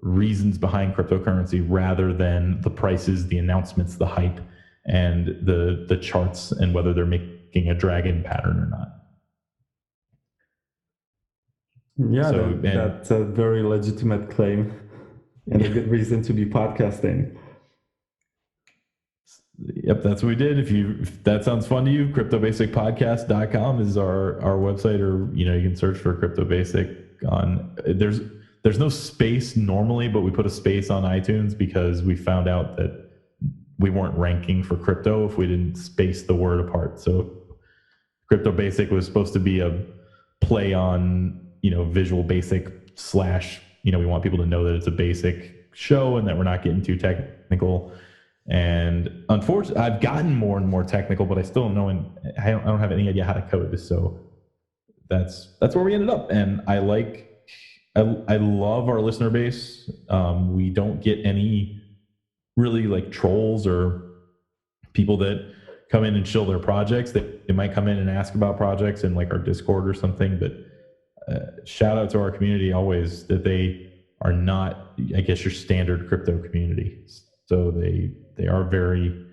reasons behind cryptocurrency rather than the prices, the announcements, the hype, and the charts and whether they're making a dragon pattern or not. Yeah, that's a very legitimate claim and a good reason to be podcasting. Yep, that's what we did. If that sounds fun to you, cryptobasicpodcast.com is our website, or you can search for Crypto Basic on there's no space normally, but we put a space on iTunes because we found out that we weren't ranking for crypto if we didn't space the word apart. So Crypto Basic was supposed to be a play on Visual Basic / we want people to know that it's a basic show and that we're not getting too technical. And unfortunately, I've gotten more and more technical, but I still don't know, and I don't have any idea how to code this. So that's where we ended up. And I love our listener base. We don't get any really like trolls or people that come in and shill their projects. They might come in and ask about projects in like our Discord or something, but shout out to our community always that they are not, I guess, your standard crypto community. So they are very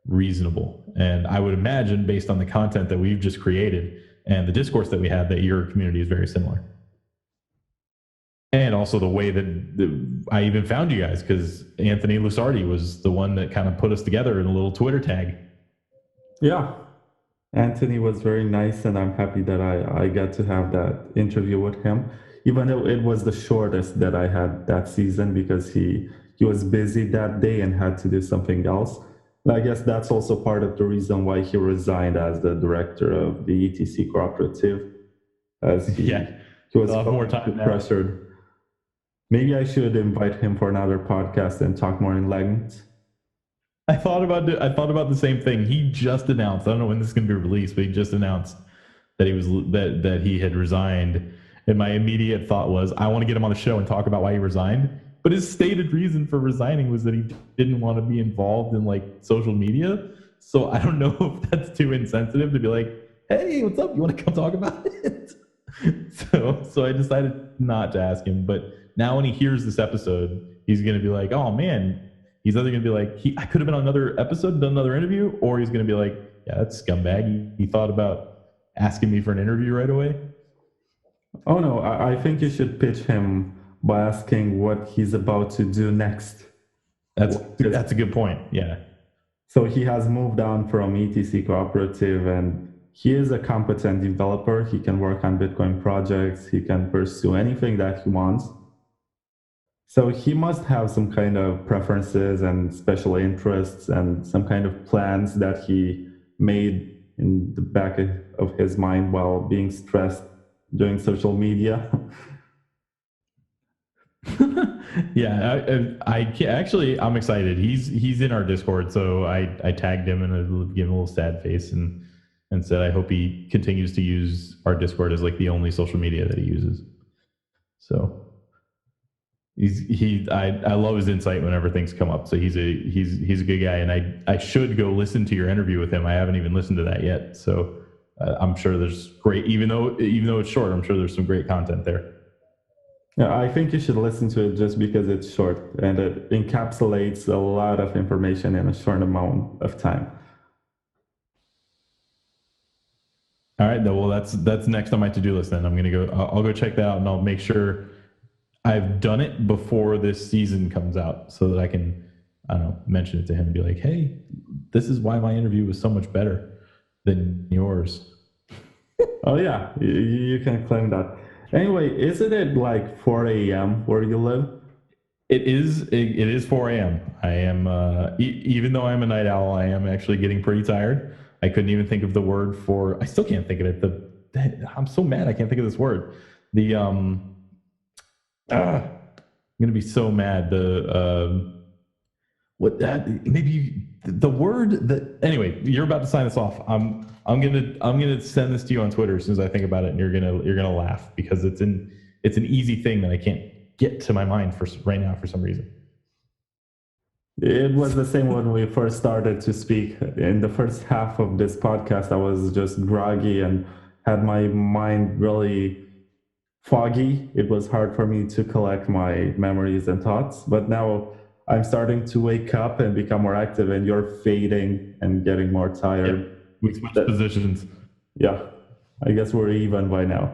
reasonable. And I would imagine, based on the content that we've just created and the discourse that we had, that your community is very similar. And also the way that I even found you guys, because Anthony Lusardi was the one that kind of put us together in a little Twitter tag. Yeah. Anthony was very nice, and I'm happy that I got to have that interview with him, even though it was the shortest that I had that season because he was busy that day and had to do something else. And I guess that's also part of the reason why he resigned as the director of the ETC cooperative, as he was more time pressured. Maybe I should invite him for another podcast and talk more in length. I thought about the same thing. He just announced, I don't know when this is going to be released, but he just announced that he had resigned. And my immediate thought was, I want to get him on the show and talk about why he resigned. But his stated reason for resigning was that he didn't want to be involved in like social media. So I don't know if that's too insensitive to be like, hey, what's up? You want to come talk about it? So I decided not to ask him. But now when he hears this episode, he's going to be like, oh man, he's either going to be like, I could have been on another episode, done another interview, or he's going to be like, yeah, that's scumbag. He thought about asking me for an interview right away. Oh no, I think you should pitch him by asking what he's about to do next. That's a good point. Yeah. So he has moved on from ETC Cooperative, and he is a competent developer. He can work on Bitcoin projects. He can pursue anything that he wants. So he must have some kind of preferences and special interests and some kind of plans that he made in the back of his mind while being stressed doing social media. Yeah, I'm excited. He's in our Discord, so I tagged him and I gave him a little sad face and said I hope he continues to use our Discord as like the only social media that he uses. So I love his insight whenever things come up. So he's a good guy, and I should go listen to your interview with him. I haven't even listened to that yet, so I'm sure there's great, even though it's short, I'm sure there's some great content there. Yeah, I think you should listen to it just because it's short and it encapsulates a lot of information in a short amount of time. All right, well, that's next on my to-do list. Then I'll go check that out, and I'll make sure I've done it before this season comes out so that I can, mention it to him and be like, hey, this is why my interview was so much better than yours. Oh yeah, you can claim that. Anyway, isn't it like 4 a.m. where you live? It is 4 a.m. I am, even though I'm a night owl, I am actually getting pretty tired. I couldn't even think of the word I still can't think of it. I'm so mad I can't think of this word. I'm going to be so mad. Anyway, you're about to sign this off. I'm gonna send this to you on Twitter as soon as I think about it, and you're gonna laugh because it's an easy thing that I can't get to my mind for right now for some reason. It was the same when we first started to speak. In the first half of this podcast, I was just groggy and had my mind really foggy. It was hard for me to collect my memories and thoughts. But now I'm starting to wake up and become more active, and you're fading and getting more tired. Yep. We switched positions. Yeah, I guess we're even by now.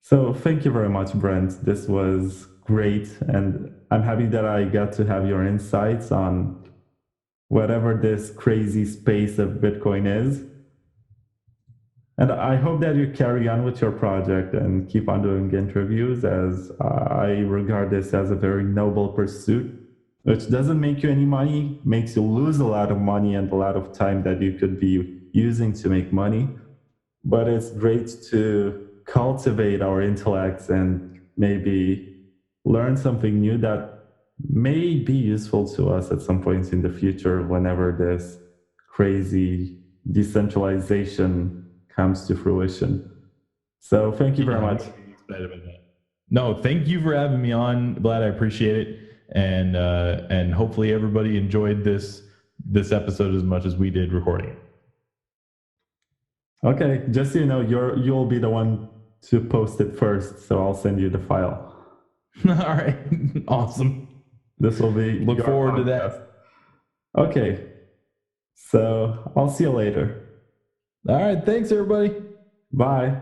So thank you very much, Brent. This was great. And I'm happy that I got to have your insights on whatever this crazy space of Bitcoin is. And I hope that you carry on with your project and keep on doing interviews, as I regard this as a very noble pursuit, which doesn't make you any money, makes you lose a lot of money and a lot of time that you could be using to make money. But it's great to cultivate our intellects and maybe learn something new that may be useful to us at some point in the future, whenever this crazy decentralization comes to fruition. So thank you very much. No, thank you for having me on, Vlad. I appreciate it. And hopefully everybody enjoyed this episode as much as we did recording it. Okay, just so you know, you'll be the one to post it first, so I'll send you the file. All right, awesome. This will be look forward to that. Okay, so I'll see you later. All right, thanks everybody. Bye.